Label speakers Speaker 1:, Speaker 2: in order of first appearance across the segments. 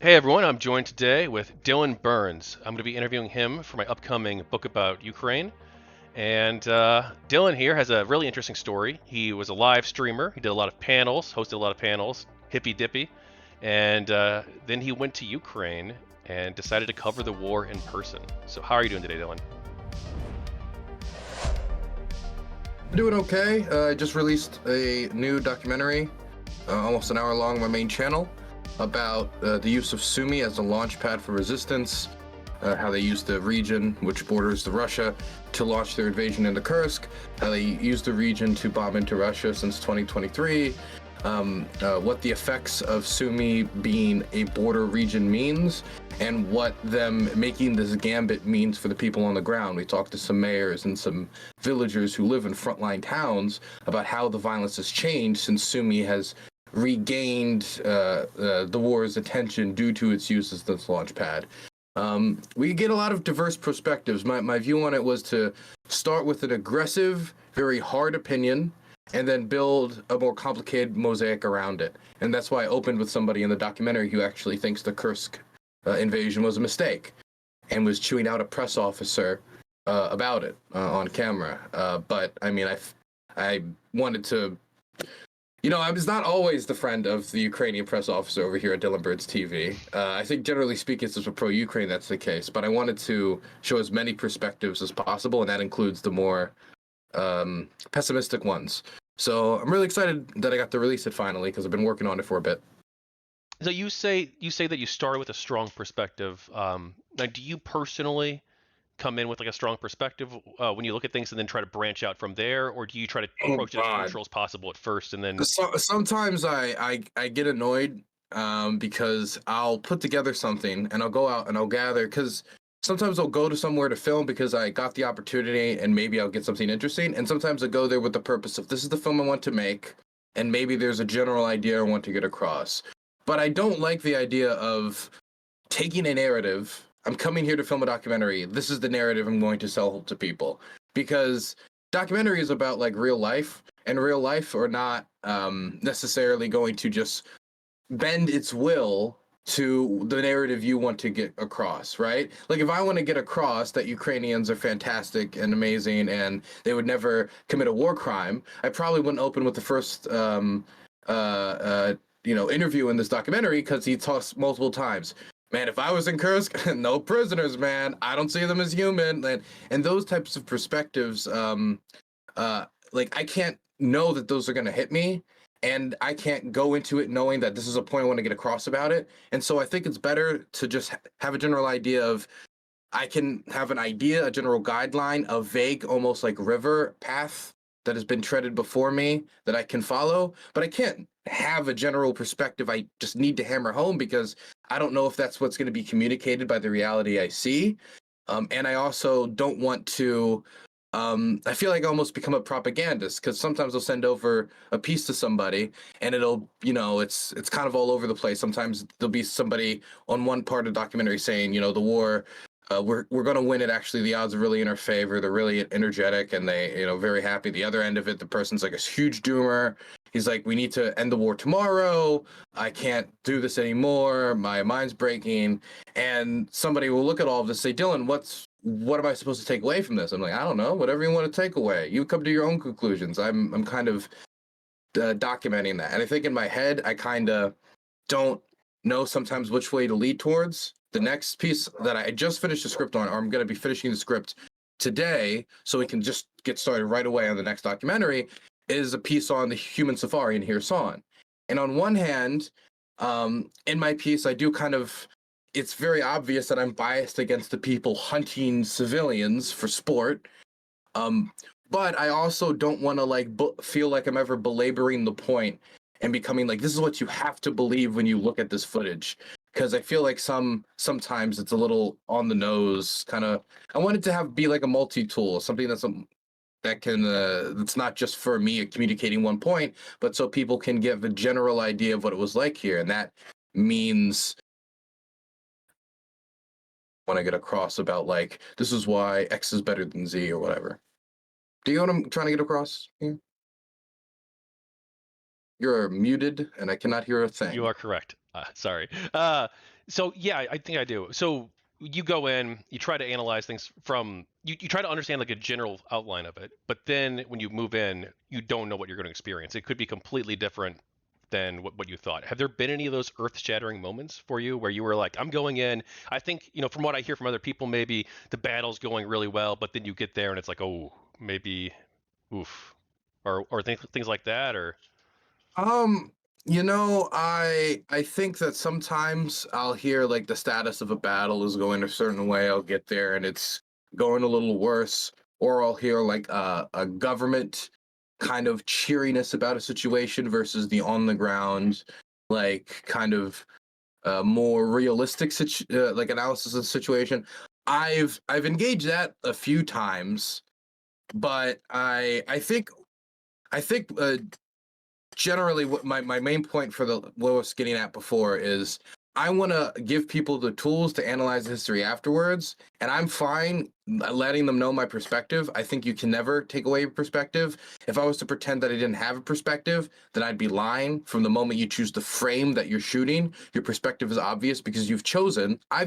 Speaker 1: Hey everyone, I'm joined today with Dylan Burns. I'm going to be interviewing him for my upcoming book about Ukraine. And Dylan here has a really interesting story. He was a live streamer, he did a lot of panels, hosted a lot of panels, hippy dippy. And then he went to Ukraine and decided to cover the war in person. So, how are you doing today, Dylan?
Speaker 2: Doing okay. I just released a new documentary, almost an hour long, on my main channel, about the use of Sumy as a launch pad for resistance, how they used the region, which borders to Russia, to launch their invasion into Kursk, how they used the region to bomb into Russia since 2023, what the effects of Sumy being a border region means, and what them making this gambit means for the people on the ground. We talked to some mayors and some villagers who live in frontline towns about how the violence has changed since Sumy has regained the war's attention due to its use as this launch pad. We get a lot of diverse perspectives. My view on it was to start with an aggressive, very hard opinion, and then build a more complicated mosaic around it. And that's why I opened with somebody in the documentary who actually thinks the Kursk invasion was a mistake and was chewing out a press officer about it on camera. But I mean, I wanted to, I was not always the friend of the Ukrainian press officer over here at DylanBurns TV. I think generally speaking, as a pro-Ukraine, that's the case. But I wanted to show as many perspectives as possible, and that includes the more pessimistic ones. So I'm really excited that I got to release it finally because I've been working on it for a bit.
Speaker 1: So you say that you started with a strong perspective. Now, do you personally come in with like a strong perspective when you look at things and then try to branch out from there, or do you try to
Speaker 2: Oh
Speaker 1: approach it as
Speaker 2: God.
Speaker 1: neutral as possible at first and then?
Speaker 2: Sometimes I get annoyed because I'll put together something and I'll go out and I'll gather, because sometimes I'll go to somewhere to film because I got the opportunity and maybe I'll get something interesting, and sometimes I go there with the purpose of this is the film I want to make, and maybe there's a general idea I want to get across. But I don't like the idea of taking a narrative. I'm coming here to film a documentary. This is the narrative I'm going to sell to people, because documentary is about like real life, and real life are not necessarily going to just bend its will to the narrative you want to get across, right? Like if I want to get across that Ukrainians are fantastic and amazing and they would never commit a war crime, I probably wouldn't open with the first interview in this documentary, because he talks multiple times. Man, if I was in Kursk, no prisoners, man. I don't see them as human. And those types of perspectives, like I can't know that those are going to hit me, and I can't go into it knowing that this is a point I want to get across about it. And so I think it's better to just have a general idea of, I can have an idea, a general guideline, a vague, almost like river path that has been treaded before me that I can follow, but I can't have a general perspective I just need to hammer home, because I don't know if that's what's going to be communicated by the reality I see. And I also don't want to. I feel like I almost become a propagandist, because sometimes I'll send over a piece to somebody and it'll, it's kind of all over the place. Sometimes there'll be somebody on one part of the documentary saying, the war, we're going to win it. Actually, the odds are really in our favor. They're really energetic and they, very happy. The other end of it, the person's like a huge doomer. He's like, we need to end the war tomorrow. I can't do this anymore. My mind's breaking. And somebody will look at all of this and say, Dylan, what am I supposed to take away from this? I'm like, I don't know. Whatever you want to take away. You come to your own conclusions. I'm kind of documenting that. And I think in my head, I kind of don't know sometimes which way to lead towards. The next piece that I just finished the script on, or I'm going to be finishing the script today, so we can just get started right away on the next documentary, is a piece on the human safari in Kherson. And on one hand, in my piece, I do it's very obvious that I'm biased against the people hunting civilians for sport. But I also don't want to feel like I'm ever belaboring the point and becoming like, this is what you have to believe when you look at this footage. Because I feel like sometimes it's a little on the nose kind of. I want it to be like a multi-tool, something that's not just for me communicating one point, but so people can get the general idea of what it was like here. And that means when I get across about like, this is why X is better than Z or whatever. Do you know what I'm trying to get across here? You're muted and I cannot hear a
Speaker 1: You
Speaker 2: thing.
Speaker 1: are correct. Sorry. So yeah, I think I do. So you go in, you try to analyze things from you try to understand like a general outline of it, but then when you move in, you don't know what you're going to experience. It could be completely different than what you thought. Have there been any of those earth-shattering moments for you where you were like, I'm going in, I think, from what I hear from other people, maybe the battle's going really well, but then you get there and it's like, oh, maybe oof. Or things like that or
Speaker 2: Um, I think that sometimes I'll hear like the status of a battle is going a certain way. I'll get there and it's going a little worse, or I'll hear like a government kind of cheeriness about a situation versus the on the ground, like kind of more realistic like analysis of the situation. I've engaged that a few times, but I think generally what my main point for what I was getting at before is I want to give people the tools to analyze history afterwards, and I'm fine letting them know my perspective. I think you can never take away your perspective. If I was to pretend that I didn't have a perspective, then I'd be lying. From the moment you choose the frame that you're shooting, your perspective is obvious because I've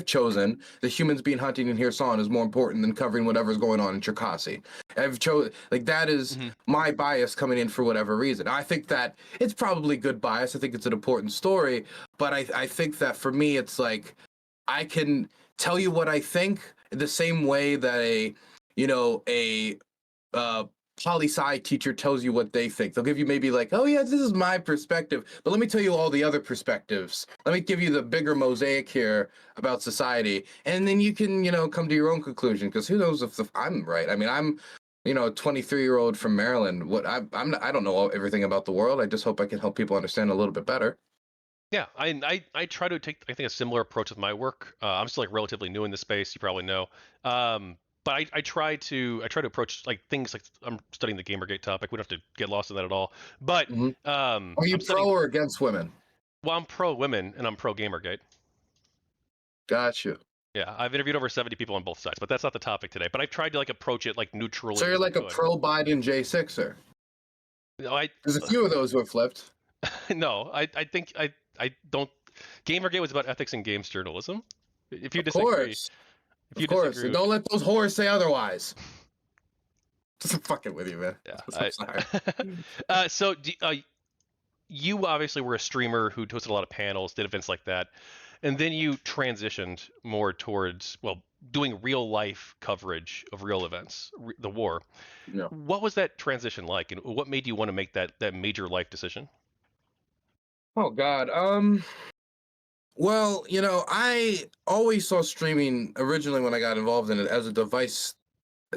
Speaker 2: chosen that humans being hunting in Kherson is more important than covering whatever's going on in Cherkasy. I've chosen, like, that is
Speaker 1: Mhm.
Speaker 2: my bias coming in for whatever reason. I think that it's probably good bias. I think it's an important story, but I think that for me, it's like I can tell you what I think the same way that a uh, poli sci teacher tells you what they think. They'll give you maybe like, oh yeah, this is my perspective, but let me tell you all the other perspectives. Let me give you the bigger mosaic here about society, and then you can come to your own conclusion. Because who knows if I'm right? I mean, I'm a 23-year-old from Maryland. What I don't know everything about the world. I just hope I can help people understand a little bit better.
Speaker 1: Yeah, I try to take I think a similar approach with my work. I'm still like relatively new in the space, you probably know. But I try to approach like things like I'm studying the Gamergate topic. We don't have to get lost in that at all. But
Speaker 2: Hmm. Are you
Speaker 1: I'm
Speaker 2: pro
Speaker 1: studying.
Speaker 2: or against women?
Speaker 1: Well, I'm pro women and I'm pro Gamergate.
Speaker 2: Gotcha.
Speaker 1: Yeah, I've interviewed over 70 people on both sides, but that's not the topic today. But I've tried to like approach it like
Speaker 2: So
Speaker 1: neutrally
Speaker 2: you're
Speaker 1: as I
Speaker 2: like a
Speaker 1: could.
Speaker 2: pro Biden J6er.
Speaker 1: I
Speaker 2: There's a few of those who have flipped.
Speaker 1: no, I think I don't. Gamergate was about ethics in games journalism. If you
Speaker 2: Of
Speaker 1: disagree,
Speaker 2: course.
Speaker 1: if
Speaker 2: Of
Speaker 1: you
Speaker 2: course. And
Speaker 1: disagree,
Speaker 2: don't let those whores say otherwise. Just fucking with you, man.
Speaker 1: yeah,
Speaker 2: I'm sorry.
Speaker 1: so you obviously were a streamer who hosted a lot of panels, did events like that, and then you transitioned more towards well, doing real life coverage of real events, the war.
Speaker 2: Yeah.
Speaker 1: What was that transition like, and what made you want to make that major life decision?
Speaker 2: Oh God. Well, I always saw streaming originally when I got involved in it as a device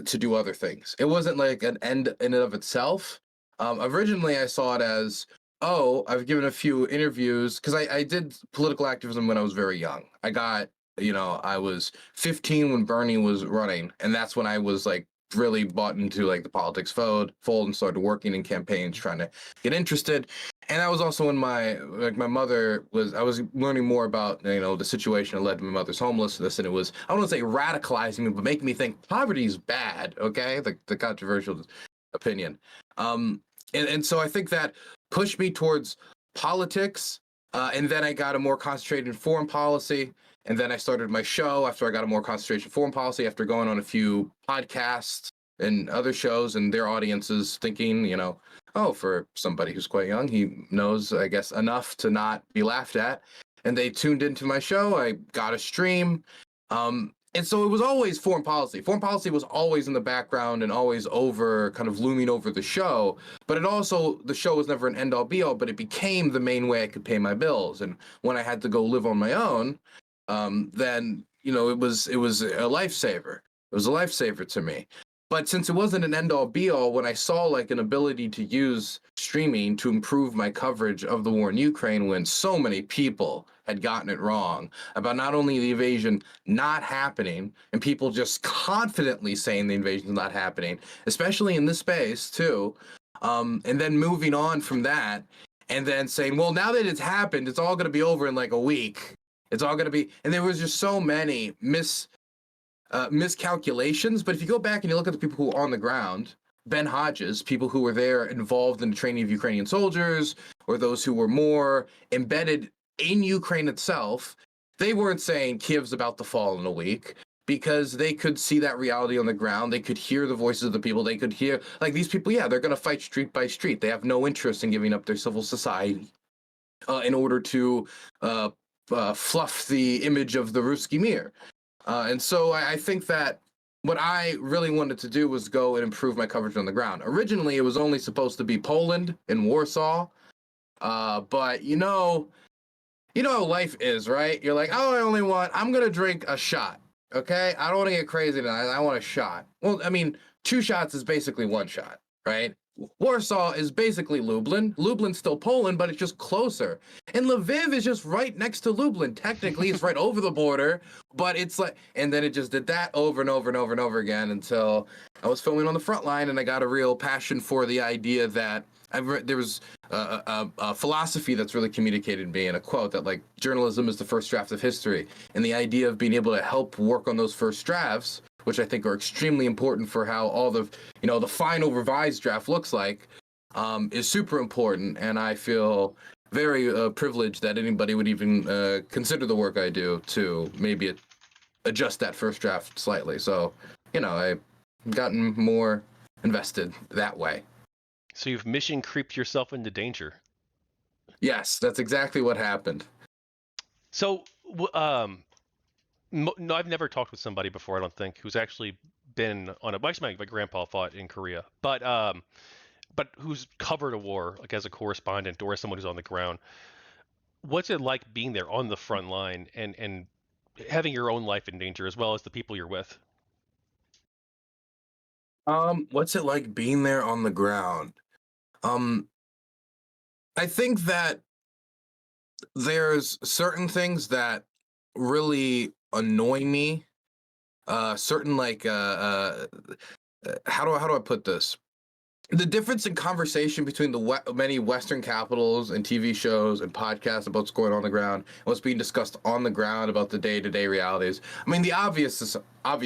Speaker 2: to do other things. It wasn't like an end in and of itself. Originally, I saw it as, oh, I've given a few interviews because I did political activism when I was very young. I was 15 when Bernie was running, and that's when I was like really bought into like the politics fold and started working in campaigns trying to get interested. And that was also when my mother was I was learning more about the situation that led to my mother's homelessness, and it was I don't want to say radicalizing me, but making me think poverty is bad. Okay, the controversial opinion. And so I think that pushed me towards politics, and then I got a more concentrated foreign policy, and then I started my show after I got a more concentration foreign policy after going on a few podcasts and other shows, and their audiences thinking, oh, for somebody who's quite young, he knows, I guess, enough to not be laughed at. And they tuned into my show. I got a stream. And so it was always foreign policy. Foreign policy was always in the background and always kind of looming over the show. But the show was never an end all be all, but it became the main way I could pay my bills. And when I had to go live on my own, then, it was a lifesaver. It was a lifesaver to me. But since it wasn't an end all be all, when I saw like an ability to use streaming to improve my coverage of the war in Ukraine, when so many people had gotten it wrong about not only the invasion not happening and people just confidently saying the invasion is not happening, especially in this space too, and then moving on from that and then saying, well, now that it's happened, it's all going to be over in like a week. It's all going to be, and there was just so many miscalculations. But if you go back and you look at the people who are on the ground, Ben Hodges, people who were there involved in the training of Ukrainian soldiers, or those who were more embedded in Ukraine itself, they weren't saying Kiev's about to fall in a week, because they could see that reality on the ground. They could hear the voices of the people. They could hear, like, these people, yeah, they're going to fight street by street. They have no interest in giving up their civil society in order to fluff the image of the Ruski Mir. And so I think that what I really wanted to do was go and improve my coverage on the ground. Originally, it was only supposed to be Poland and Warsaw. But you know how life is, right? You're like, oh, I'm going to drink a shot. Okay? I don't want to get crazy tonight. I want a shot. Well, I mean, 2 shots is basically 1 shot, right? Warsaw is basically Lublin. Lublin's still Poland, but it's just closer. And Lviv is just right next to Lublin. Technically, it's right over the border, but it's like, and then it just did that over and over and over and over again until I was filming on the front line, and I got a real passion for the idea that there was a philosophy that's really communicated to me in a quote that, like, journalism is the first draft of history, and the idea of being able to help work on those first drafts, which I think are extremely important for how all the final revised draft looks like, is super important. And I feel very privileged that anybody would even consider the work I do to maybe adjust that first draft slightly. So, I've gotten more invested that way.
Speaker 1: So you've mission creeped yourself into danger.
Speaker 2: Yes, that's exactly what happened.
Speaker 1: So, no, I've never talked with somebody before, I don't think, who's actually been on a. Well, actually, my grandpa fought in Korea, but who's covered a war, like as a correspondent or as someone who's on the ground. What's it like being there on the front line and having your own life in danger as well as the people you're with?
Speaker 2: What's it like being there on the ground? I think that there's certain things that really annoy me. Certain, like, how do I put this? The difference in conversation between the many Western capitals and TV shows and podcasts about what's going on the ground and what's being discussed on the ground about the day-to-day realities. I mean, the obvious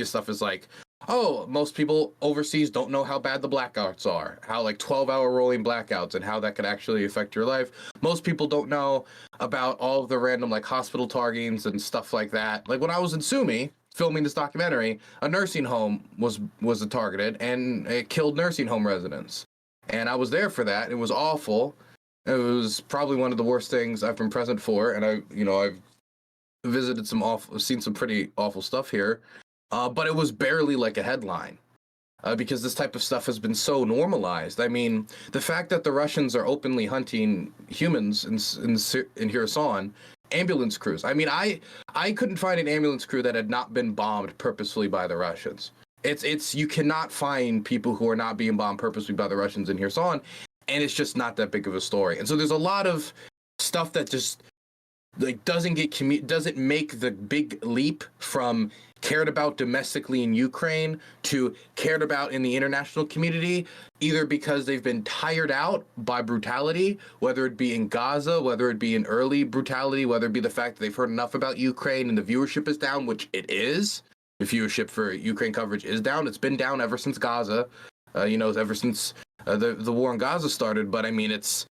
Speaker 2: stuff is like, oh, most people overseas don't know how bad the blackouts are, how, like, 12-hour rolling blackouts and how that could actually affect your life. Most people don't know about all of the random, like, hospital targetings and stuff like that. Like, when I was in Sumi filming this documentary, a nursing home was targeted, and it killed nursing home residents. And I was there for that. It was awful. It was probably one of the worst things I've been present for. And I've visited seen some pretty awful stuff here. But it was barely like a headline. Because this type of stuff has been so normalized. I mean, the fact that the Russians are openly hunting humans in Kherson, ambulance crews. I mean, I couldn't find an ambulance crew that had not been bombed purposefully by the Russians. It's you cannot find people who are not being bombed purposely by the Russians in Kherson, and it's just not that big of a story. And so there's a lot of stuff that just, like, doesn't make the big leap from cared about domestically in Ukraine to cared about in the international community, either because they've been tired out by brutality, whether it be in Gaza, whether it be in early brutality, whether it be the fact that they've heard enough about Ukraine and the viewership is down, which it is. The viewership for Ukraine coverage is down. It's been down ever since Gaza, ever since the war in Gaza started. But I mean, it's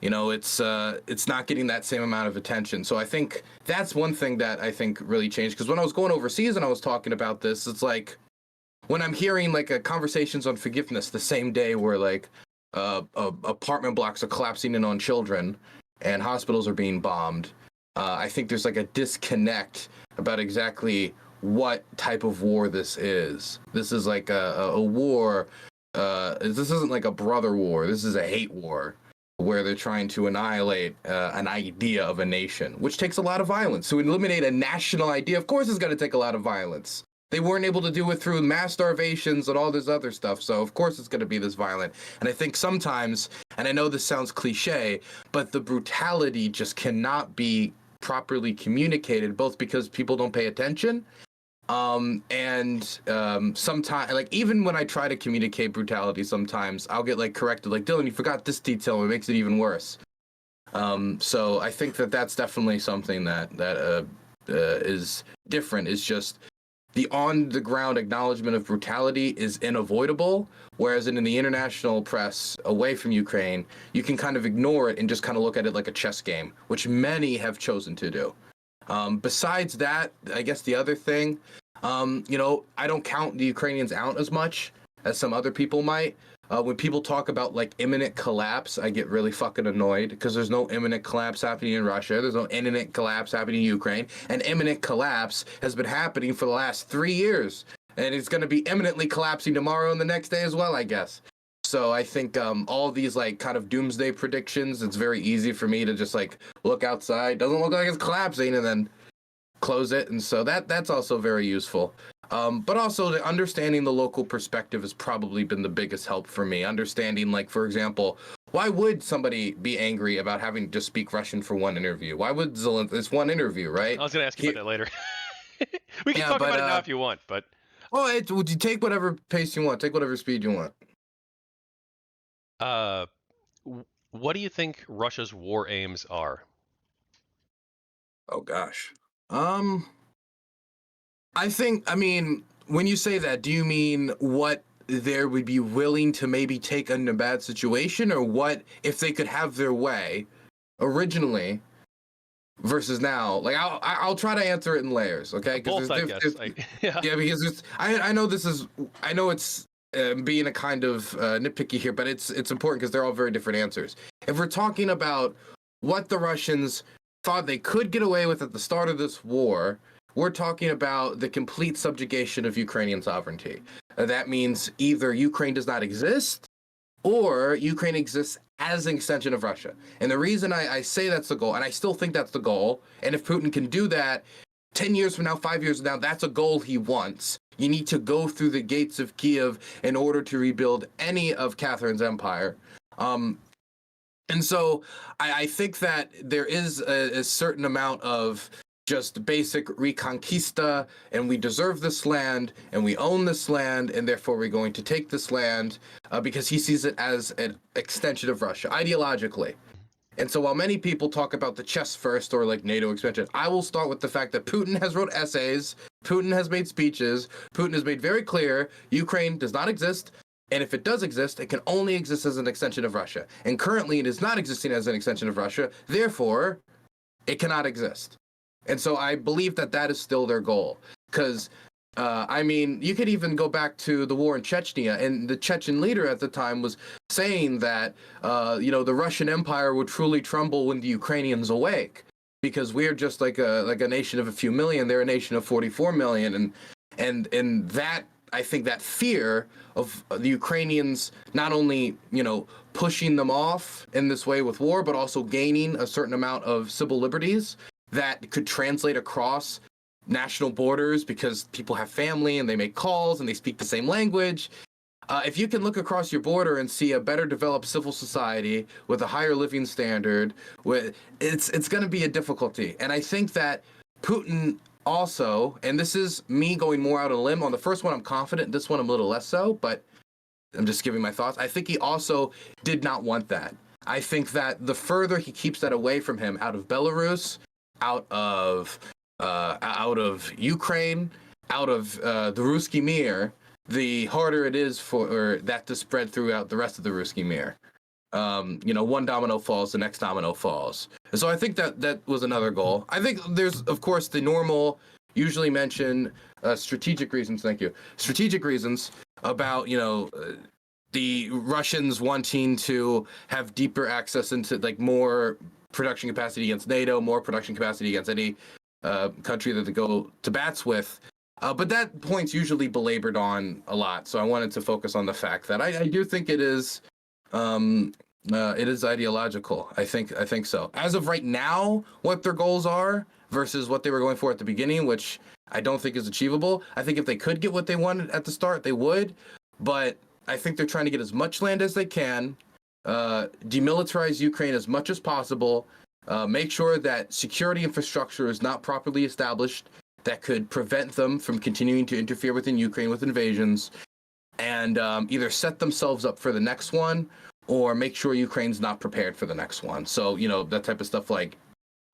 Speaker 2: not getting that same amount of attention. So I think that's one thing that I think really changed. Because when I was going overseas and I was talking about this, it's like when I'm hearing, like, conversations on forgiveness the same day where, like, apartment blocks are collapsing in on children and hospitals are being bombed, I think there's, like, a disconnect about exactly what type of war this is. This is like a war. This isn't like a brother war. This is a hate war, where they're trying to annihilate an idea of a nation, which takes a lot of violence. To eliminate a national idea, of course, it's going to take a lot of violence. They weren't able to do it through mass starvations and all this other stuff, so of course it's going to be this violent. And I think sometimes, and I know this sounds cliche, but the brutality just cannot be properly communicated, both because people don't pay attention, sometimes, like, even when I try to communicate brutality, sometimes I'll get, like, corrected, like, Dylan, you forgot this detail, and it makes it even worse. So I think that that's definitely something that is different. Is just the on-the-ground acknowledgement of brutality is unavoidable, whereas in the international press away from Ukraine, you can kind of ignore it and just kind of look at it like a chess game, which many have chosen to do. Besides that, I guess the other thing, I don't count the Ukrainians out as much as some other people might. When people talk about like imminent collapse, I get really fucking annoyed because there's no imminent collapse happening in Russia. There's no imminent collapse happening in Ukraine. And imminent collapse has been happening for the last 3 years. And it's going to be imminently collapsing tomorrow and the next day as well, I guess. So I think all these like kind of doomsday predictions, it's very easy for me to just like look outside. Doesn't look like it's collapsing and then close it. And so that's also very useful. But also understanding the local perspective has probably been the biggest help for me. Understanding, like, for example, why would somebody be angry about having to speak Russian for one interview? Why would Zelensky? It's one interview, right?
Speaker 1: I was going to ask you about that later. We can talk about it now if you want, but.
Speaker 2: Well, would you take whatever pace you want? Take whatever speed you want.
Speaker 1: What do you think Russia's war aims are?
Speaker 2: Oh gosh. I mean, when you say that, do you mean what they would be willing to maybe take in a bad situation, or what if they could have their way originally versus now? Like, I'll try to answer it in layers, okay?
Speaker 1: Both, I guess.
Speaker 2: Yeah, because I know it's being a kind of nitpicky here, but it's important because they're all very different answers. If we're talking about what the Russians thought they could get away with at the start of this war, we're talking about the complete subjugation of Ukrainian sovereignty. That means either Ukraine does not exist or Ukraine exists as an extension of Russia. And the reason I say that's the goal, and I still think that's the goal, and if Putin can do that 10 years from now, 5 years from now, that's a goal he wants. You need to go through the gates of Kiev in order to rebuild any of Catherine's empire. And so I think that there is a certain amount of just basic reconquista, and we deserve this land, and we own this land, and therefore we're going to take this land because he sees it as an extension of Russia, ideologically. And so while many people talk about the chess first or like NATO expansion, I will start with the fact that Putin has wrote essays, Putin has made speeches, Putin has made very clear Ukraine does not exist, and if it does exist, it can only exist as an extension of Russia. And currently it is not existing as an extension of Russia, therefore it cannot exist. And so I believe that that is still their goal. Because, I mean, you could even go back to the war in Chechnya, and the Chechen leader at the time was saying that, the Russian Empire would truly tremble when the Ukrainians awake, because we're just like a nation of a few million. They're a nation of 44 million. And that, I think that fear of the Ukrainians not only, pushing them off in this way with war, but also gaining a certain amount of civil liberties that could translate across national borders because people have family and they make calls and they speak the same language. If you can look across your border and see a better developed civil society with a higher living standard, it's going to be a difficulty. And I think that Putin also, and this is me going more out on a limb, on the first one I'm confident, this one I'm a little less so, but I'm just giving my thoughts. I think he also did not want that. I think that the further he keeps that away from him, out of Belarus, out of Ukraine, out of the Ruski Mir, the harder it is for that to spread throughout the rest of the Ruski Mir. One domino falls, the next domino falls. And so I think that was another goal. I think there's, of course, the normal, usually mentioned strategic reasons. Thank you. Strategic reasons about, the Russians wanting to have deeper access into like more production capacity against NATO, more production capacity against any country that they go to bats with. But that point's usually belabored on a lot. So I wanted to focus on the fact that I do think it is ideological. I think so. As of right now, what their goals are versus what they were going for at the beginning, which I don't think is achievable. I think if they could get what they wanted at the start, they would. But I think they're trying to get as much land as they can, demilitarize Ukraine as much as possible, make sure that security infrastructure is not properly established that could prevent them from continuing to interfere within Ukraine with invasions, and either set themselves up for the next one or make sure Ukraine's not prepared for the next one. So, that type of stuff, like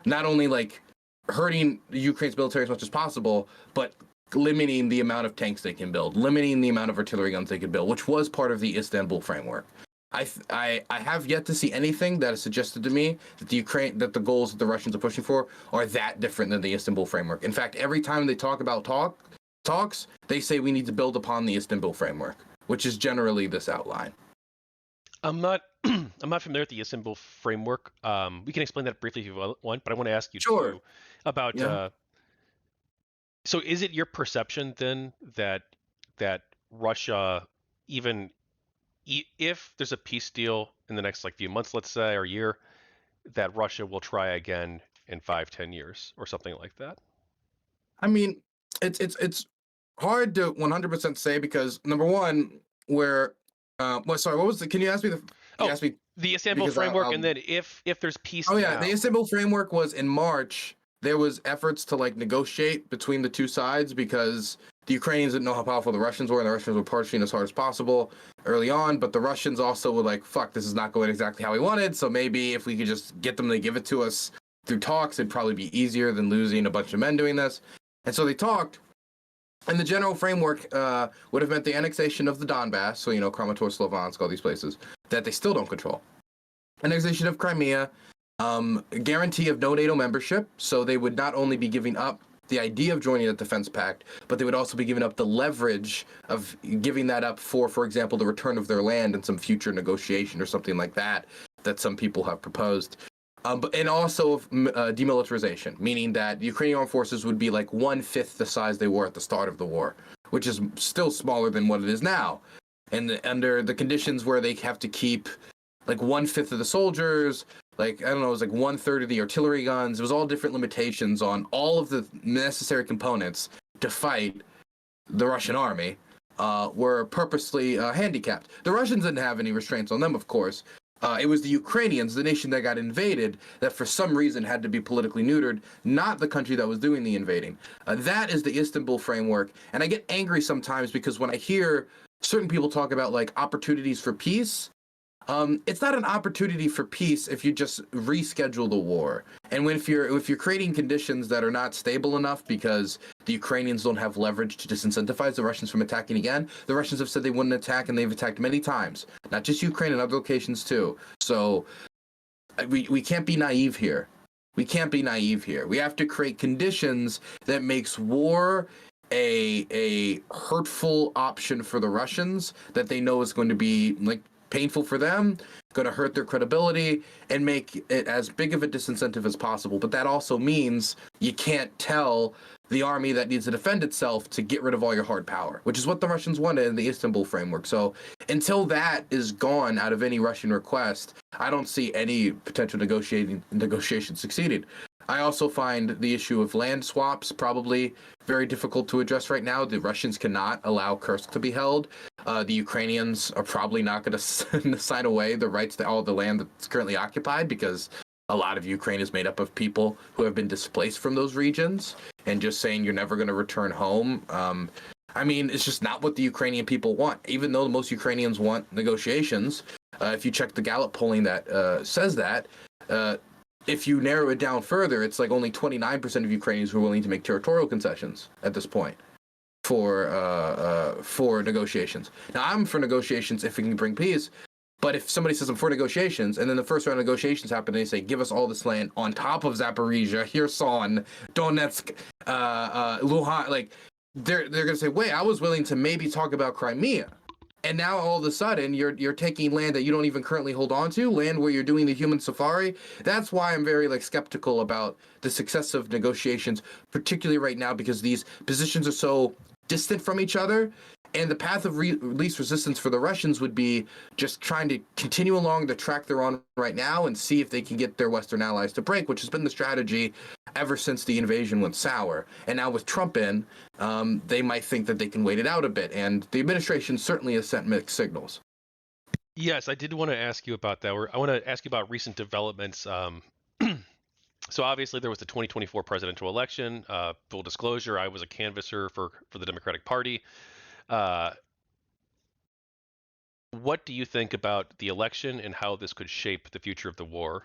Speaker 2: not only like hurting Ukraine's military as much as possible, but limiting the amount of tanks they can build, limiting the amount of artillery guns they can build, which was part of the Istanbul framework. I have yet to see anything that has suggested to me that the goals that the Russians are pushing for are that different than the Istanbul framework. In fact, every time they talk about talks, they say we need to build upon the Istanbul framework, which is generally this outline.
Speaker 1: I'm not I'm not familiar with the Istanbul framework. We can explain that briefly if you want, but I want to ask you
Speaker 2: Sure.
Speaker 1: too about
Speaker 2: Yeah.
Speaker 1: so is it your perception then that Russia, even if there's a peace deal in the next like few months, let's say, or year, that Russia will try again in 5-10 years or something like that?
Speaker 2: I mean, it's hard to 100% say because number one, where well, sorry, what was the? Can you ask me the? You
Speaker 1: Oh,
Speaker 2: asked me
Speaker 1: the Istanbul
Speaker 2: because
Speaker 1: framework, and
Speaker 2: I'll
Speaker 1: then if there's peace
Speaker 2: oh yeah, the
Speaker 1: now.
Speaker 2: Istanbul framework was in March. There was efforts to like negotiate between the two sides because the Ukrainians didn't know how powerful the Russians were, and the Russians were pushing as hard as possible early on. But the Russians also were like, "Fuck, this is not going exactly how we wanted. So maybe if we could just get them to give it to us through talks, it'd probably be easier than losing a bunch of men doing this." And so they talked, and the general framework would have meant the annexation of the Donbass, so Kramatorsk, Slovansk, all these places that they still don't control. Annexation of Crimea, guarantee of no NATO membership, so they would not only be giving up the idea of joining the defense pact, but they would also be giving up the leverage of giving that up for example, the return of their land in some future negotiation or something like that some people have proposed. And also demilitarization, meaning that the Ukrainian armed forces would be like 1/5 the size they were at the start of the war, which is still smaller than what it is now. And under the conditions where they have to keep like 1/5 of the soldiers, like I don't know, it was like 1/3 of the artillery guns. It was all different limitations on all of the necessary components to fight the Russian army. Were purposely handicapped. The Russians didn't have any restraints on them, of course. It was the Ukrainians, the nation that got invaded, that for some reason had to be politically neutered, not the country that was doing the invading. That is the Istanbul framework. And I get angry sometimes because when I hear certain people talk about like opportunities for peace, it's not an opportunity for peace if you just reschedule the war. And if you're creating conditions that are not stable enough because the Ukrainians don't have leverage to disincentivize the Russians from attacking again, the Russians have said they wouldn't attack, and they've attacked many times, not just Ukraine and other locations too. So we can't be naive here. We can't be naive here. We have to create conditions that makes war a hurtful option for the Russians that they know is going to be like painful for them, going to hurt their credibility, and make it as big of a disincentive as possible. But that also means you can't tell the army that needs to defend itself to get rid of all your hard power, which is what the Russians wanted in the Istanbul framework. So until that is gone out of any Russian request, I don't see any potential negotiation succeeding. I also find the issue of land swaps probably very difficult to address right now. The Russians cannot allow Kursk to be held. The Ukrainians are probably not going to sign away the rights to all the land that's currently occupied because a lot of Ukraine is made up of people who have been displaced from those regions, and just saying you're never going to return home. I mean, it's just not what the Ukrainian people want, even though most Ukrainians want negotiations. If you check the Gallup polling that says that, if you narrow it down further, it's like only 29% of Ukrainians who are willing to make territorial concessions at this point for negotiations. Now, I'm for negotiations if it can bring peace, but if somebody says I'm for negotiations, and then the first round of negotiations happen, and they say, give us all this land on top of Zaporizhia, Kherson, Donetsk, Luhansk, like, they're going to say, wait, I was willing to maybe talk about Crimea. And now all of a sudden you're taking land that you don't even currently hold on to, land where you're doing the human safari. That's why I'm very skeptical about the success of negotiations, particularly right now, because these positions are so distant from each other. And the path of least resistance for the Russians would be just trying to continue along the track they're on right now and see if they can get their Western allies to break, which has been the strategy ever since the invasion went sour. And now with Trump in, they might think that they can wait it out a bit. And the administration certainly has sent mixed signals.
Speaker 1: Yes, I did want to ask you about that. I want to ask you about recent developments. So obviously there was the 2024 presidential election. Full disclosure, I was a canvasser for the Democratic Party. What do you think about the election and how this could shape the future of the war?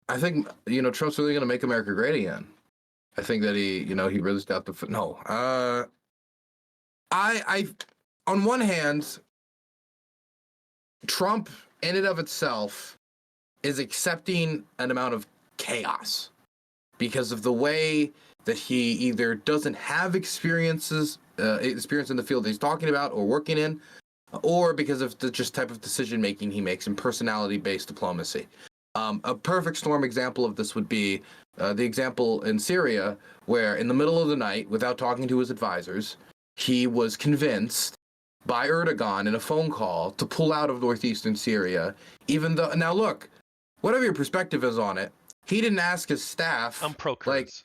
Speaker 2: I think, Trump's really going to make America great again. I think that he really got the, no. I, on one hand, Trump, in and of itself, is accepting an amount of chaos because of the way that he either doesn't have experience in the field he's talking about or working in, or because of the just type of decision making he makes in personality-based diplomacy. A perfect storm example of this would be the example in Syria, where in the middle of the night, without talking to his advisors, he was convinced by Erdogan in a phone call to pull out of northeastern Syria, even though, now look, whatever your perspective is on it, he didn't ask his staff.
Speaker 1: I'm pro-Kurds,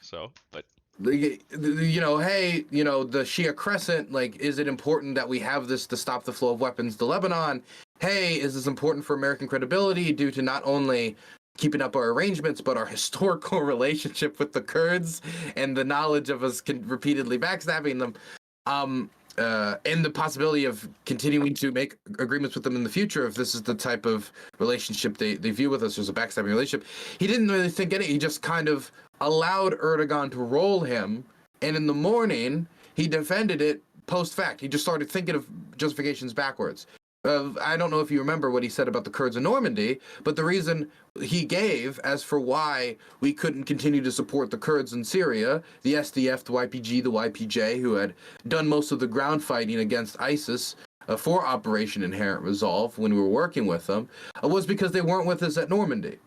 Speaker 1: but
Speaker 2: hey, the Shia Crescent, like, is it important that we have this to stop the flow of weapons to Lebanon? Hey, is this important for American credibility due to not only keeping up our arrangements, but our historical relationship with the Kurds and the knowledge of us repeatedly backstabbing them? And the possibility of continuing to make agreements with them in the future if this is the type of relationship they view with us as a backstabbing relationship. He didn't really think any. He just kind of allowed Erdogan to roll him, and in the morning, he defended it post-fact. He just started thinking of justifications backwards. I don't know if you remember what he said about the Kurds in Normandy, but the reason he gave as for why we couldn't continue to support the Kurds in Syria, the SDF, the YPG, the YPJ, who had done most of the ground fighting against ISIS for Operation Inherent Resolve when we were working with them, was because they weren't with us at Normandy.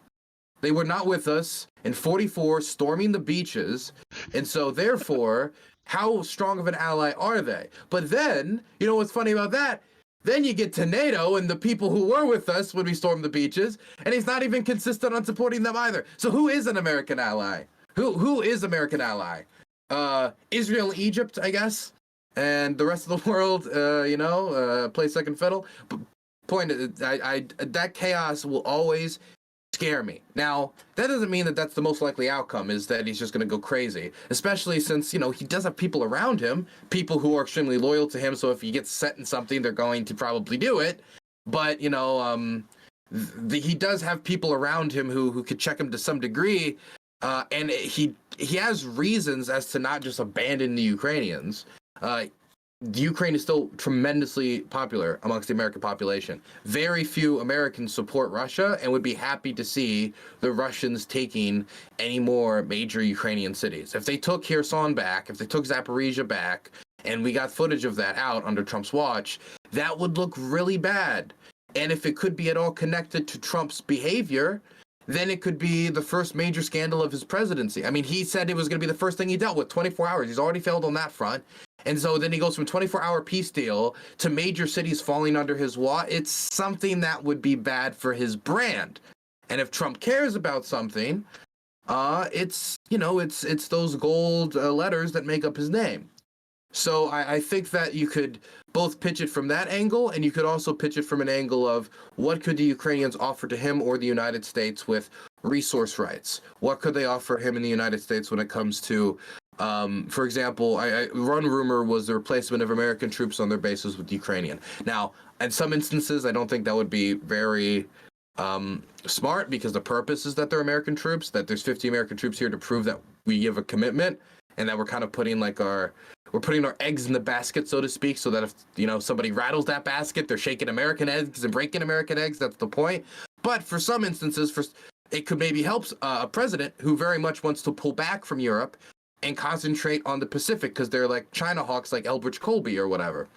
Speaker 2: They were not with us in 44 storming the beaches, and so therefore, how strong of an ally are they? But then, you know what's funny about that? Then you get to NATO and the people who were with us when we stormed the beaches, and he's not even consistent on supporting them either. So who is an American ally? Who is American ally? Israel, Egypt, I guess, and the rest of the world, play second fiddle. But point is, that chaos will always scare me. Now, that doesn't mean that that's the most likely outcome, is that he's just going to go crazy, especially since, he does have people around him, people who are extremely loyal to him, so if he gets set in something, they're going to probably do it. But, he does have people around him who could check him to some degree, and he has reasons as to not just abandon the Ukrainians. The Ukraine is still tremendously popular amongst the American population. Very few Americans support Russia and would be happy to see the Russians taking any more major Ukrainian cities. If they took Kherson back, if they took Zaporizhia back, and we got footage of that out under Trump's watch, that would look really bad. And if it could be at all connected to Trump's behavior, then it could be the first major scandal of his presidency. I mean, he said it was going to be the first thing he dealt with, 24 hours. He's already failed on that front. And so then he goes from 24-hour peace deal to major cities falling under his watch. It's something that would be bad for his brand. And if Trump cares about something, it's those gold letters that make up his name. So I think that you could both pitch it from that angle, and you could also pitch it from an angle of what could the Ukrainians offer to him or the United States with resource rights? What could they offer him in the United States when it comes to, for example, one rumor was the replacement of American troops on their bases with Ukrainian. Now, in some instances, I don't think that would be very smart, because the purpose is that they're American troops, that there's 50 American troops here to prove that we give a commitment, and that we're kind of putting we're putting our eggs in the basket, so to speak, so that if, somebody rattles that basket, they're shaking American eggs and breaking American eggs. That's the point. But for some instances, it could maybe help a president who very much wants to pull back from Europe and concentrate on the Pacific, because they're like China hawks, like Elbridge Colby or whatever.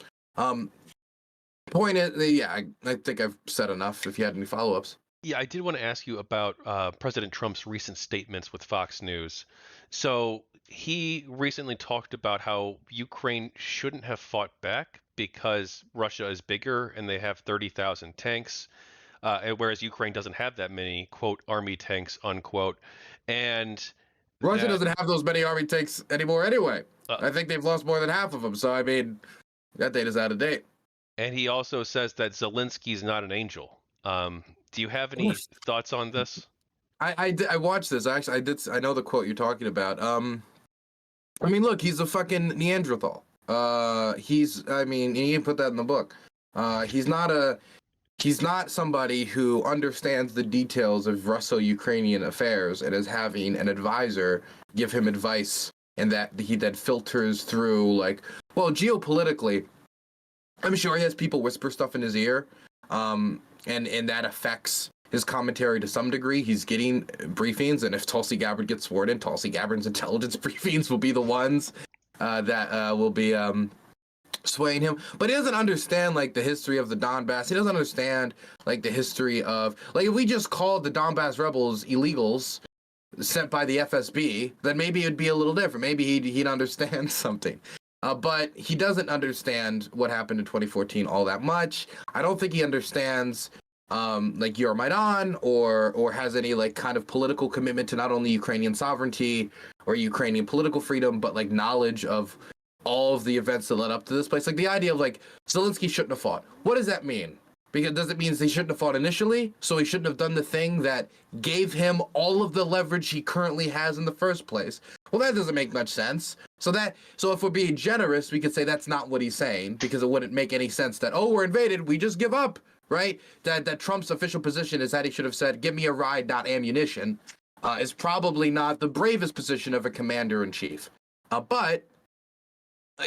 Speaker 2: Point is, yeah, I think I've said enough. If you had any follow-ups.
Speaker 1: Yeah, I did want to ask you about President Trump's recent statements with Fox News. So he recently talked about how Ukraine shouldn't have fought back because Russia is bigger and they have 30,000 tanks, whereas Ukraine doesn't have that many, quote, army tanks, unquote. And
Speaker 2: Russia doesn't have those many army tanks anymore anyway. I think they've lost more than half of them. So, I mean, that data's out of date.
Speaker 1: And he also says that Zelensky's not an angel. Do you have any thoughts on this?
Speaker 2: I watched this. Actually, I know the quote you're talking about. I mean, look, he's a fucking Neanderthal. You can put that in the book. He's not somebody who understands the details of Russo-Ukrainian affairs and is having an advisor give him advice, and that he then filters through, like, well, geopolitically, I'm sure he has people whisper stuff in his ear. and that affects his commentary to some degree. He's getting briefings, and if Tulsi Gabbard gets sworn in, Tulsi Gabbard's intelligence briefings will be the ones that will be swaying him. But he doesn't understand like the history of the Donbass. He doesn't understand like the history of like if we just called the Donbass rebels illegals sent by the FSB, then maybe it'd be a little different. Maybe he'd understand something. But he doesn't understand what happened in 2014 all that much. I don't think he understands like Euromaidan or has any like kind of political commitment to not only Ukrainian sovereignty or Ukrainian political freedom, but like knowledge of all of the events that led up to this place. Like the idea of like Zelensky shouldn't have fought. What does that mean? Because does it mean he shouldn't have fought initially? So he shouldn't have done the thing that gave him all of the leverage he currently has in the first place? Well, that doesn't make much sense. So if we're being generous, we could say that's not what he's saying, because it wouldn't make any sense that, oh, we're invaded, we just give up, right? That Trump's official position is that he should have said, give me a ride, not ammunition, is probably not the bravest position of a commander-in-chief. But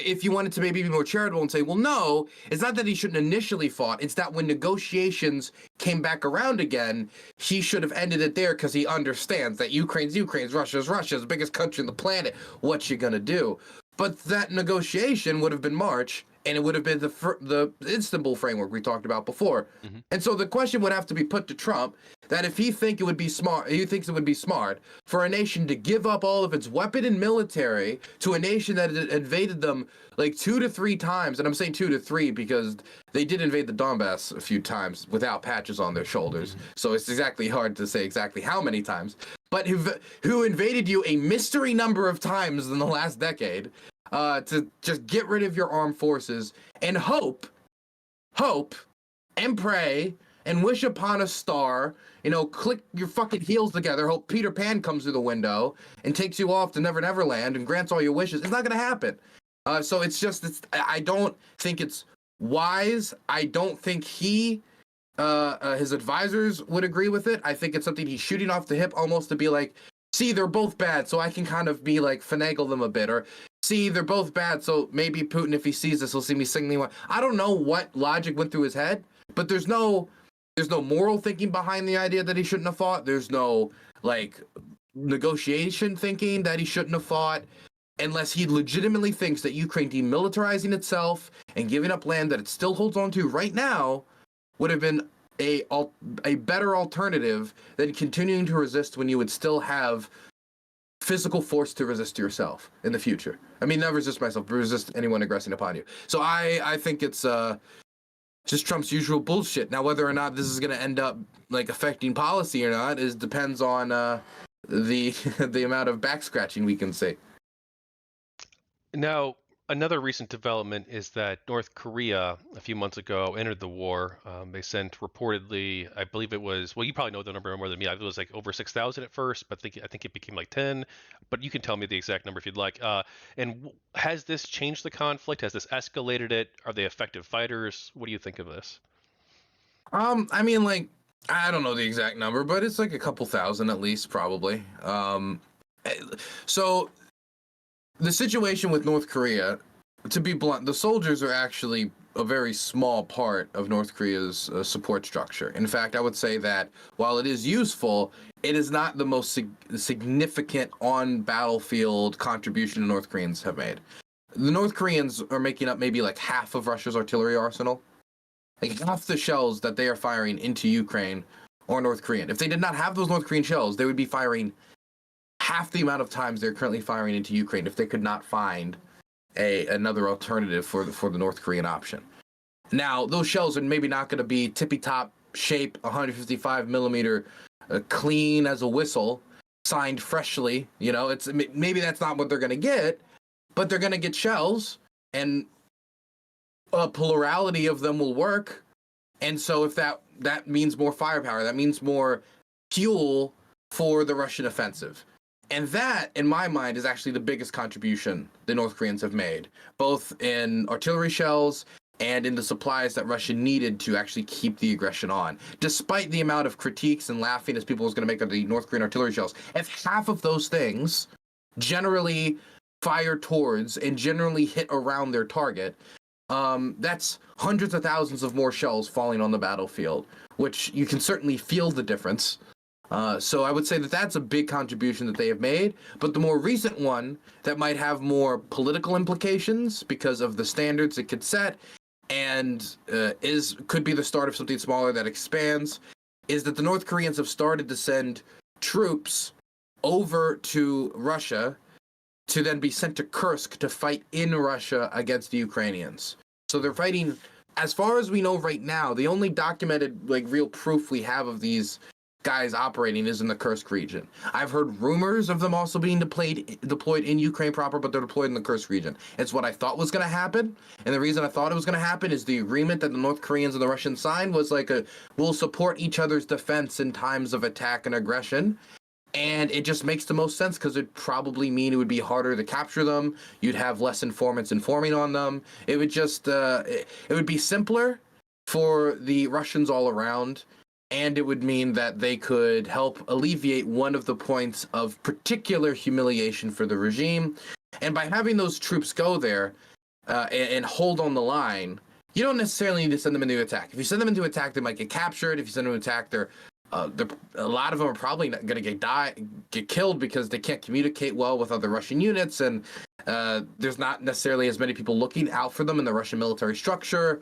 Speaker 2: if you wanted to maybe be more charitable and say, well, no, it's not that he shouldn't initially fought. It's that when negotiations came back around again, he should have ended it there because he understands that Ukraine's, Russia's, the biggest country on the planet. What you gonna do? But that negotiation would have been March, and it would have been the Istanbul framework we talked about before. Mm-hmm. And so the question would have to be put to Trump that if he thinks it would be smart for a nation to give up all of its weapon and military to a nation that had invaded them like 2 to 3 times, and I'm saying 2 to 3 because they did invade the Donbass a few times without patches on their shoulders. Mm-hmm. So it's exactly hard to say exactly how many times, but who invaded you a mystery number of times in the last decade, to just get rid of your armed forces and hope and pray and wish upon a star, click your fucking heels together, hope Peter Pan comes through the window and takes you off to Never Never Land and grants all your wishes. It's not going to happen. So I don't think it's wise. I don't think his advisors would agree with it. I think it's something he's shooting off the hip almost to be like, see, they're both bad, so I can kind of be like finagle them a bit, or see, they're both bad, so maybe Putin, if he sees this, will see me signaling one. I don't know what logic went through his head, but there's no moral thinking behind the idea that he shouldn't have fought. There's no like negotiation thinking that he shouldn't have fought, unless he legitimately thinks that Ukraine demilitarizing itself and giving up land that it still holds on to right now would have been a better alternative than continuing to resist when you would still have physical force to resist yourself in the future. I mean, not resist myself, but resist anyone aggressing upon you. So I think it's just Trump's usual bullshit. Now, whether or not this is going to end up like affecting policy or not depends on the amount of back scratching we can see.
Speaker 1: Now, another recent development is that North Korea, a few months ago, entered the war. They sent reportedly, I believe it was, well, you probably know the number more than me. I think it was like over 6,000 at first, but I think it became like 10. But you can tell me the exact number if you'd like. And has this changed the conflict? Has this escalated it? Are they effective fighters? What do you think of this?
Speaker 2: I mean, like, I don't know the exact number, but it's like a couple thousand at least, probably. So the situation with North Korea, to be blunt, the soldiers are actually a very small part of North Korea's support structure. In fact, I would say that while it is useful, it is not the most significant on-battlefield contribution the North Koreans have made. The North Koreans are making up maybe like half of Russia's artillery arsenal. Like half the shells that they are firing into Ukraine are North Korean. If they did not have those North Korean shells, they would be firing half the amount of times they're currently firing into Ukraine if they could not find another alternative for the North Korean option. Now, those shells are maybe not going to be tippy-top shape, 155 millimeter, clean as a whistle, signed freshly. It's maybe that's not what they're going to get, but they're going to get shells, and a plurality of them will work. And so if that means more firepower, that means more fuel for the Russian offensive. And that, in my mind, is actually the biggest contribution the North Koreans have made, both in artillery shells and in the supplies that Russia needed to actually keep the aggression on. Despite the amount of critiques and laughing as people was going to make of the North Korean artillery shells, if half of those things generally fire towards and generally hit around their target, that's hundreds of thousands of more shells falling on the battlefield, which you can certainly feel the difference. So I would say that that's a big contribution that they have made. But the more recent one that might have more political implications because of the standards it could set, and could be the start of something smaller that expands, is that the North Koreans have started to send troops over to Russia to then be sent to Kursk to fight in Russia against the Ukrainians. So they're fighting, as far as we know right now, the only documented like real proof we have of these guys operating is in the Kursk region. I've heard rumors of them also being deployed in Ukraine proper, but they're deployed in the Kursk region. It's what I thought was going to happen, and the reason I thought it was going to happen is the agreement that the North Koreans and the Russians signed was like we'll support each other's defense in times of attack and aggression. And it just makes the most sense because it'd probably mean it would be harder to capture them. You'd have less informants informing on them. It would just it would be simpler for the Russians all around, and it would mean that they could help alleviate one of the points of particular humiliation for the regime. And by having those troops go there and hold on the line, you don't necessarily need to send them into attack. If you send them into attack, they might get captured. If you send them into attack, a lot of them are probably not going to get killed because they can't communicate well with other Russian units, and there's not necessarily as many people looking out for them in the Russian military structure.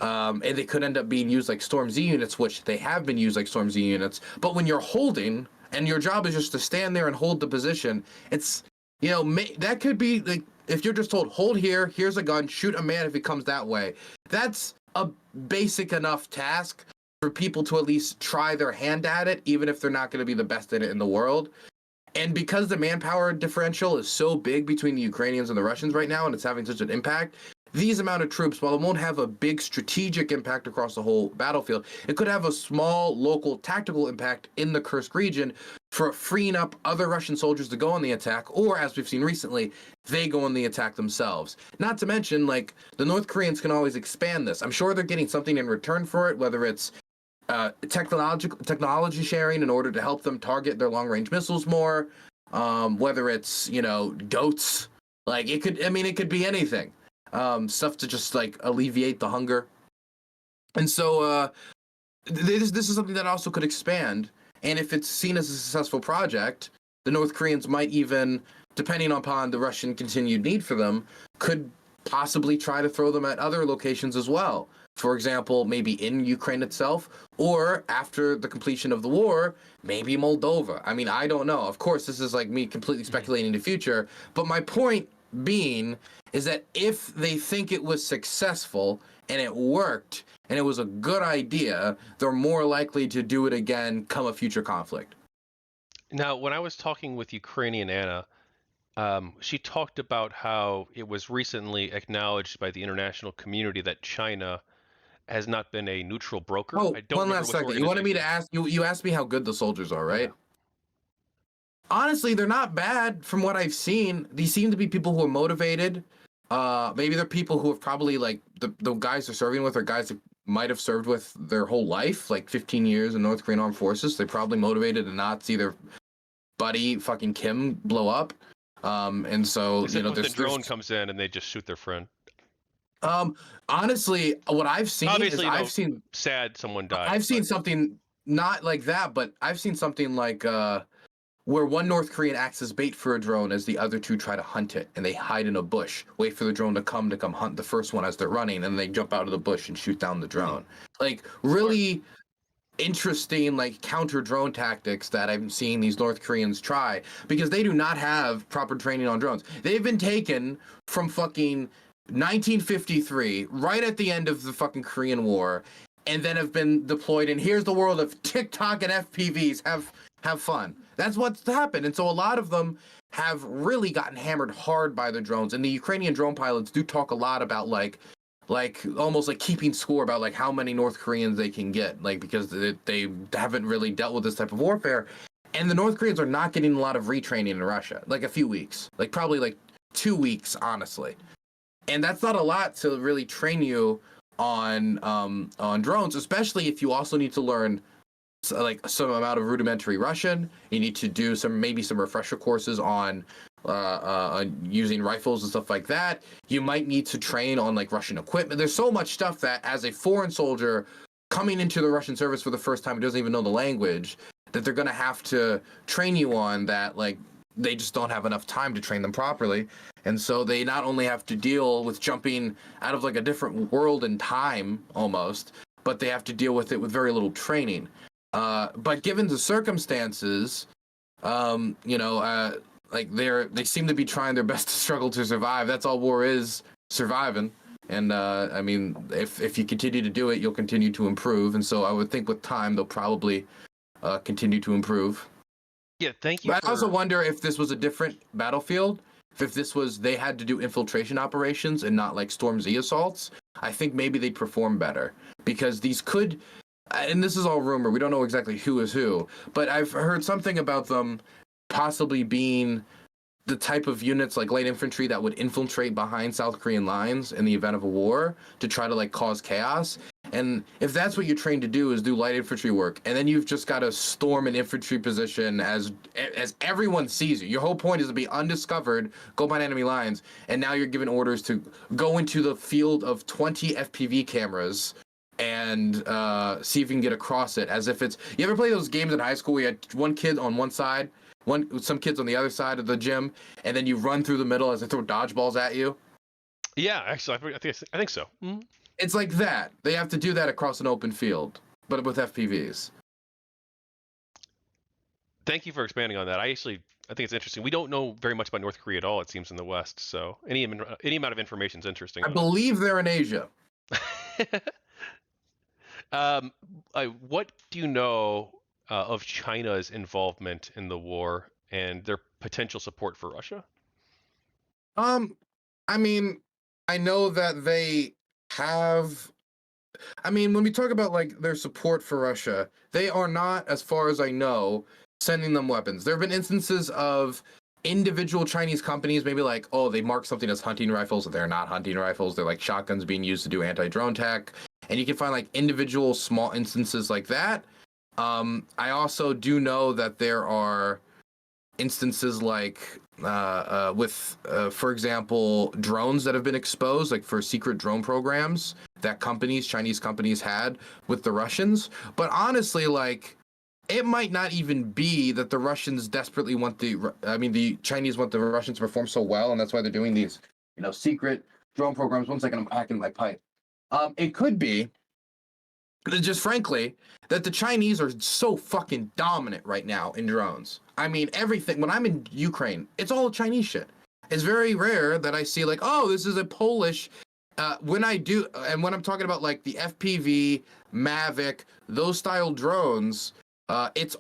Speaker 2: And they could end up being used like Storm Z units, which they have been used like Storm Z units. But when you're holding, and your job is just to stand there and hold the position, it's, that could be like, if you're just told, hold here, here's a gun, shoot a man if he comes that way. That's a basic enough task for people to at least try their hand at it, even if they're not going to be the best at it in the world. And because the manpower differential is so big between the Ukrainians and the Russians right now, and it's having such an impact, these amount of troops, while it won't have a big strategic impact across the whole battlefield, it could have a small local tactical impact in the Kursk region for freeing up other Russian soldiers to go on the attack, or as we've seen recently, they go on the attack themselves. Not to mention, like, the North Koreans can always expand this. I'm sure they're getting something in return for it, whether it's technology sharing in order to help them target their long-range missiles more, whether it's, goats. Like, it could be anything. Stuff to just like alleviate the hunger. And so this is something that also could expand, and if it's seen as a successful project, the North Koreans might even, depending upon the Russian continued need for them, could possibly try to throw them at other locations as well. For example, maybe in Ukraine itself, or after the completion of the war, maybe Moldova. I mean, I don't know. Of course, this is like me completely speculating the future, but my point being is that if they think it was successful and it worked and it was a good idea, they're more likely to do it again come a future conflict.
Speaker 1: Now, when I was talking with Ukrainian Anna, she talked about how it was recently acknowledged by the international community that China has not been a neutral broker.
Speaker 2: Oh,
Speaker 1: I don't
Speaker 2: one
Speaker 1: remember
Speaker 2: last
Speaker 1: which
Speaker 2: second. You wanted me to ask you asked me how good the soldiers are, right?
Speaker 1: Yeah.
Speaker 2: Honestly, they're not bad from what I've seen. These seem to be people who are motivated. Maybe they're people who have probably, like, the guys they're serving with are guys that might have served with their whole life, like 15 years in North Korean armed forces. They're probably motivated to not see their buddy fucking Kim blow up. And so,
Speaker 1: the drone comes in and they just shoot their friend.
Speaker 2: Honestly, what I've seen
Speaker 1: Obviously,
Speaker 2: is I've seen
Speaker 1: sad someone died.
Speaker 2: I've seen something not like that, but I've seen something like where one North Korean acts as bait for a drone as the other two try to hunt it, and they hide in a bush, wait for the drone to come hunt the first one as they're running, and they jump out of the bush and shoot down the drone. Like, really interesting, like, counter drone tactics that I'm seeing these North Koreans try, because they do not have proper training on drones. They've been taken from fucking 1953, right at the end of the fucking Korean War, and then have been deployed, and here's the world of TikTok and FPVs. Have fun. That's what's happened. And so a lot of them have really gotten hammered hard by the drones. And the Ukrainian drone pilots do talk a lot about like almost like keeping score about like how many North Koreans they can get, like, because they haven't really dealt with this type of warfare. And the North Koreans are not getting a lot of retraining in Russia, like a few weeks, like probably like 2 weeks, honestly. And that's not a lot to really train you on drones, especially if you also need to learn like some amount of rudimentary Russian. You need to do maybe some refresher courses on using rifles and stuff like that. You might need to train on like Russian equipment. There's so much stuff that as a foreign soldier coming into the Russian service for the first time, who doesn't even know the language, that they're going to have to train you on, that like they just don't have enough time to train them properly. And so they not only have to deal with jumping out of like a different world and time almost, but they have to deal with it with very little training. But given the circumstances, like they seem to be trying their best to struggle to survive. That's all war is, surviving. And I mean, if you continue to do it, you'll continue to improve. And so I would think with time they'll probably continue to improve.
Speaker 1: Yeah, thank you.
Speaker 2: But I also wonder if this was a different battlefield. If this was, they had to do infiltration operations and not like Storm Z assaults, I think maybe they'd perform better, because these could, and this is all rumor, we don't know exactly who is who, but I've heard something about them possibly being the type of units like light infantry that would infiltrate behind South Korean lines in the event of a war to try to like cause chaos. And if that's what you're trained to do, is do light infantry work, and then you've just got to storm an infantry position as everyone sees you. Your whole point is to be undiscovered, go behind enemy lines, and now you're given orders to go into the field of 20 FPV cameras and see if you can get across it. As if it's, you ever play those games in high school where you had one kid on one side, some kids on the other side of the gym, and then you run through the middle as they throw dodgeballs at you?
Speaker 1: Yeah, actually, I think so. Mm-hmm.
Speaker 2: It's like that. They have to do that across an open field, but with FPVs.
Speaker 1: Thank you for expanding on that. I think it's interesting. We don't know very much about North Korea at all, it seems, in the West. So any amount of information is interesting.
Speaker 2: I believe they're in Asia.
Speaker 1: What do you know of China's involvement in the war and their potential support for Russia?
Speaker 2: I mean, I know that they have, I mean, when we talk about like their support for Russia, they are not, as far as I know, sending them weapons. There have been instances of individual Chinese companies, maybe like, oh, they mark something as hunting rifles, but they're not hunting rifles. They're like shotguns being used to do anti-drone tech. And you can find like individual small instances like that. I also do know that there are instances like for example, drones that have been exposed, like for secret drone programs that Chinese companies had with the Russians. But honestly, like, it might not even be that the Russians desperately want the Chinese want the Russians to perform so well, and that's why they're doing these, secret drone programs. 1 second, I'm hacking my pipe. It could be just frankly that the Chinese are so fucking dominant right now in drones. I mean, everything, when I'm in Ukraine, it's all Chinese shit. It's very rare that I see like, oh, this is a Polish, when I do, and when I'm talking about like the FPV, Mavic, those style drones, it's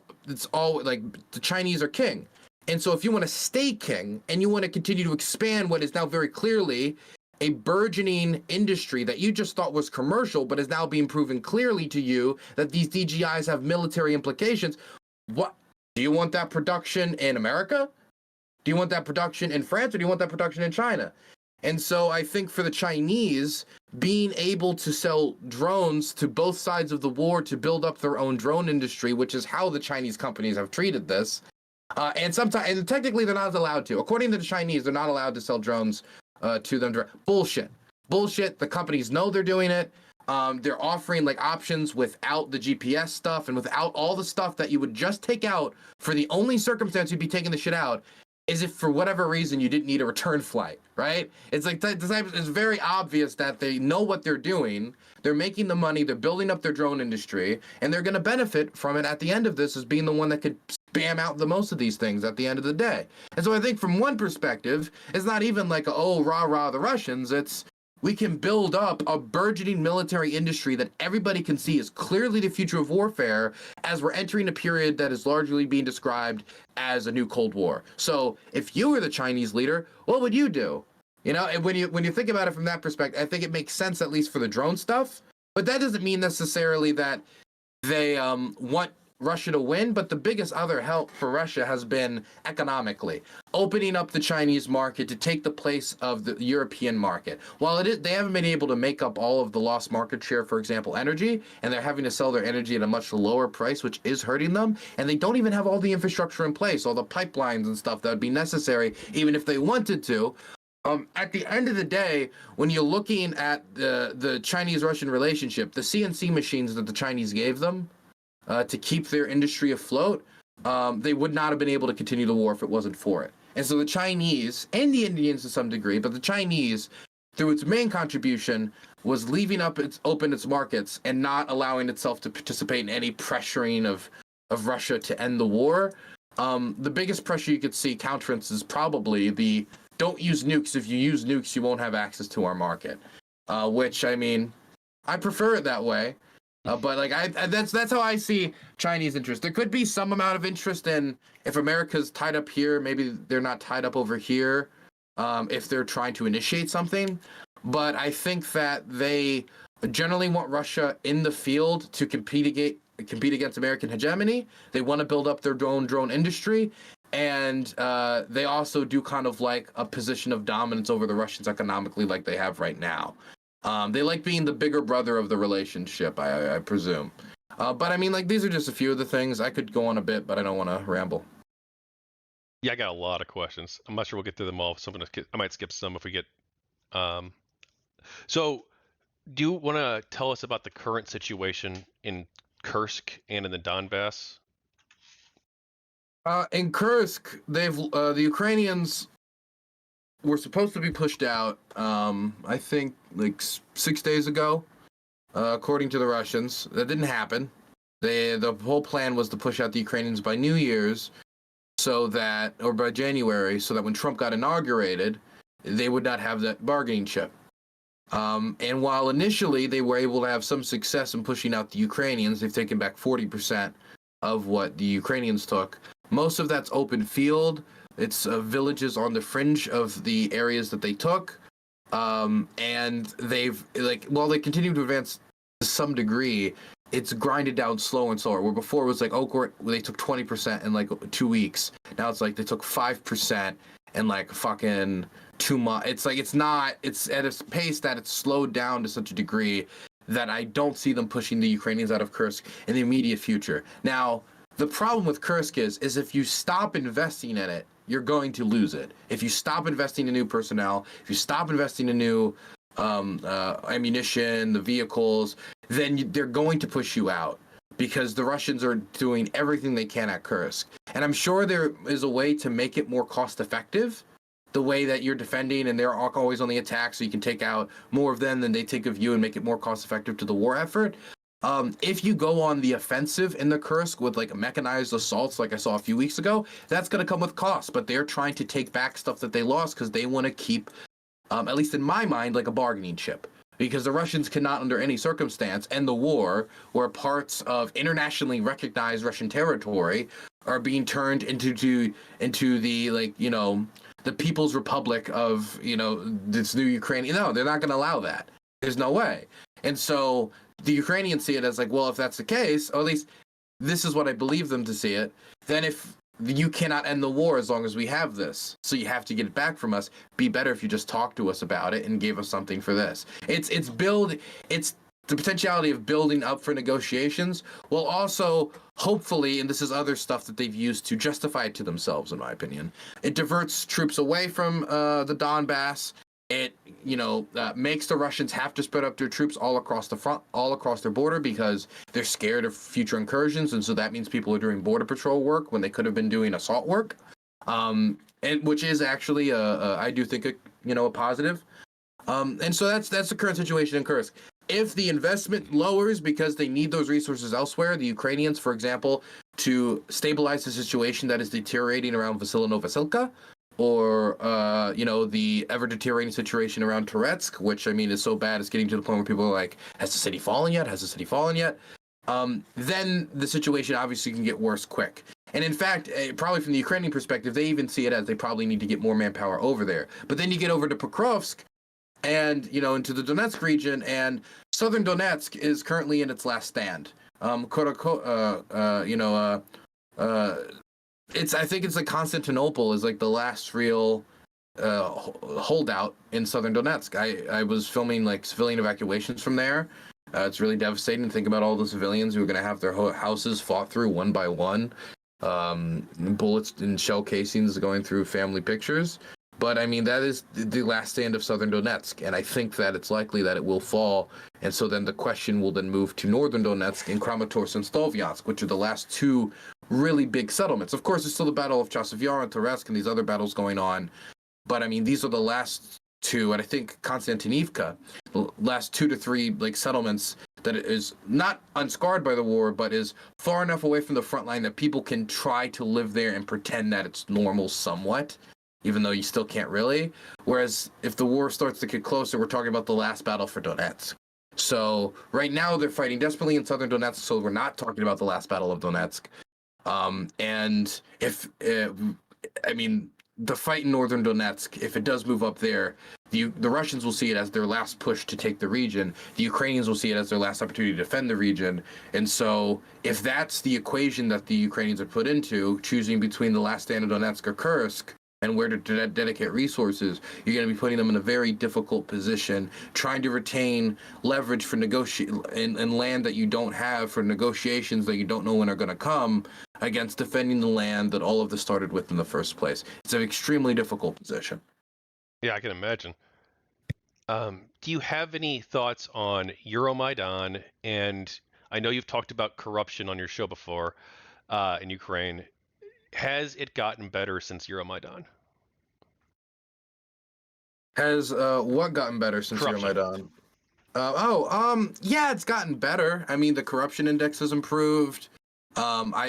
Speaker 2: all like the Chinese are king. And so if you want to stay king and you want to continue to expand what is now very clearly a burgeoning industry that you just thought was commercial, but is now being proven clearly to you that these DJIs have military implications. What do you want that production in America? Do you want that production in France, or do you want that production in China? And so I think for the Chinese, being able to sell drones to both sides of the war to build up their own drone industry, which is how the Chinese companies have treated this, and technically they're not allowed to. According to the Chinese, they're not allowed to sell drones to them direct. Bullshit. The companies know they're doing it. They're offering like options without the GPS stuff and without all the stuff that you would just take out. For the only circumstance you'd be taking the shit out is if for whatever reason you didn't need a return flight, right? It's like it's very obvious that they know what they're doing. They're making the money, they're building up their drone industry, and they're going to benefit from it at the end of this as being the one that could spam out the most of these things at the end of the day. And so I think from one perspective, it's not even like, oh, rah, the Russians. It's, we can build up a burgeoning military industry that everybody can see is clearly the future of warfare as we're entering a period that is largely being described as a new Cold War. So if you were the Chinese leader, what would you do? And when you think about it from that perspective, I think it makes sense, at least for the drone stuff. But that doesn't mean necessarily that they want Russia to win, but the biggest other help for Russia has been economically, opening up the Chinese market to take the place of the European market. While they haven't been able to make up all of the lost market share, for example, energy, and they're having to sell their energy at a much lower price, which is hurting them, and they don't even have all the infrastructure in place, all the pipelines and stuff that would be necessary, even if they wanted to. At the end of the day, when you're looking at the Chinese-Russian relationship, the CNC machines that the Chinese gave them to keep their industry afloat, they would not have been able to continue the war if it wasn't for it. And so the Chinese, and the Indians to some degree, but the Chinese, through its main contribution, was leaving open its markets and not allowing itself to participate in any pressuring of Russia to end the war. The biggest pressure you could see counterance is probably the don't use nukes. If you use nukes, you won't have access to our market. Which, I mean, I prefer it that way. But like that's how I see Chinese interest. There could be some amount of interest in if America's tied up here, maybe they're not tied up over here. If they're trying to initiate something, but I think that they generally want Russia in the field to compete against American hegemony. They want to build up their own drone industry, and they also do kind of like a position of dominance over the Russians economically, like they have right now. They like being the bigger brother of the relationship, I presume. But I mean, like, these are just a few of the things. I could go on a bit, but I don't want to ramble.
Speaker 1: Yeah, I got a lot of questions. I'm not sure we'll get through them all. So I might skip some if we get. So, do you want to tell us about the current situation in Kursk and in the Donbass?
Speaker 2: In Kursk, the Ukrainians were supposed to be pushed out, I think, like 6 days ago, according to the Russians. That didn't happen. The whole plan was to push out the Ukrainians by New Year's, or by January, so that when Trump got inaugurated, they would not have that bargaining chip. And while initially they were able to have some success in pushing out the Ukrainians, they've taken back 40% of what the Ukrainians took. Most of that's open field. It's villages on the fringe of the areas that they took. And they've, while they continue to advance to some degree, it's grinded down slower and slower. Where before it was like, they took 20% in like 2 weeks. Now it's like they took 5% in like fucking 2 months. It's like, it's at a pace that it's slowed down to such a degree that I don't see them pushing the Ukrainians out of Kursk in the immediate future. Now, the problem with Kursk is if you stop investing in it, you're going to lose it. If you stop investing in new personnel, if you stop investing in new ammunition, the vehicles, then they're going to push you out because the Russians are doing everything they can at Kursk. And I'm sure there is a way to make it more cost effective, the way that you're defending and they're always on the attack, so you can take out more of them than they take of you and make it more cost effective to the war effort. If you go on the offensive in the Kursk with like mechanized assaults like I saw a few weeks ago, that's going to come with costs, but they're trying to take back stuff that they lost because they want to keep, at least in my mind, like a bargaining chip. Because the Russians cannot, under any circumstance, end the war where parts of internationally recognized Russian territory are being turned into the, like, you know, the People's Republic of, you know, this new Ukraine. No, they're not going to allow that. There's no way. And so the Ukrainians see it as like, well, if that's the case, or at least this is what I believe them to see it, then if you cannot end the war as long as we have this, so you have to get it back from us, be better if you just talk to us about it and gave us something for this. It's the potentiality of building up for negotiations, while also hopefully, and this is other stuff that they've used to justify it to themselves, in my opinion, it diverts troops away from the Donbass. It, makes the Russians have to spread up their troops all across the front, all across their border, because they're scared of future incursions, and so that means people are doing border patrol work when they could have been doing assault work, and which is actually I do think a positive. And so that's the current situation in Kursk. If the investment lowers because they need those resources elsewhere, the Ukrainians, for example, to stabilize the situation that is deteriorating around Vasilino-Vasilka, or the ever deteriorating situation around Toretsk, which I mean is so bad it's getting to the point where people are like, has the city fallen yet? Has the city fallen yet? Then the situation obviously can get worse quick. And in fact, probably from the Ukrainian perspective, they even see it as they probably need to get more manpower over there. But then you get over to Pokrovsk and, into the Donetsk region, and southern Donetsk is currently in its last stand. you know, it's I think it's like Constantinople is like the last real holdout in southern Donetsk. I was filming like civilian evacuations from there. It's really devastating to think about all the civilians who are going to have their houses fought through one by one. Bullets and shell casings going through family pictures. But I mean, that is the last stand of southern Donetsk, and I think that it's likely that it will fall. And so then the question will then move to northern Donetsk and Kramatorsk and Stovyansk, which are the last two really big settlements. Of course, there's still the Battle of Chasiv Yar and Toretsk and these other battles going on. But I mean, these are the last two, and I think Konstantinivka, the last 2 to 3 like settlements that is not unscarred by the war, but is far enough away from the front line that people can try to live there and pretend that it's normal somewhat, even though you still can't really. Whereas if the war starts to get closer, we're talking about the last battle for Donetsk. So right now they're fighting desperately in southern Donetsk, so we're not talking about the last battle of Donetsk. And if I mean, the fight in northern Donetsk, if it does move up there, the Russians will see it as their last push to take the region. The Ukrainians will see it as their last opportunity to defend the region. And so if that's the equation that the Ukrainians are put into, choosing between the last stand of Donetsk or Kursk, and where to dedicate resources, you're going to be putting them in a very difficult position, trying to retain leverage for in land that you don't have, for negotiations that you don't know when are going to come, against defending the land that all of this started with in the first place. It's an extremely difficult position.
Speaker 1: Yeah, I can imagine. Do you have any thoughts on Euromaidan? And I know you've talked about corruption on your show before in Ukraine. Has it gotten better since Euromaidan?
Speaker 2: Has what gotten better since
Speaker 1: Corruption.
Speaker 2: Euromaidan? Yeah, it's gotten better. I mean, the corruption index has improved.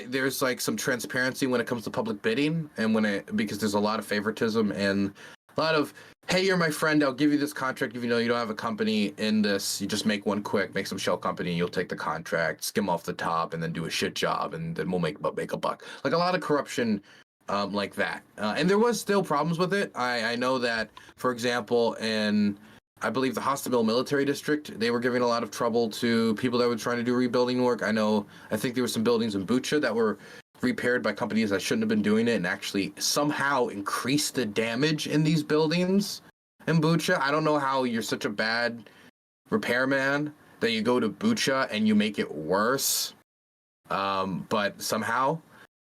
Speaker 2: There's like some transparency when it comes to public bidding, and because there's a lot of favoritism and a lot of, hey, you're my friend, I'll give you this contract if you know you don't have a company in this. You just make one quick, make some shell company, and you'll take the contract, skim off the top, and then do a shit job, and then we'll make a buck. Like a lot of corruption, like that. And there was still problems with it. I know that, for example, in I believe the Hostomel military district, they were giving a lot of trouble to people that were trying to do rebuilding work. I think there were some buildings in Bucha that were repaired by companies that shouldn't have been doing it and actually somehow increased the damage in these buildings in Bucha. I don't know how you're such a bad repairman that you go to Bucha and you make it worse. But somehow.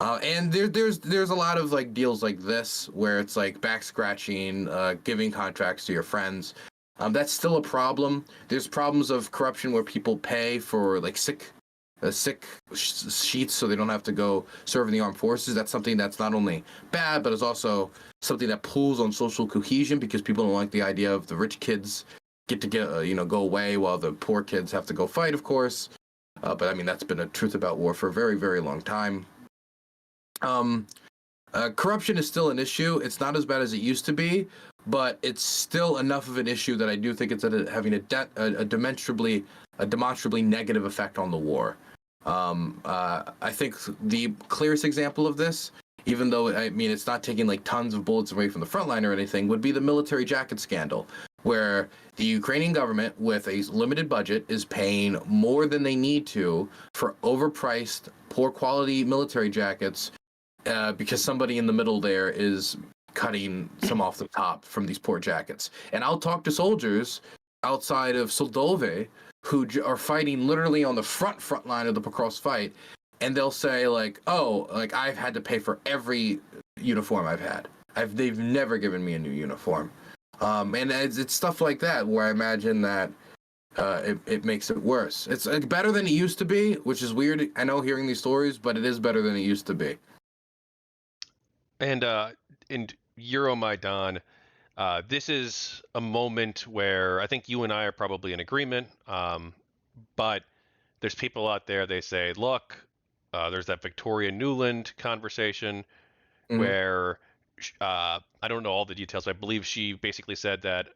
Speaker 2: And there's a lot of like deals like this where it's like back scratching, giving contracts to your friends. That's still a problem. There's problems of corruption where people pay for like sick sheets so they don't have to go serve in the armed forces. That's something that's not only bad, but is also something that pulls on social cohesion because people don't like the idea of the rich kids get go away while the poor kids have to go fight, of course. But I mean, that's been a truth about war for a very, very long time. Corruption is still an issue. It's not as bad as it used to be, but it's still enough of an issue that I do think it's having a demonstrably negative effect on the war. I think the clearest example of this, even though I mean it's not taking like tons of bullets away from the front line or anything, would be the military jacket scandal, where the Ukrainian government, with a limited budget, is paying more than they need to for overpriced, poor quality military jackets, because somebody in the middle there is cutting some off the top from these poor jackets. And I'll talk to soldiers outside of Soldove who are fighting literally on the front line of the Pokrovsk fight, and they'll say like, "Oh, like I've had to pay for every uniform I've had. They've never given me a new uniform." And it's stuff like that where I imagine that it makes it worse. It's better than it used to be, which is weird. I know hearing these stories, but it is better than it used to be.
Speaker 1: And in Euromaidan, this is a moment where I think you and I are probably in agreement. But there's people out there, they say, look, there's that Victoria Nuland conversation where I don't know all the details, but I believe she basically said that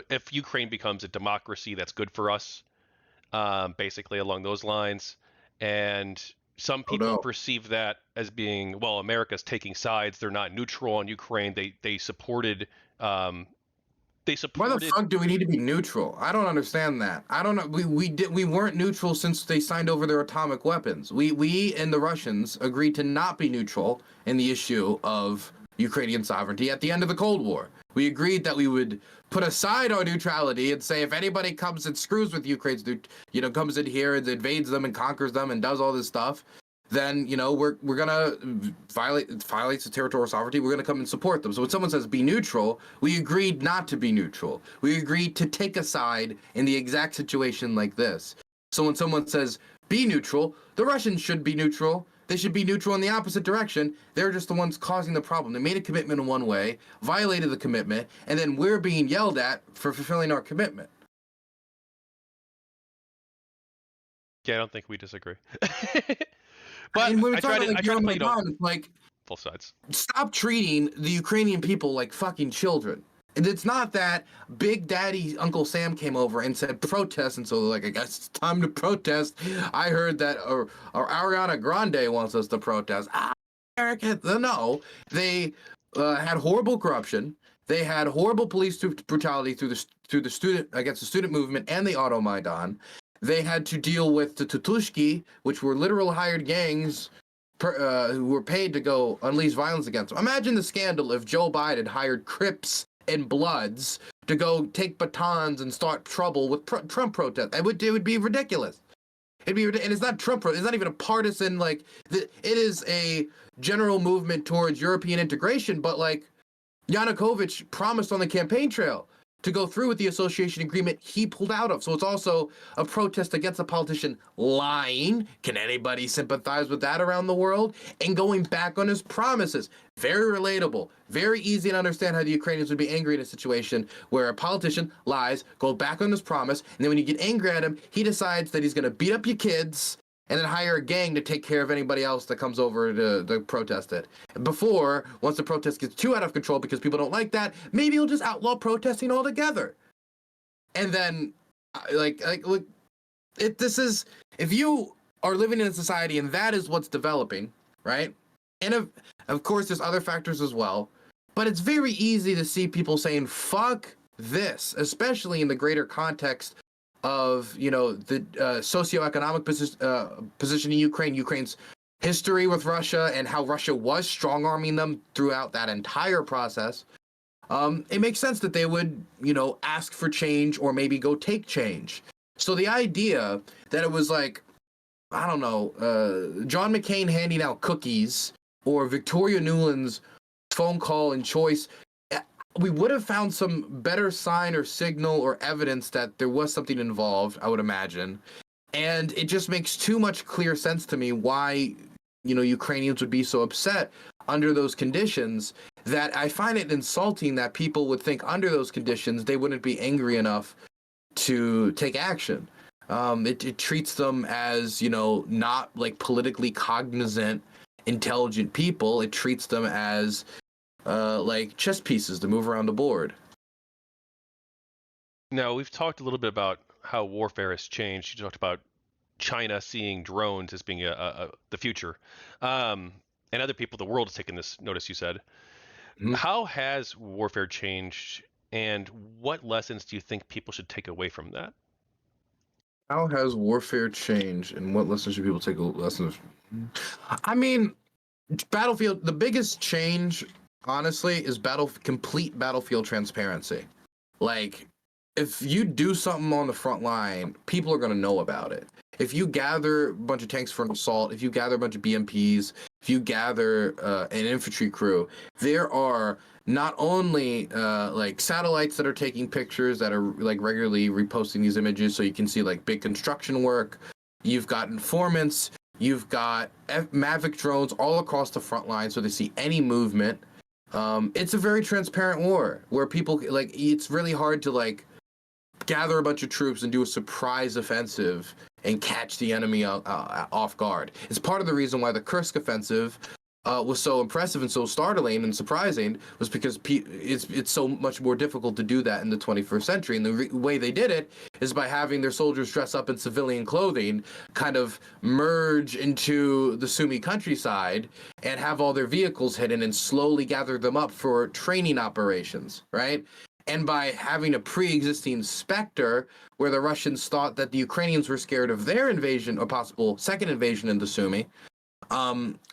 Speaker 1: if Ukraine becomes a democracy, that's good for us, basically along those lines. And some people perceive that as being, well, America's taking sides. They're not neutral on Ukraine. They supported They
Speaker 2: Why the
Speaker 1: supported.
Speaker 2: fuck do we need to be neutral? I don't understand that. I don't know. We weren't neutral since they signed over their atomic weapons. We and the Russians agreed to not be neutral in the issue of Ukrainian sovereignty at the end of the Cold War. We agreed that we would put aside our neutrality and say if anybody comes and screws with Ukraine's, comes in here and invades them and conquers them and does all this stuff, then we're gonna violates the territorial sovereignty. We're gonna come and support them. So when someone says be neutral, we agreed not to be neutral. We agreed to take a side in the exact situation like this. So when someone says be neutral, the Russians should be neutral. They should be neutral in the opposite direction. They're just the ones causing the problem. They made a commitment in one way, violated the commitment, and then we're being yelled at for fulfilling our commitment.
Speaker 1: Yeah, I don't think we disagree.
Speaker 2: But when we
Speaker 1: I try
Speaker 2: talk
Speaker 1: to
Speaker 2: about
Speaker 1: play
Speaker 2: like
Speaker 1: both sides.
Speaker 2: stop treating the Ukrainian people like fucking children. And it's not that Big Daddy Uncle Sam came over and said protest, and so like I guess it's time to protest. I heard that or Ariana Grande wants us to protest. America, no, they had horrible corruption. They had horrible police brutality through the student against the student movement and the Automaidan. They had to deal with the Tutushki, which were literal hired gangs who were paid to go unleash violence against them. Imagine the scandal if Joe Biden hired Crips and Bloods to go take batons and start trouble with Trump protests. It would be ridiculous. And it's not Trump. It's not even a partisan. It is a general movement towards European integration. But Yanukovych promised on the campaign trail to go through with the association agreement he pulled out of. So it's also a protest against a politician lying. Can anybody sympathize with that around the world? And going back on his promises. Very relatable. Very easy to understand how the Ukrainians would be angry in a situation where a politician lies, goes back on his promise, and then when you get angry at him, he decides that he's going to beat up your kids and then hire a gang to take care of anybody else that comes over to protest it. Before, once the protest gets too out of control because people don't like that, maybe he'll just outlaw protesting altogether. And then, look, if you are living in a society and that is what's developing, right? And of course, there's other factors as well, but it's very easy to see people saying, fuck this, especially in the greater context of the socioeconomic position in Ukraine's history with Russia and how Russia was strong-arming them throughout that entire process. It makes sense that they would ask for change or maybe go take change. So the idea that it was John McCain handing out cookies or Victoria Nuland's phone call and choice, we would have found some better sign or signal or evidence that there was something involved, I would imagine. And it just makes too much clear sense to me why, Ukrainians would be so upset under those conditions, that I find it insulting that people would think under those conditions they wouldn't be angry enough to take action. It treats them as, not politically cognizant, intelligent people. It treats them as chess pieces to move around the board.
Speaker 1: Now, we've talked a little bit about how warfare has changed. You talked about China seeing drones as being the future. And other people, the world has taken this notice, you said. Mm-hmm. How has warfare changed, and what lessons do you think people should take away from that?
Speaker 2: How has warfare changed, and what lessons should people take lessons? I mean, battlefield, the biggest change, honestly, is complete battlefield transparency. If you do something on the front line, people are going to know about it. If you gather a bunch of tanks for an assault, if you gather a bunch of BMPs, if you gather an infantry crew, there are not only satellites that are taking pictures that are regularly reposting these images so you can see big construction work. You've got informants. You've got Mavic drones all across the front line so they see any movement. It's a very transparent war where people it's really hard to gather a bunch of troops and do a surprise offensive and catch the enemy off guard. It's part of the reason why the Kursk offensive was so impressive and so startling and surprising, was because it's so much more difficult to do that in the 21st century. And the way they did it is by having their soldiers dress up in civilian clothing, kind of merge into the Sumy countryside and have all their vehicles hidden and slowly gather them up for training operations, right? And by having a pre-existing specter where the Russians thought that the Ukrainians were scared of their invasion, a possible second invasion into Sumy,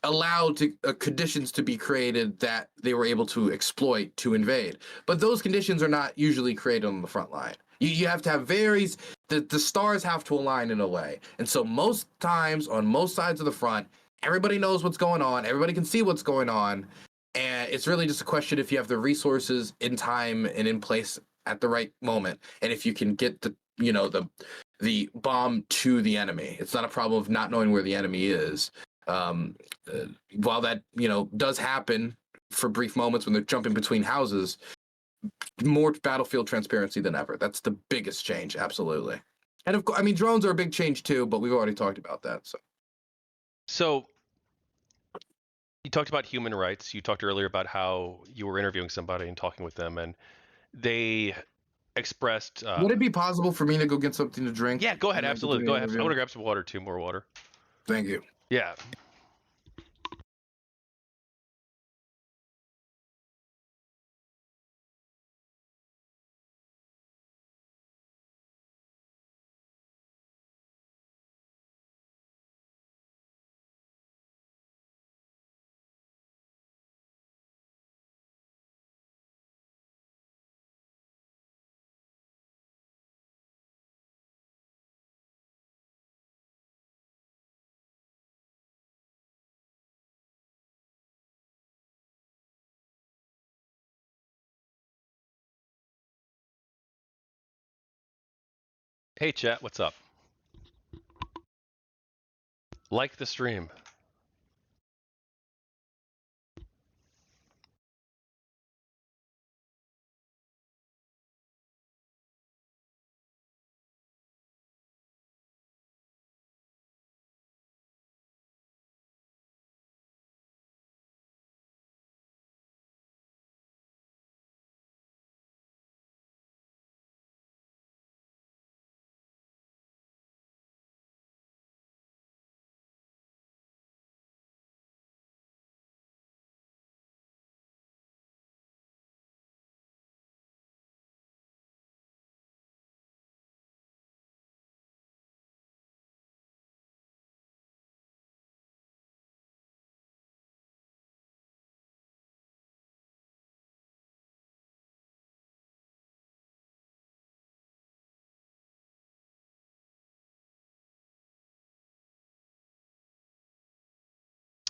Speaker 2: allowed conditions to be created that they were able to exploit to invade. But those conditions are not usually created on the front line. You have to have the stars have to align in a way. And so most times on most sides of the front, everybody knows what's going on. Everybody can see what's going on. And it's really just a question if you have the resources in time and in place at the right moment. And if you can get the bomb to the enemy. It's not a problem of not knowing where the enemy is. While that does happen for brief moments when they're jumping between houses, more battlefield transparency than ever. That's the biggest change, absolutely. And of course, I mean, drones are a big change too, but we've already talked about that.
Speaker 1: So you talked about human rights. You talked earlier about how you were interviewing somebody and talking with them, and they expressed.
Speaker 2: Would it be possible for me to go get something to drink?
Speaker 1: Yeah, go ahead. Absolutely, go ahead. I want to grab some water too. More water.
Speaker 2: Thank you.
Speaker 1: Yeah. Hey, chat. What's up? Like the stream.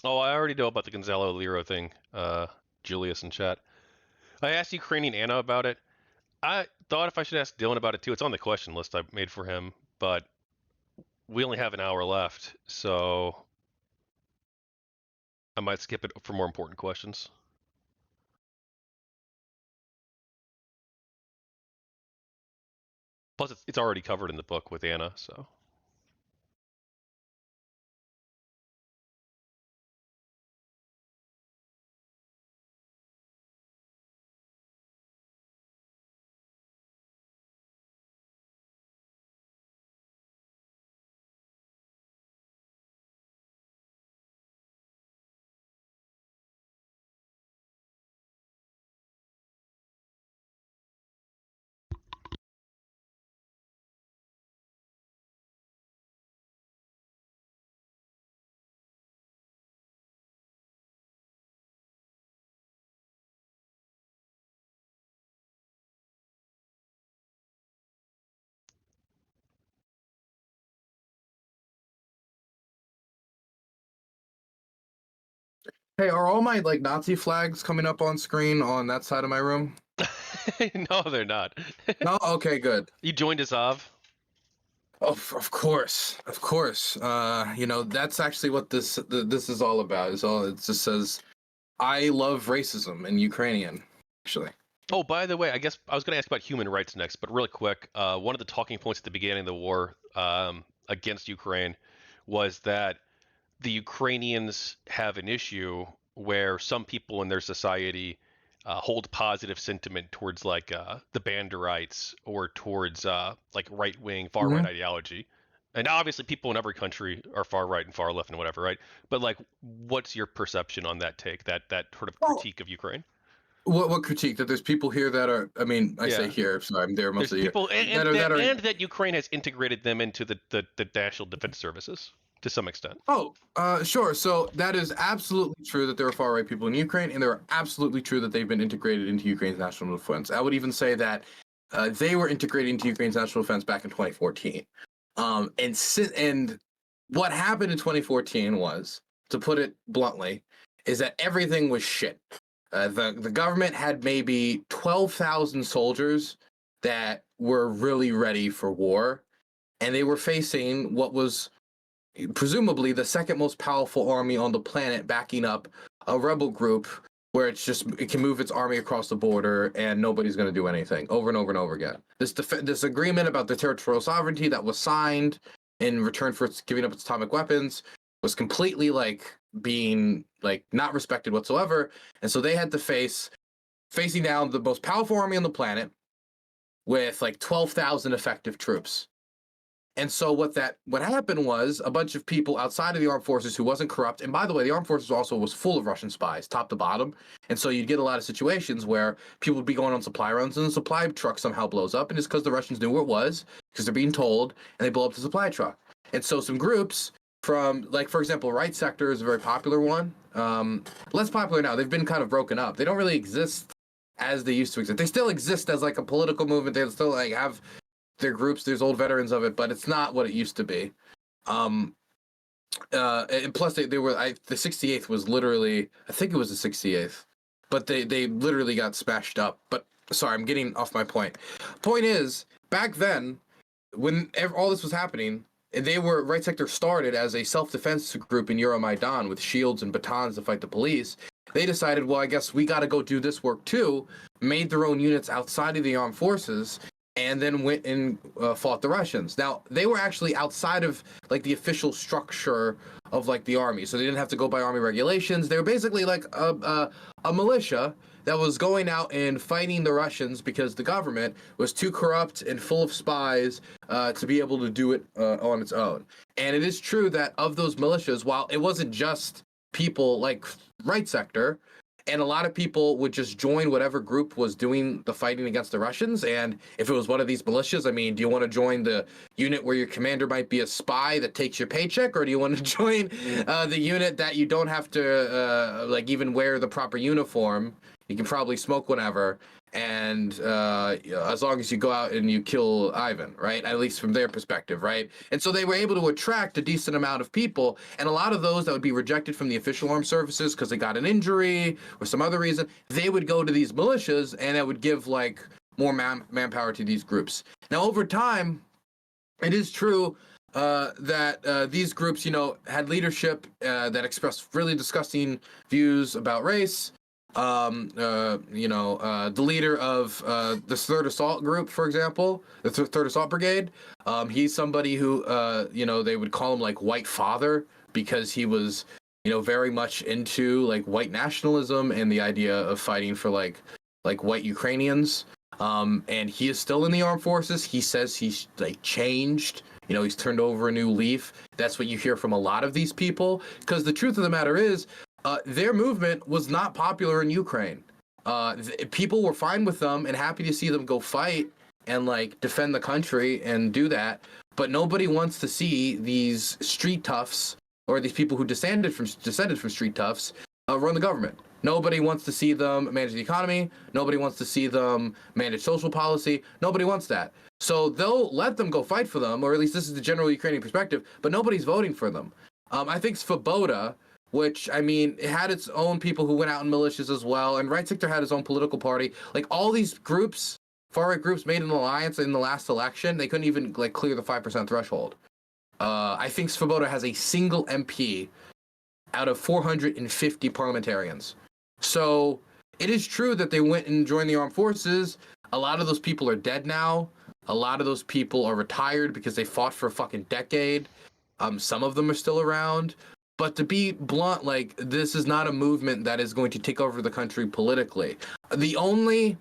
Speaker 1: Oh, I already know about the Gonzalo Liro thing, Julius in chat. I asked Ukrainian Anna about it. I thought if I should ask Dylan about it too. It's on the question list I made for him, but we only have an hour left, so I might skip it for more important questions. Plus, it's already covered in the book with Anna, so.
Speaker 2: Hey, are all my Nazi flags coming up on screen on that side of my room?
Speaker 1: No, they're not.
Speaker 2: No? Okay, good.
Speaker 1: You joined Azov?
Speaker 2: Oh, of course, of course. That's actually what this is all about. It just says, "I love racism" in Ukrainian, actually.
Speaker 1: Oh, by the way, I guess I was going to ask about human rights next, but really quick, one of the talking points at the beginning of the war against Ukraine was that the Ukrainians have an issue where some people in their society hold positive sentiment towards the Banderites or towards right-wing, far-right ideology. And obviously people in every country are far right and far left and whatever, right? But what's your perception on that take, that sort of critique of Ukraine?
Speaker 2: What critique? That there's people here that are, I mean, I say
Speaker 1: Yeah.
Speaker 2: here, so I'm there
Speaker 1: There's
Speaker 2: mostly here.
Speaker 1: people, and,
Speaker 2: That
Speaker 1: and
Speaker 2: are
Speaker 1: that
Speaker 2: that are
Speaker 1: and that Ukraine has integrated them into the national defense services to some extent.
Speaker 2: Oh, sure. So that is absolutely true that there are far right people in Ukraine, and they're absolutely true that they've been integrated into Ukraine's national defense. I would even say that they were integrated into Ukraine's national defense back in 2014. And what happened in 2014 was, to put it bluntly, is that everything was shit. The government had maybe 12,000 soldiers that were really ready for war, and they were facing what was presumably the second most powerful army on the planet backing up a rebel group where it can move its army across the border and nobody's going to do anything over and over and over again. This agreement about the territorial sovereignty that was signed in return for its giving up its atomic weapons was completely being not respected whatsoever, and so they had to facing down the most powerful army on the planet with 12,000 effective troops. And so what happened was a bunch of people outside of the armed forces who wasn't corrupt. And by the way, the armed forces also was full of Russian spies, top to bottom. And so you'd get a lot of situations where people would be going on supply runs and the supply truck somehow blows up. And it's because the Russians knew where it was, because they're being told, and they blow up the supply truck. And so some groups from, for example, Right Sector is a very popular one. Less popular now. They've been kind of broken up. They don't really exist as they used to exist. They still exist as a political movement. They still have their groups, there's old veterans of it, but it's not what it used to be. And plus they were the 68th was literally, I think it was the 68th, but they literally got smashed up. But sorry, I'm getting off my point. Point is, back then, when all this was happening, Right Sector started as a self-defense group in Euromaidan with shields and batons to fight the police. They decided, well, I guess we got to go do this work too, made their own units outside of the armed forces, and then went and fought the Russians. Now, they were actually outside of the official structure of the army, so they didn't have to go by army regulations. They were basically a militia that was going out and fighting the Russians because the government was too corrupt and full of spies to be able to do it on its own. And it is true that of those militias, while it wasn't just people like Right Sector, and a lot of people would just join whatever group was doing the fighting against the Russians. And if it was one of these militias, I mean, do you want to join the unit where your commander might be a spy that takes your paycheck? Or do you want to join the unit that you don't have to even wear the proper uniform? You can probably smoke whenever. And as long as you go out and you kill Ivan, right? At least from their perspective, right? And so they were able to attract a decent amount of people. And a lot of those that would be rejected from the official armed services because they got an injury or some other reason, they would go to these militias, and that would give more manpower to these groups. Now, over time, it is true that these groups, had leadership that expressed really disgusting views about race. The leader of this Third Assault Group, for example, the Third Assault Brigade, he's somebody who, they would call him White Father because he was, very much into white nationalism and the idea of fighting for white Ukrainians. And he is still in the armed forces. He says he's changed. He's turned over a new leaf. That's what you hear from a lot of these people, because the truth of the matter is, their movement was not popular in Ukraine. People were fine with them and happy to see them go fight and defend the country and do that. But nobody wants to see these street toughs or these people who descended from street toughs run the government. Nobody wants to see them manage the economy. Nobody wants to see them manage social policy. Nobody wants that. So they'll let them go fight for them, or at least this is the general Ukrainian perspective, but nobody's voting for them. I think Svoboda, which, I mean, it had its own people who went out in militias as well, and Right Sector had his own political party. All these groups, far-right groups, made an alliance in the last election. They couldn't even, clear the 5% threshold. I think Svoboda has a single MP out of 450 parliamentarians. So it is true that they went and joined the armed forces. A lot of those people are dead now. A lot of those people are retired because they fought for a fucking decade. Some of them are still around. But to be blunt, this is not a movement that is going to take over the country politically. The only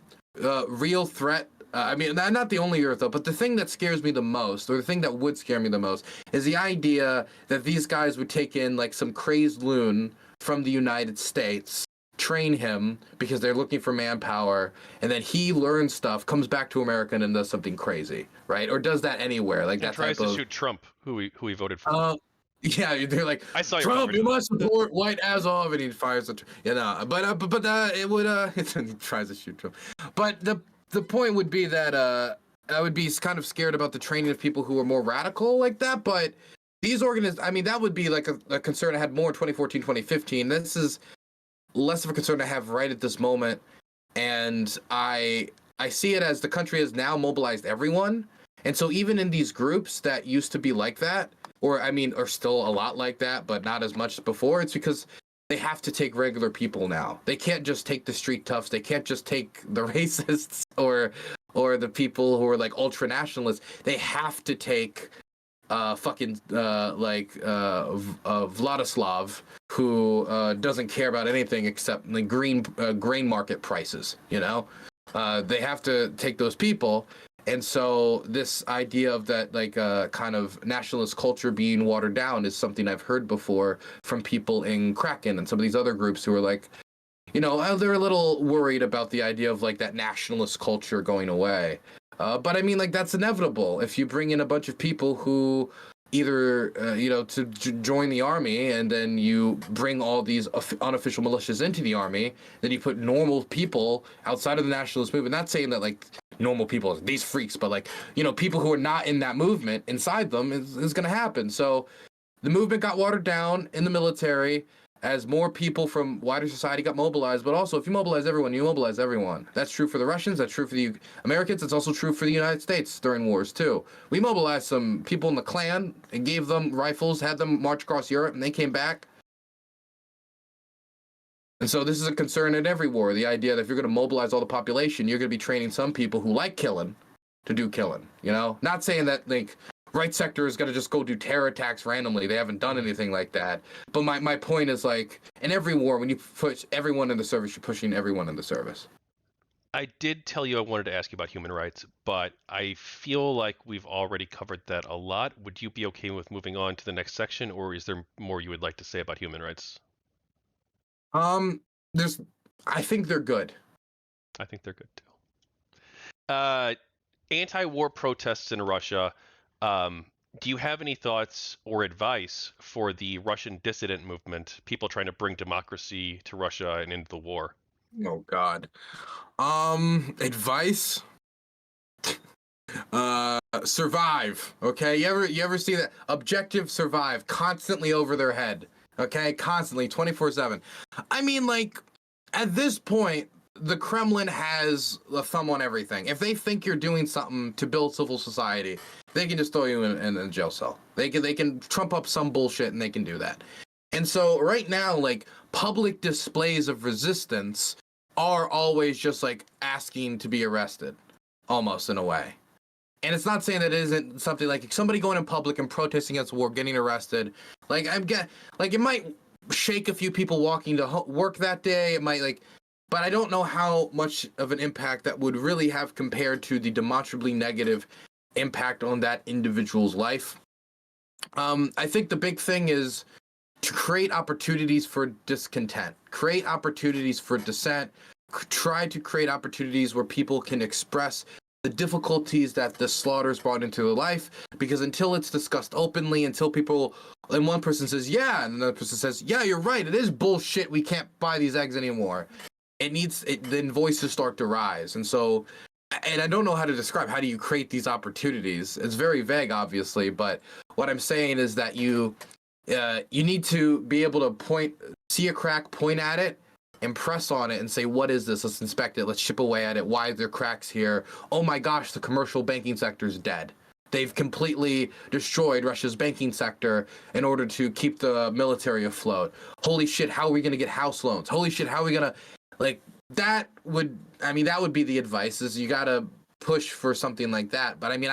Speaker 2: real threat, not the only threat, but the thing that scares me the most, or the thing that would scare me the most, is the idea that these guys would take in some crazed loon from the United States, train him because they're looking for manpower, and then he learns stuff, comes back to America, and then does something crazy, right? Or does that anywhere, like
Speaker 1: And
Speaker 2: that
Speaker 1: tries
Speaker 2: type
Speaker 1: to
Speaker 2: of.
Speaker 1: shoot Trump, who he voted for.
Speaker 2: Yeah, they're like,
Speaker 1: I saw your
Speaker 2: Trump,
Speaker 1: coverage
Speaker 2: you
Speaker 1: of that.
Speaker 2: must support White Azov, and he fires the, it would he tries to shoot Trump, but the point would be that I would be kind of scared about the training of people who are more radical like that, but these I mean, that would be like a concern I had more in 2014, 2015. This is less of a concern I have right at this moment, and I see it as the country has now mobilized everyone, and so even in these groups that used to be like that, or I mean, are still a lot like that, but not as much as before, it's because they have to take regular people now. They can't just take the street toughs. They can't just take the racists or the people who are like ultra nationalists. They have to take Vladislav, who doesn't care about anything except the grain market prices. You know, they have to take those people. And so this idea of that kind of nationalist culture being watered down is something I've heard before from people in Kraken and some of these other groups who are like, you know, they're a little worried about the idea of like that nationalist culture going away. But I mean, like, that's inevitable if you bring in a bunch of people who either, to join the army, and then you bring all these unofficial militias into the army, then you put normal people outside of the nationalist movement. Not saying that like normal people, these freaks, but like, people who are not in that movement inside them is going to happen. So the movement got watered down in the military as more people from wider society got mobilized. But also, if you mobilize everyone, you mobilize everyone. That's true for the Russians. That's true for the Americans. It's also true for the United States during wars, too. We mobilized some people in the Klan and gave them rifles, had them march across Europe, and they came back. And so this is a concern in every war, the idea that if you're going to mobilize all the population, you're going to be training some people who like killing to do killing, Not saying that, like, right sector is going to just go do terror attacks randomly. They haven't done anything like that. But my point is, like, in every war, when you push everyone in the service, you're pushing everyone in the service.
Speaker 1: I did tell you I wanted to ask you about human rights, but I feel like we've already covered that a lot. Would you be okay with moving on to the next section, or is there more you would like to say about human rights?
Speaker 2: I think they're good.
Speaker 1: I think they're good too. Anti-war protests in Russia. Do you have any thoughts or advice for the Russian dissident movement, people trying to bring democracy to Russia and into the war?
Speaker 2: Oh God. Advice. Survive. Okay. You ever see that? Objective survive. Constantly over their head. Okay. Constantly, 24/7. I mean, like, at this point, the Kremlin has a thumb on everything. If they think you're doing something to build civil society, they can just throw you in a jail cell. They can trump up some bullshit, and they can do that. And so right now, like, public displays of resistance are always just like asking to be arrested, almost, in a way. And it's not saying that it isn't something like somebody going in public and protesting against war, getting arrested. Like, it might shake a few people walking to work that day. It might, but I don't know how much of an impact that would really have compared to the demonstrably negative impact on that individual's life. I think the big thing is to create opportunities for discontent, create opportunities for dissent, try to create opportunities where people can express the difficulties that the slaughters brought into their life, because until it's discussed openly, until people, and one person says, yeah, and another person says, yeah, you're right, it is bullshit, we can't buy these eggs anymore. Then voices start to rise. And so, and I don't know how to describe, how do you create these opportunities? It's very vague, obviously, but what I'm saying is that you need to be able to see a crack, point at it, and press on it and say, what is this? Let's inspect it. Let's chip away at it. Why are there cracks here? Oh my gosh, the commercial banking sector is dead. They've completely destroyed Russia's banking sector in order to keep the military afloat. Holy shit, how are we going to get house loans? Holy shit, how are we going to, that would be the advice, is you got to push for something like that. But I mean,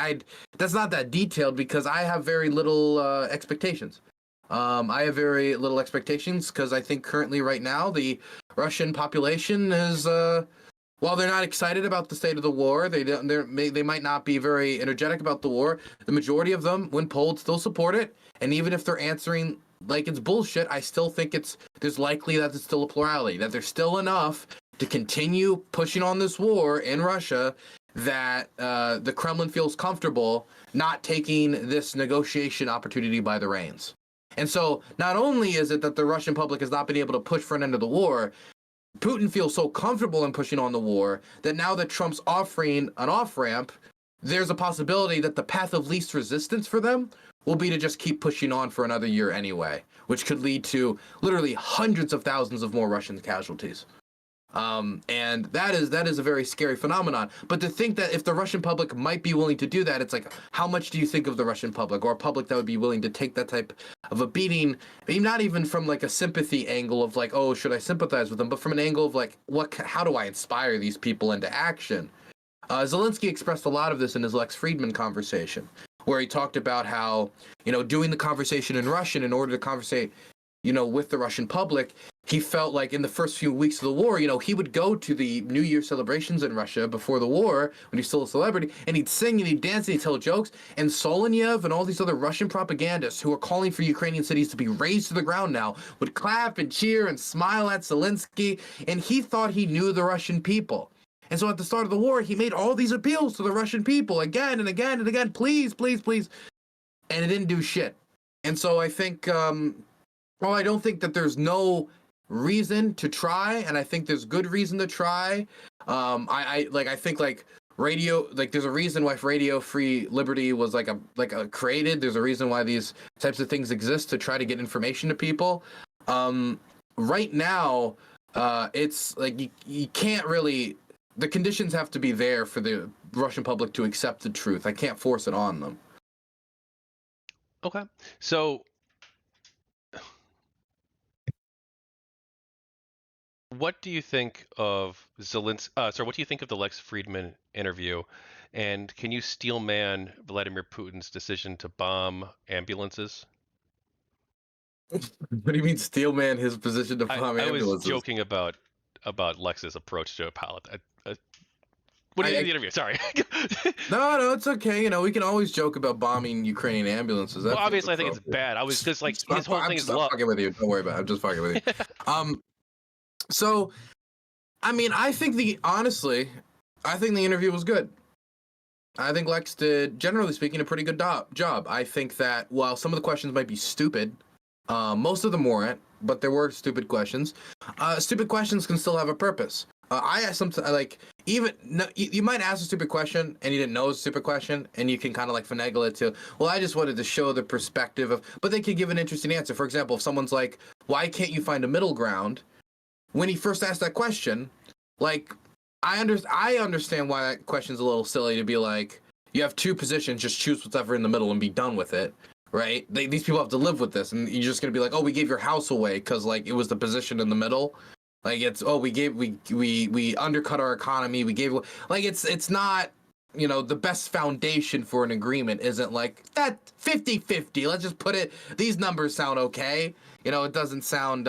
Speaker 2: that's not that detailed because I have very little expectations. I have very little expectations because I think currently right now the Russian population is, while they're not excited about the state of the war, they might not be very energetic about the war. The majority of them, when polled, still support it. And even if they're answering like it's bullshit, I still think there's likely that it's still a plurality, that there's still enough to continue pushing on this war in Russia that the Kremlin feels comfortable not taking this negotiation opportunity by the reins. And so not only is it that the Russian public has not been able to push for an end of the war, Putin feels so comfortable in pushing on the war that now that Trump's offering an off-ramp, there's a possibility that the path of least resistance for them will be to just keep pushing on for another year anyway, which could lead to literally hundreds of thousands of more Russian casualties. And that is a very scary phenomenon. But to think that if the Russian public might be willing to do that, it's like, how much do you think of the Russian public, or a public that would be willing to take that type of a beating? Maybe not even from like a sympathy angle of like, oh, should I sympathize with them, but from an angle of like, how do I inspire these people into action? Zelensky expressed a lot of this in his Lex Friedman conversation, where he talked about how, doing the conversation in Russian in order to conversate, with the Russian public, he felt like in the first few weeks of the war, he would go to the New Year celebrations in Russia before the war, when he's still a celebrity, and he'd sing and he'd dance and he'd tell jokes, and Solovyev and all these other Russian propagandists who are calling for Ukrainian cities to be razed to the ground now would clap and cheer and smile at Zelensky, and he thought he knew the Russian people. And so at the start of the war, he made all these appeals to the Russian people again and again and again, please, please, please, and it didn't do shit. And so I think, well, I don't think that there's no reason to try, and I think there's good reason to try. I think radio, there's a reason why Radio Free Liberty was created. There's a reason why these types of things exist, to try to get information to people. Right now, it's like you can't really. The conditions have to be there for the Russian public to accept the truth. I can't force it on them.
Speaker 1: Okay, so what do you think of what do you think of the Lex Friedman interview? And can you steel man Vladimir Putin's decision to bomb ambulances?
Speaker 2: What do you mean steel man his position to bomb ambulances?
Speaker 1: I was joking about Lex's approach to a pilot. What do you think of the interview? Sorry.
Speaker 2: No, it's okay. We can always joke about bombing Ukrainian ambulances.
Speaker 1: Well, obviously, I think it's bad. I was just like, his whole thing is love.
Speaker 2: I'm fucking with you. Don't worry about it. I'm just fucking with you. So, I mean, I think the interview was good. I think Lex did, generally speaking, a pretty good job. I think that while some of the questions might be stupid, most of them weren't, but there were stupid questions. Stupid questions can still have a purpose. I asked something you might ask a stupid question and you didn't know it was a stupid question, and you can kind of finagle it to, well, I just wanted to show the perspective of, but they could give an interesting answer. For example, if someone's like, why can't you find a middle ground? When he first asked that question, I understand why that question's a little silly, to be like, you have two positions, just choose whatever in the middle and be done with it, right? These people have to live with this, and you're just gonna be like, oh, we gave your house away because it was the position in the middle. We undercut our economy. We gave, it's not, the best foundation for an agreement isn't that 50-50. Let's just put it, these numbers sound okay. It doesn't sound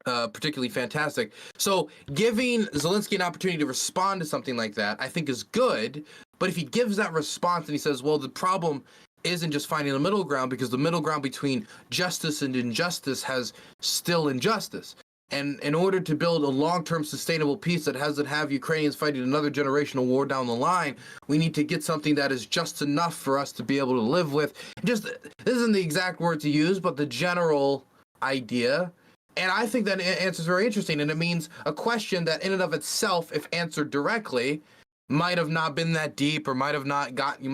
Speaker 2: particularly fantastic. So giving Zelensky an opportunity to respond to something like that, I think, is good. But if he gives that response and he says, well, the problem isn't just finding the middle ground, because the middle ground between justice and injustice has still injustice. And in order to build a long-term sustainable peace that doesn't have Ukrainians fighting another generational war down the line, we need to get something that is just enough for us to be able to live with. This isn't the exact word to use, but the general idea. And I think that answer is very interesting, and it means a question that in and of itself, if answered directly, might have not been that deep, or might have not gotten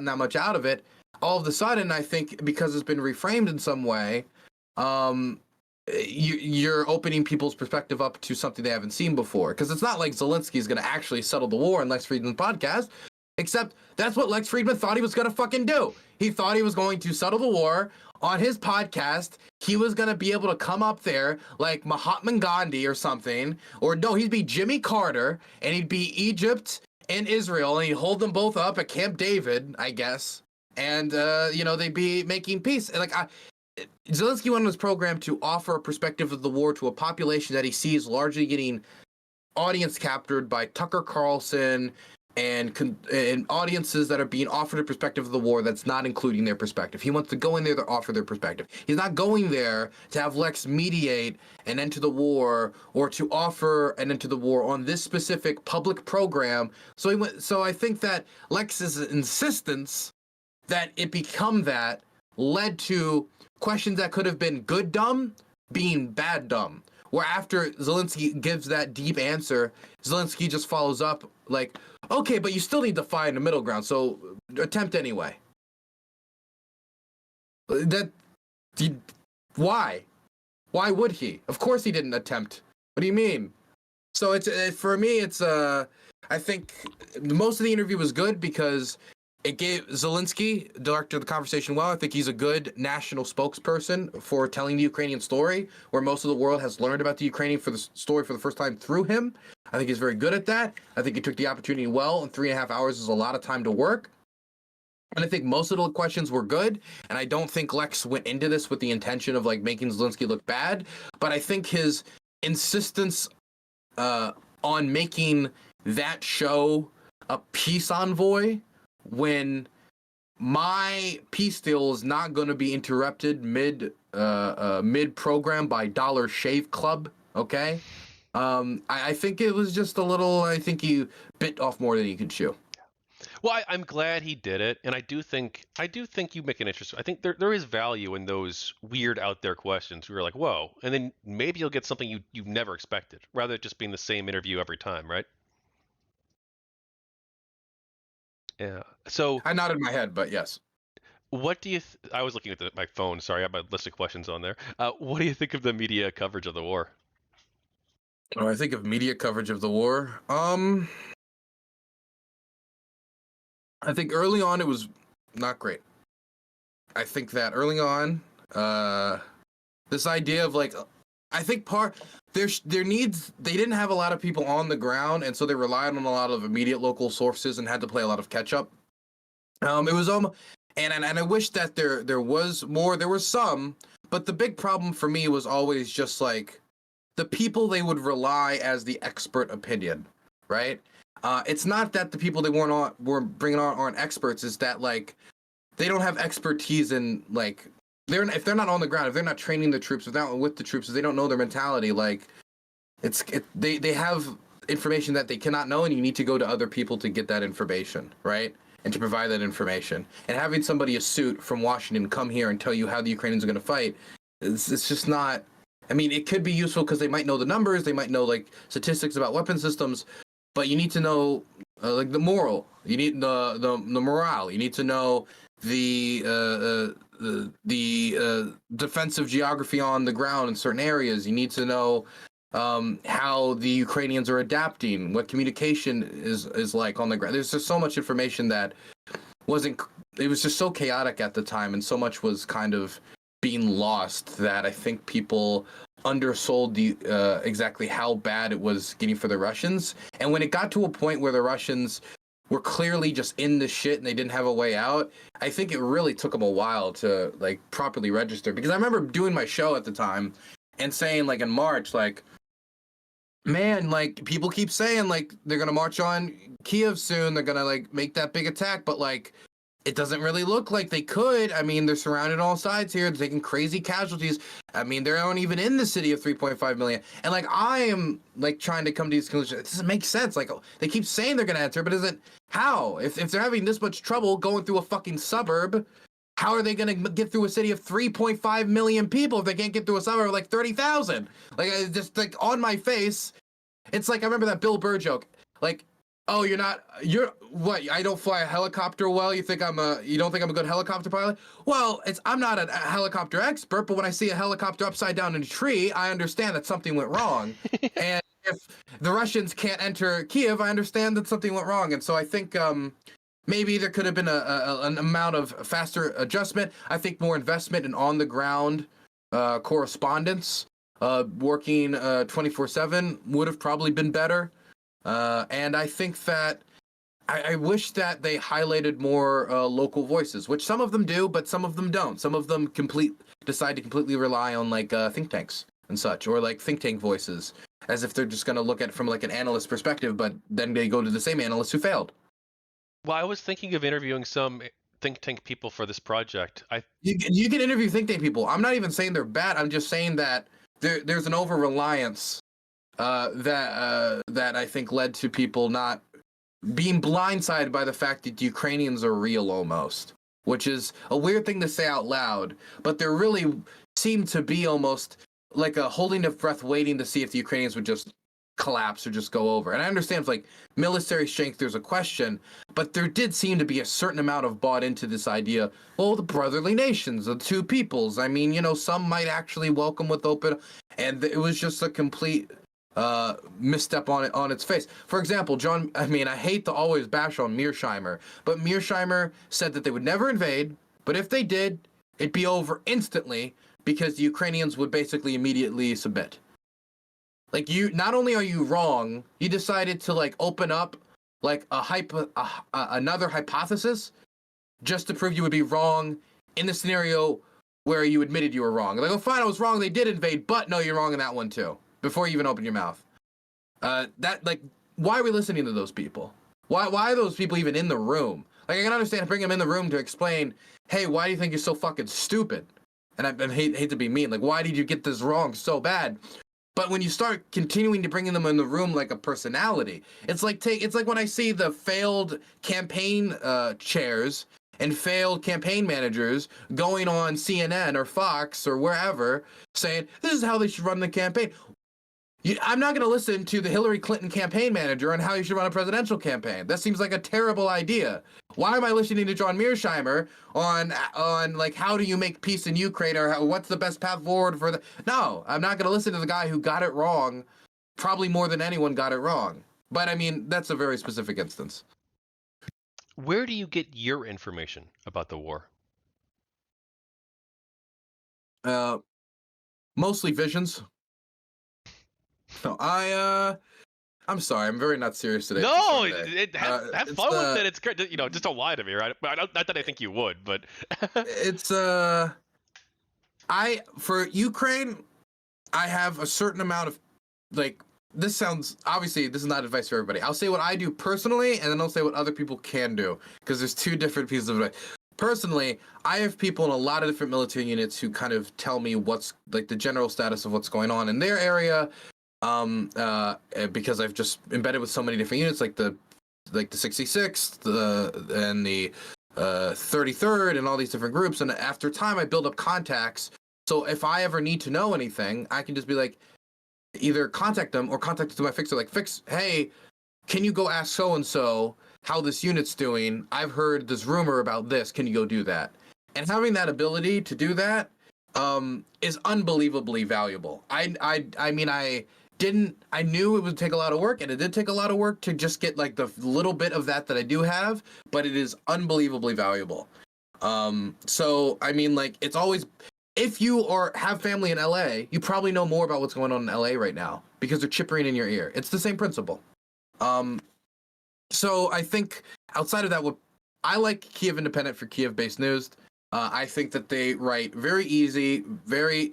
Speaker 2: that much out of it. All of a sudden, I think, because it's been reframed in some way, you're opening people's perspective up to something they haven't seen before. Because it's not like Zelensky is going to actually settle the war in Lex Friedman's podcast, except that's what Lex Friedman thought he was going to fucking do. He thought he was going to settle the war on his podcast. He was going to be able to come up there like Mahatma Gandhi or something, or no, he'd be Jimmy Carter, and he'd be Egypt and Israel, and he'd hold them both up at Camp David, I guess, and they'd be making peace. Zelensky went on his program to offer a perspective of the war to a population that he sees largely getting audience captured by Tucker Carlson and audiences that are being offered a perspective of the war that's not including their perspective. He wants to go in there to offer their perspective. He's not going there to have Lex mediate an end to the war or to offer an end to the war on this specific public program. So I think that Lex's insistence that it become that led to questions that could have been good dumb being bad dumb. Where after Zelensky gives that deep answer, Zelensky just follows up like, okay, but you still need to find a middle ground, so attempt anyway. Why? Why would he? Of course he didn't attempt. What do you mean? So for me, I think most of the interview was good because it gave Zelensky, directed the conversation well. I think he's a good national spokesperson for telling the Ukrainian story, where most of the world has learned about the Ukrainian story for the first time through him. I think he's very good at that. I think he took the opportunity well, and 3.5 hours is a lot of time to work. And I think most of the questions were good, and I don't think Lex went into this with the intention of like making Zelensky look bad, but I think his insistence on making that show a peace envoy when my peace deal is not going to be interrupted mid program by Dollar Shave Club, okay? I think it was just a little. I think he bit off more than he could chew.
Speaker 1: Well, I'm glad he did it, and I do think you make an interesting. I think there is value in those weird out there questions. Where you're like, whoa, and then maybe you'll get something you've never expected, rather than just being the same interview every time, right? Yeah. So
Speaker 2: I nodded my head, but yes.
Speaker 1: what do you? I was looking at my phone. Sorry, I have a list of questions on there. What do you think of the media coverage of the war?
Speaker 2: Oh, I think of media coverage of the war. I think early on it was not great. I think that early on, this idea of like, I think they didn't have a lot of people on the ground, and so they relied on a lot of immediate local sources and had to play a lot of catch up. It was and I wish that there was more. There was some, but the big problem for me was always just like the people they would rely as the expert opinion, right? It's not that the people they were bringing on aren't experts. It's that like they don't have expertise in like if they're not on the ground, if they're not training the troops, if they're not with the troops, if they don't know their mentality, like they have information that they cannot know, and you need to go to other people to get that information, right? And to provide that information. And having somebody astute from Washington come here and tell you how the Ukrainians are going to fight, it's just not. I mean, it could be useful because they might know the numbers, they might know like statistics about weapon systems. But you need to know like the moral. You need the morale. You need to know the defensive geography on the ground in certain areas. You need to know how the Ukrainians are adapting, what communication is like on the ground. There's just so much information that it was just so chaotic at the time, and so much was kind of being lost that I think people undersold exactly how bad it was getting for the Russians. And when it got to a point where the Russians were clearly just in the shit and they didn't have a way out, I think it really took them a while to like properly register. Because I remember doing my show at the time and saying like in March, like, man, like people keep saying like they're gonna march on Kiev soon, they're gonna like make that big attack, but like it doesn't really look like they could. I mean, they're surrounded on all sides here. They're taking crazy casualties. I mean, they aren't even in the city of 3.5 million. And like, I am like trying to come to these conclusions. It doesn't make sense. Like, they keep saying they're going to enter, but how? If they're having this much trouble going through a fucking suburb, how are they going to get through a city of 3.5 million people if they can't get through a suburb of like 30,000? Like, just like on my face, it's like, I remember that Bill Burr joke. Like, oh, you're what? I don't fly a helicopter well. You don't think I'm a good helicopter pilot? Well, I'm not a helicopter expert, but when I see a helicopter upside down in a tree, I understand that something went wrong. And if the Russians can't enter Kiev, I understand that something went wrong. And so I think maybe there could have been an amount of faster adjustment. I think more investment in on the ground correspondence, working 24/7 would have probably been better. And I think that I wish that they highlighted more local voices, which some of them do, but some of them don't. Some of them decide to completely rely on like think tanks and such, or like think tank voices, as if they're just going to look at it from like an analyst perspective, but then they go to the same analysts who failed.
Speaker 1: Well, I was thinking of interviewing some think tank people for this project.
Speaker 2: You can interview think tank people. I'm not even saying they're bad. I'm just saying that there's an over reliance that I think led to people not being blindsided by the fact that Ukrainians are real almost, which is a weird thing to say out loud, but there really seemed to be almost like a holding of breath waiting to see if the Ukrainians would just collapse or just go over. And I understand if like military strength there's a question, but there did seem to be a certain amount of bought into this idea, well, the brotherly nations, the two peoples. I mean, you know, some might actually welcome with open, and it was just a complete misstep on its face. For example, I mean, I hate to always bash on Mearsheimer, but Mearsheimer said that they would never invade, but if they did, it'd be over instantly because the Ukrainians would basically immediately submit. Like, you, not only are you wrong, you decided to like open up like another hypothesis just to prove you would be wrong in the scenario where you admitted you were wrong. Like, oh, fine, I was wrong. They did invade, but no, you're wrong in that one too. Before you even open your mouth. That, like, why are we listening to those people? Why are those people even in the room? Like, I can understand bringing them in the room to explain, hey, why do you think you're so fucking stupid? And I hate to be mean. Like, why did you get this wrong so bad? But when you start continuing to bring them in the room like a personality, it's like when I see the failed campaign chairs and failed campaign managers going on CNN or Fox or wherever saying this is how they should run the campaign. I'm not going to listen to the Hillary Clinton campaign manager on how you should run a presidential campaign. That seems like a terrible idea. Why am I listening to John Mearsheimer on like how do you make peace in Ukraine or what's the best path forward for the? No, I'm not going to listen to the guy who got it wrong, probably more than anyone got it wrong. But I mean, that's a very specific instance.
Speaker 1: Where do you get your information about the war?
Speaker 2: Mostly visions. No, I'm sorry. I'm very not serious today.
Speaker 1: No, have
Speaker 2: It's
Speaker 1: fun with it. It's great. You know, just don't lie to me, right? Not that I think you would, but
Speaker 2: it's I for Ukraine, I have a certain amount of like. This sounds obviously this is not advice for everybody. I'll say what I do personally, and then I'll say what other people can do because there's two different pieces of advice. Personally, I have people in a lot of different military units who kind of tell me what's like the general status of what's going on in their area. Because I've just embedded with so many different units, like the 66th, and the 33rd, and all these different groups. And after time, I build up contacts. So if I ever need to know anything, I can just be like, either contact them or contact to my fixer, like, hey, can you go ask so and so how this unit's doing? I've heard this rumor about this. Can you go do that? And having that ability to do that is unbelievably valuable. I mean, I knew it would take a lot of work, and it did take a lot of work to just get like the little bit of that I do have, but it is unbelievably valuable. So I mean, like, it's always, if you have family in LA, you probably know more about what's going on in LA right now because they're chippering in your ear. It's the same principle. So I think outside of that, what I like Kiev Independent for Kiev-based news. I think that they write very easy, very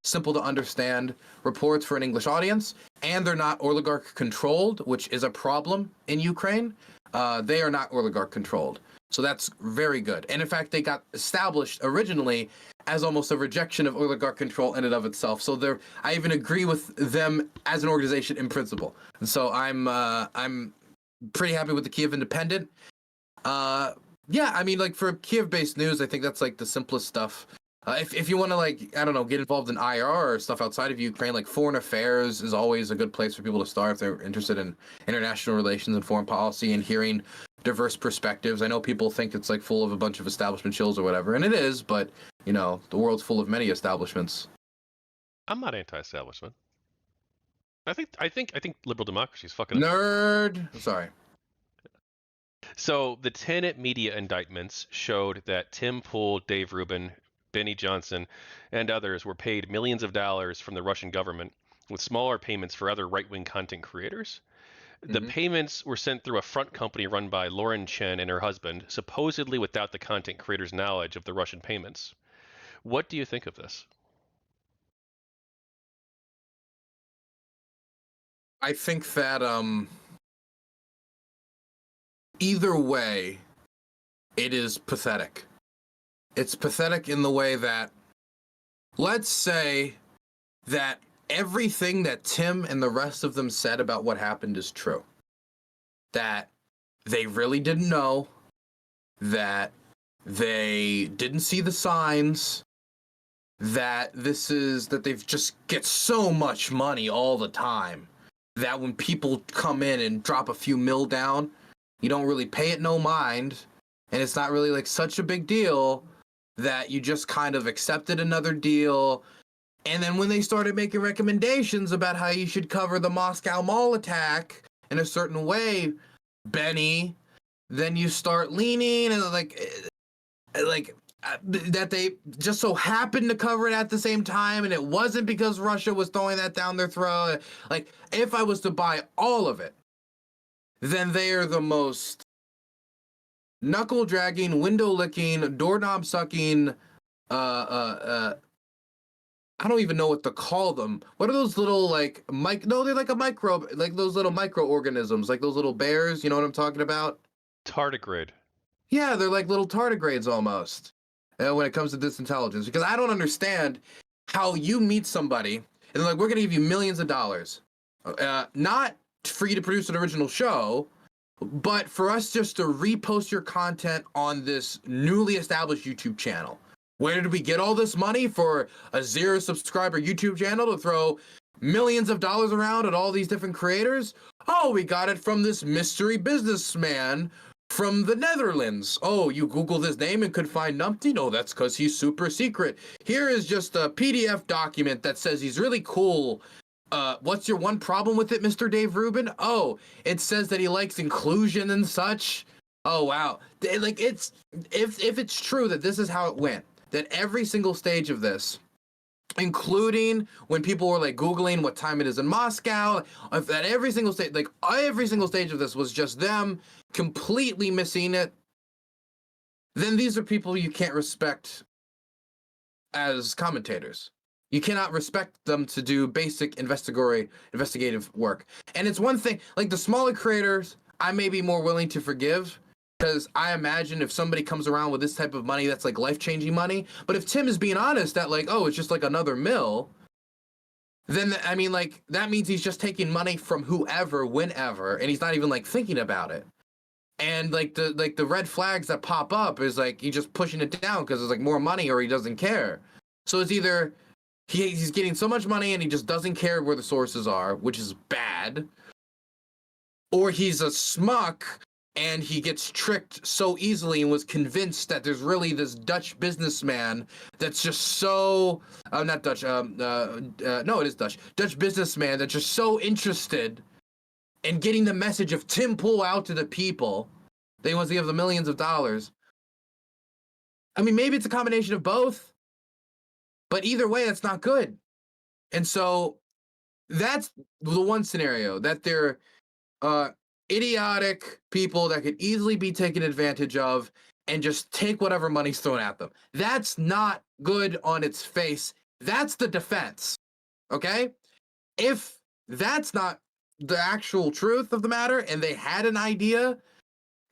Speaker 2: simple to understand reports for an English audience, and they're not oligarch controlled, which is a problem in Ukraine. They are not oligarch controlled. So that's very good. And in fact, they got established originally as almost a rejection of oligarch control in and of itself. So I even agree with them as an organization in principle. And so I'm pretty happy with the Kiev Independent. Yeah, I mean, like, for Kiev-based news, I think that's like the simplest stuff. If you want to, like, I don't know, get involved in IR or stuff outside of Ukraine, like foreign affairs is always a good place for people to start if they're interested in international relations and foreign policy and hearing diverse perspectives. I know people think it's like full of a bunch of establishment chills or whatever, and it is, but you know, the world's full of many establishments.
Speaker 1: I'm not anti-establishment. I think liberal democracy is fucking
Speaker 2: nerd. Sorry.
Speaker 1: So the Tenet media indictments showed that Tim Pool, Dave Rubin, Benny Johnson, and others were paid millions of dollars from the Russian government, with smaller payments for other right-wing content creators. The payments were sent through a front company run by Lauren Chen and her husband, supposedly without the content creators' knowledge of the Russian payments. What do you think of this?
Speaker 2: I think that either way, it is pathetic. It's pathetic in the way that, let's say that everything that Tim and the rest of them said about what happened is true. That they really didn't know, that they didn't see the signs, that they've just get so much money all the time that when people come in and drop a few mil down, you don't really pay it no mind, and it's not really like such a big deal, that you just kind of accepted another deal. And then when they started making recommendations about how you should cover the Moscow Mall attack in a certain way, Benny, then you start leaning and that they just so happened to cover it at the same time, and it wasn't because Russia was throwing that down their throat. Like, if I was to buy all of it, then they are the most knuckle dragging, window licking, doorknob sucking, I don't even know what to call them. What are those little like no, they're like a microbe, like those little microorganisms, like those little bears, you know what I'm talking about?
Speaker 1: Tardigrade.
Speaker 2: Yeah, they're like little tardigrades almost. When it comes to this intelligence, because I don't understand how you meet somebody and they're like, we're gonna give you millions of dollars, not for you to produce an original show, but for us just to repost your content on this newly established YouTube channel. Where did we get all this money for a 0 subscriber YouTube channel to throw millions of dollars around at all these different creators? Oh, we got it from this mystery businessman from the Netherlands. Oh, you Googled his name and could find Numpty? No, that's because he's super secret. Here is just a PDF document that says he's really cool. What's your one problem with it, Mr. Dave Rubin? Oh, it says that he likes inclusion and such. Oh, wow. Like, it's if it's true that this is how it went, that every single stage of this, including when people were like Googling what time it is in Moscow, that every single stage, like every single stage of this was just them completely missing it, then these are people you can't respect as commentators. You cannot respect them to do basic investigative work. And it's one thing, like the smaller creators, I may be more willing to forgive, because I imagine if somebody comes around with this type of money, that's like life-changing money. But if Tim is being honest that like, oh, it's just like another mill, then I mean, like, that means he's just taking money from whoever, whenever, and he's not even like thinking about it. And like the red flags that pop up is like he's just pushing it down because there's like more money, or he doesn't care. So it's either he's getting so much money and he just doesn't care where the sources are, which is bad, or he's a schmuck and he gets tricked so easily and was convinced that there's really this Dutch businessman that's just so not Dutch no, it is Dutch businessman that's just so interested in getting the message of Tim Pool out to the people that he wants to give the millions of dollars. I mean, maybe it's a combination of both, but either way, that's not good. And so that's the one scenario, that they're idiotic people that could easily be taken advantage of and just take whatever money's thrown at them. That's not good on its face. That's the defense. Okay? If that's not the actual truth of the matter and they had an idea,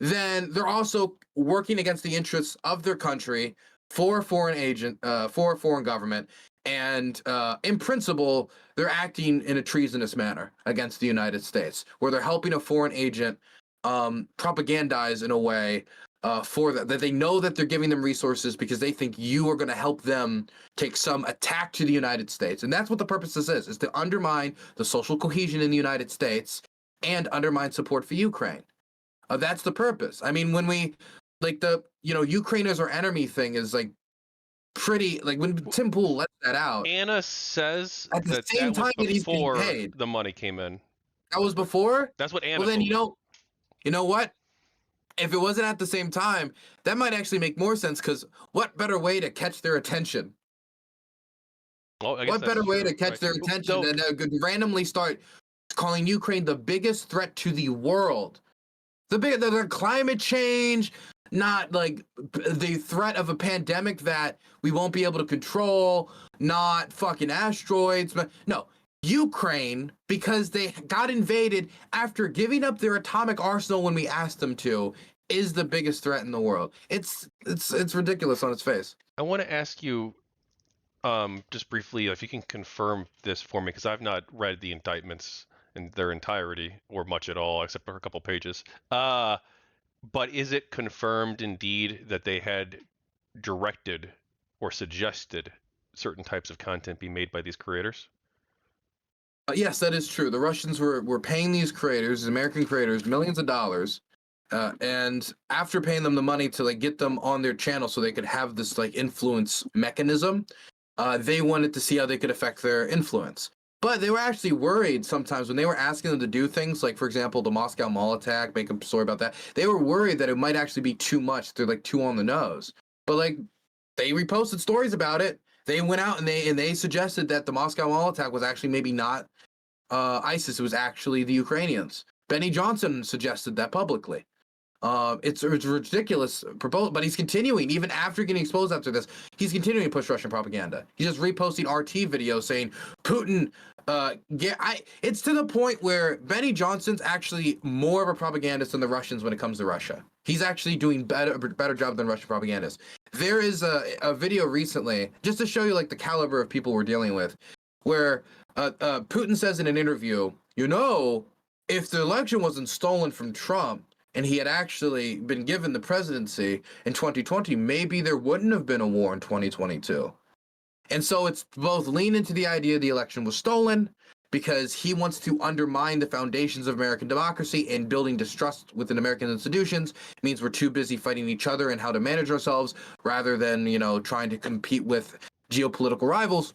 Speaker 2: then they're also working against the interests of their country for a foreign agent, for a foreign government. And in principle, they're acting in a treasonous manner against the United States, where they're helping a foreign agent propagandize in a way for that they know that they're giving them resources because they think you are going to help them take some attack to the United States. And that's what the purpose of this is to undermine the social cohesion in the United States and undermine support for Ukraine. That's the purpose. I mean, when we like Ukraine as our enemy thing is like pretty, like when Tim Pool let that out.
Speaker 1: Anna says
Speaker 2: at the
Speaker 1: that
Speaker 2: same
Speaker 1: that
Speaker 2: time
Speaker 1: was
Speaker 2: that he's getting
Speaker 1: before
Speaker 2: paid.
Speaker 1: the money came in.
Speaker 2: That was before?
Speaker 1: That's what Anna
Speaker 2: Well, then
Speaker 1: told me.
Speaker 2: you know what? If it wasn't at the same time, that might actually make more sense, because what better way to catch their attention?
Speaker 1: Well, I guess
Speaker 2: What better
Speaker 1: that's
Speaker 2: way
Speaker 1: true,
Speaker 2: to catch
Speaker 1: right?
Speaker 2: their attention than to randomly start calling Ukraine the biggest threat to the world? The climate change, not like the threat of a pandemic that we won't be able to control, not fucking asteroids, but no, Ukraine because they got invaded after giving up their atomic arsenal when we asked them to is the biggest threat in the world. It's ridiculous on its face.
Speaker 1: I want to ask you just briefly if you can confirm this for me, because I've not read the indictments in their entirety or much at all, except for a couple pages. But is it confirmed indeed that they had directed or suggested certain types of content be made by these creators?
Speaker 2: Yes, that is true. The Russians were paying these creators, American creators, millions of dollars, and after paying them the money to like get them on their channel so they could have this like influence mechanism, they wanted to see how they could affect their influence. But they were actually worried sometimes when they were asking them to do things like, for example, the Moscow Mall attack, make a story about that. They were worried that it might actually be too much. They're like too on the nose. But like they reposted stories about it. They went out and they suggested that the Moscow Mall attack was actually maybe not ISIS. It was actually the Ukrainians. Benny Johnson suggested that publicly. It's a ridiculous proposal, but he's continuing even after getting exposed after this. He's continuing to push Russian propaganda. He's just reposting RT videos saying Putin. It's to the point where Benny Johnson's actually more of a propagandist than the Russians when it comes to Russia. He's actually doing better job than Russian propagandists. There is a video recently, just to show you like the caliber of people we're dealing with, where Putin says in an interview, you know, if the election wasn't stolen from Trump, and he had actually been given the presidency in 2020, maybe there wouldn't have been a war in 2022. And so it's both lean into the idea the election was stolen because he wants to undermine the foundations of American democracy and building distrust within American institutions. It means we're too busy fighting each other and how to manage ourselves rather than, you know, trying to compete with geopolitical rivals.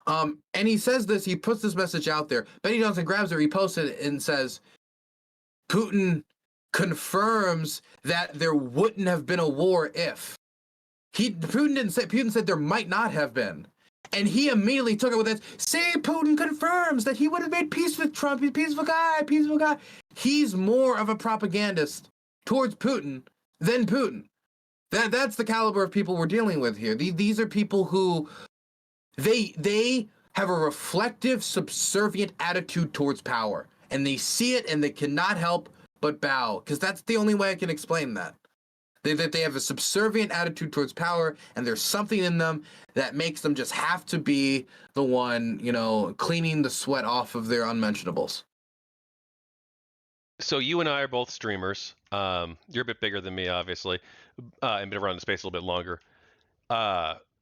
Speaker 2: And he says this, he puts this message out there. Benny Johnson grabs it, reposts it, and says, Putin confirms that there wouldn't have been a war if. Putin said there might not have been. And he immediately took it with this, say Putin confirms that he would have made peace with Trump. He's a peaceful guy. He's more of a propagandist towards Putin than Putin. That's the caliber of people we're dealing with here. These are people who they have a reflective, subservient attitude towards power. And they see it and they cannot help but bow, because that's the only way I can explain that. They have a subservient attitude towards power, and there's something in them that makes them just have to be the one, you know, cleaning the sweat off of their unmentionables.
Speaker 1: So you and I are both streamers. You're a bit bigger than me, obviously, and been around the space a little bit longer.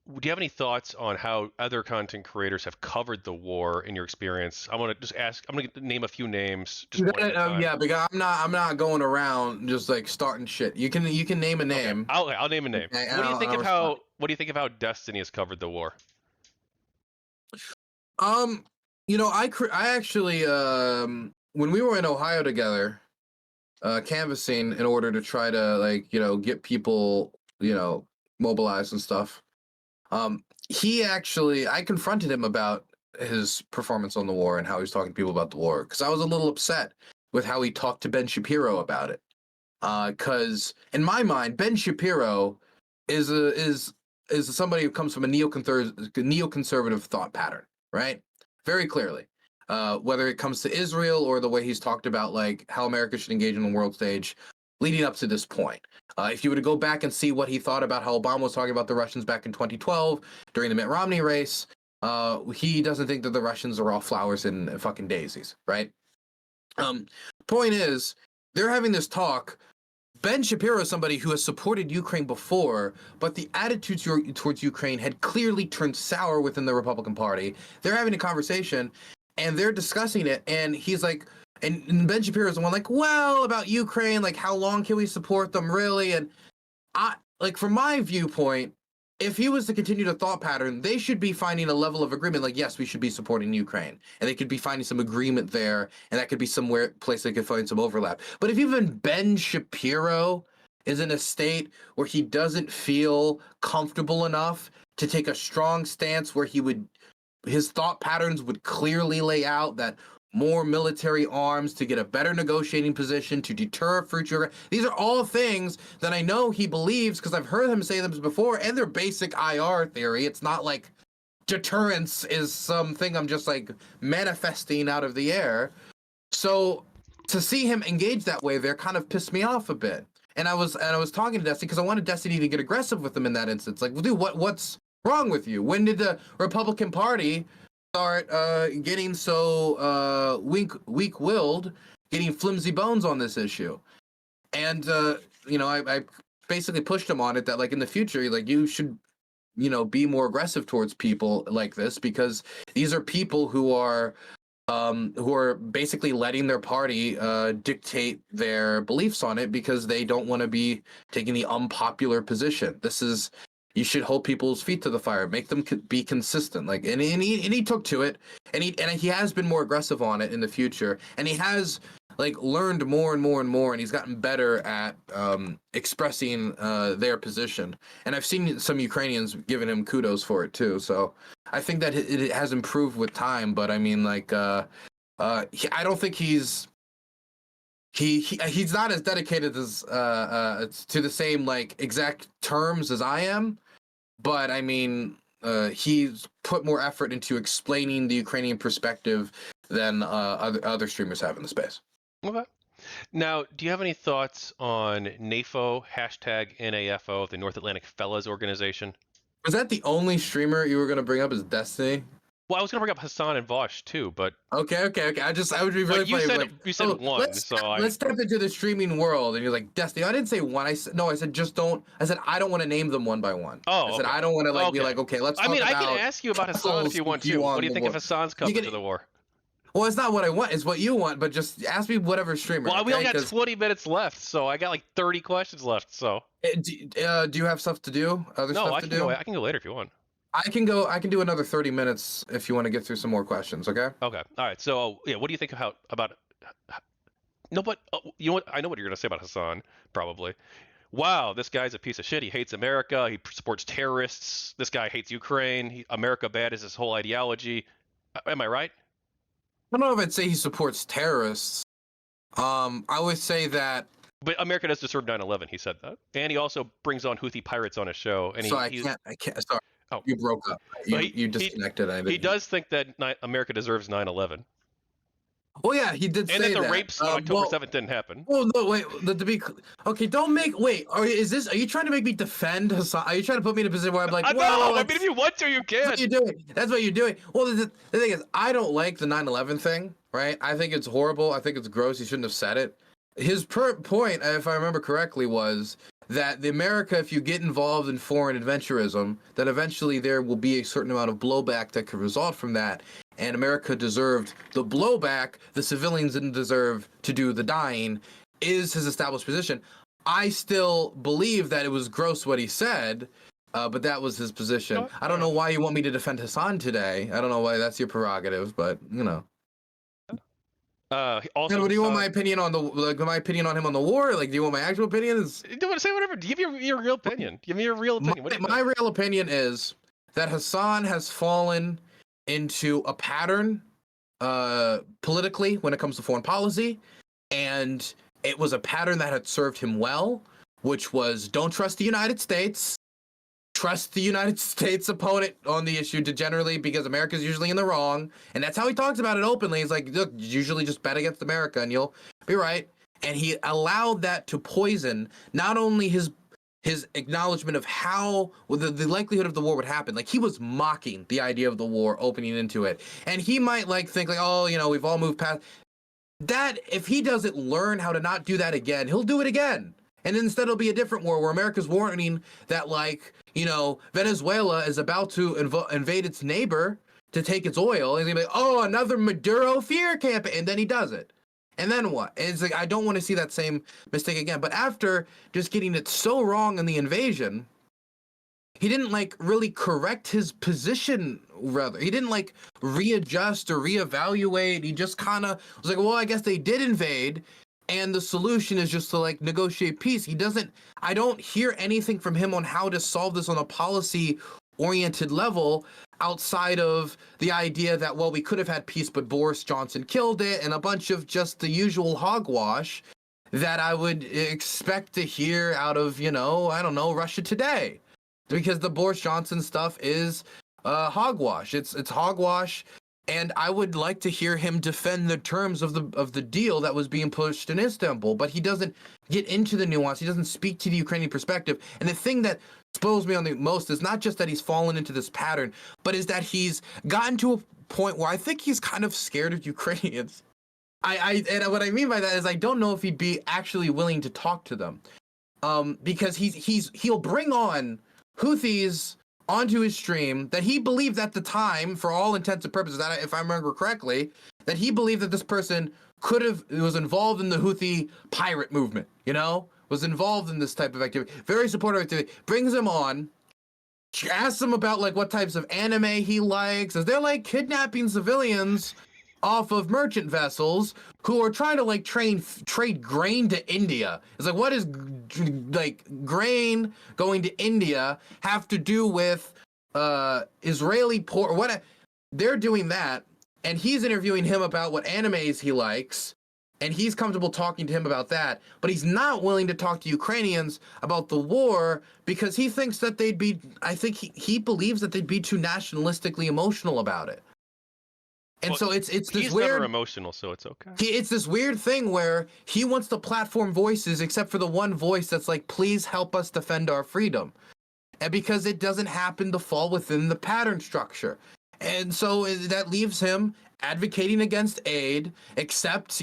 Speaker 1: Do you have any thoughts on how other content creators have covered the war in your experience? I want to just ask. I'm going to name a few names. Just one at a time.
Speaker 2: Yeah, because I'm not going around just like starting shit. You can name a name.
Speaker 1: Okay. I'll name a name.
Speaker 2: Okay,
Speaker 1: what do you think of how Destiny has covered the war?
Speaker 2: You know, I actually when we were in Ohio together, canvassing in order to try to like, you know, get people, you know, mobilized and stuff. I confronted him about his performance on the war and how he was talking to people about the war, because I was a little upset with how he talked to Ben Shapiro about it. Because in my mind, Ben Shapiro is somebody who comes from a neoconservative thought pattern, right? Very clearly. Whether it comes to Israel or the way he's talked about like how America should engage in the world stage leading up to this point. If you were to go back and see what he thought about how Obama was talking about the Russians back in 2012 during the Mitt Romney race, he doesn't think that the Russians are all flowers and fucking daisies, right? Point is, they're having this talk. Ben Shapiro is somebody who has supported Ukraine before, but the attitudes towards Ukraine had clearly turned sour within the Republican Party. They're having a conversation, and they're discussing it, and he's like, and Ben Shapiro is the one like, well, about Ukraine, like, how long can we support them, really? And I, like, from my viewpoint, if he was to continue the thought pattern, they should be finding a level of agreement, like, yes, we should be supporting Ukraine. And they could be finding some agreement there, and that could be somewhere, place they could find some overlap. But if even Ben Shapiro is in a state where he doesn't feel comfortable enough to take a strong stance where his thought patterns would clearly lay out that more military arms to get a better negotiating position to deter future. These are all things that I know he believes because I've heard him say them before, and they're basic IR theory. It's not like deterrence is something I'm just like manifesting out of the air. So to see him engage that way there kind of pissed me off a bit. And I was talking to Destiny because I wanted Destiny to get aggressive with him in that instance. Like, well, dude, what's wrong with you? When did the Republican Party start getting so weak-willed, getting flimsy bones on this issue? And I basically pushed him on it that like in the future, like you should, be more aggressive towards people like this because these are people who are basically letting their party dictate their beliefs on it because they don't want to be taking the unpopular position. You should hold people's feet to the fire, make them be consistent. Like, and he took to it, and he has been more aggressive on it in the future, and he has like learned more and more and more, and he's gotten better at expressing their position. And I've seen some Ukrainians giving him kudos for it too. So I think that it has improved with time. But I mean, like, I don't think he's not as dedicated as to the same like exact terms as I am, but I mean he's put more effort into explaining the Ukrainian perspective than other streamers have in the space.
Speaker 1: Okay. Now, do you have any thoughts on NAFO, #NAFO, the North Atlantic Fellas Organization?
Speaker 2: Was that the only streamer you were going to bring up as Destiny?
Speaker 1: Well, I was going to bring up Hassan and Vosh too, but
Speaker 2: okay. I would be really funny.
Speaker 1: You said one, let's
Speaker 2: step into the streaming world, and you're like Destiny. I didn't say one. I said just don't. I said I don't want to name them one by one.
Speaker 1: Oh,
Speaker 2: I said I don't want to be like okay. Let's.
Speaker 1: I can ask you about Hassan if you want to. What do you think if Hassan's coming to the war?
Speaker 2: Well, it's not what I want. It's what you want. But just ask me whatever streamer.
Speaker 1: Well, we only got 20 minutes left, so I got like 30 questions left. So.
Speaker 2: Do you have stuff to do?
Speaker 1: I can go later if you want.
Speaker 2: I can do another 30 minutes if you want to get through some more questions, okay?
Speaker 1: Okay. All right. So, yeah, what do you think about No, but you know what? I know what you're going to say about Hassan, probably. Wow, this guy's a piece of shit. He hates America. He supports terrorists. This guy hates Ukraine. America bad is his whole ideology. Am I right?
Speaker 2: I don't know if I'd say he supports terrorists. I would say that.
Speaker 1: But America does deserve 9/11. He said that, and he also brings on Houthi pirates on his show. And
Speaker 2: I can't. Sorry. Oh, you broke up. You disconnected.
Speaker 1: He does think that America deserves 9/11.
Speaker 2: Well, yeah, he did say that.
Speaker 1: And that the rapes on October 7th didn't happen.
Speaker 2: Well, no, wait. Okay, don't make. Wait, are you trying to make me defend Hassan? Are you trying to put me in a position where I'm like,
Speaker 1: no, I mean, if you want to, you can.
Speaker 2: That's what you're doing. That's what you're doing. Well, the thing is, I don't like the 9/11 thing, right? I think it's horrible. I think it's gross. He shouldn't have said it. His point, if I remember correctly, was that if you get involved in foreign adventurism, that eventually there will be a certain amount of blowback that could result from that. And America deserved the blowback. The civilians didn't deserve to do the dying, is his established position. I still believe that it was gross what he said, but that was his position. I don't know why you want me to defend Hassan today. I don't know why that's your prerogative, but
Speaker 1: Also,
Speaker 2: do you want my opinion on him on the war? Like, do you want my actual opinion?
Speaker 1: Do you want to say whatever? Give your real opinion. Give me your real opinion.
Speaker 2: My real opinion is that Hassan has fallen into a pattern politically when it comes to foreign policy, and it was a pattern that had served him well, which was don't trust the United States. Trust the United States opponent on the issue generally because America's usually in the wrong. And that's how he talks about it openly. He's like, look, usually just bet against America and you'll be right. And he allowed that to poison not only his acknowledgement of how the likelihood of the war would happen. Like, he was mocking the idea of the war opening into it. And he might think like, oh, we've all moved past that. If he doesn't learn how to not do that again, he'll do it again. And instead it'll be a different war where America's warning that Venezuela is about to invade its neighbor to take its oil. And he's gonna be like, oh, another Maduro fear campaign. And then he does it. And then what? And it's like, I don't want to see that same mistake again. But after just getting it so wrong in the invasion, he didn't really correct his position. Rather, he didn't readjust or reevaluate. He just kind of was like, well, I guess they did invade. And the solution is just to negotiate peace. I don't hear anything from him on how to solve this on a policy oriented level outside of the idea that, well, we could have had peace, but Boris Johnson killed it, and a bunch of just the usual hogwash that I would expect to hear out of, I don't know, Russia Today. Because the Boris Johnson stuff is hogwash. It's hogwash, and I would like to hear him defend the terms of the deal that was being pushed in Istanbul, but he doesn't get into the nuance. He doesn't speak to the Ukrainian perspective. And the thing that spoils me on the most is not just that he's fallen into this pattern, but is that he's gotten to a point where I think he's kind of scared of Ukrainians. And what I mean by that is I don't know if he'd be actually willing to talk to them, because he'll bring on Houthis onto his stream that he believed at the time, for all intents and purposes, that if I remember correctly, that he believed that this person was involved in the Houthi pirate movement, was involved in this type of activity, very supportive activity, brings him on, asks him about like what types of anime he likes, as they're like kidnapping civilians off of merchant vessels who are trying to like trade grain to India. It's like, what does like grain going to India have to do with Israeli port? What they're doing that, and he's interviewing him about what animes he likes, and he's comfortable talking to him about that, but he's not willing to talk to Ukrainians about the war because he thinks that they'd be, I think he believes that they'd be too nationalistically emotional about it. And so it's this
Speaker 1: he's
Speaker 2: weird.
Speaker 1: Never emotional, so it's okay.
Speaker 2: It's this weird thing where he wants to platform voices, except for the one voice that's like, "Please help us defend our freedom," and because it doesn't happen to fall within the pattern structure, and so that leaves him advocating against aid, except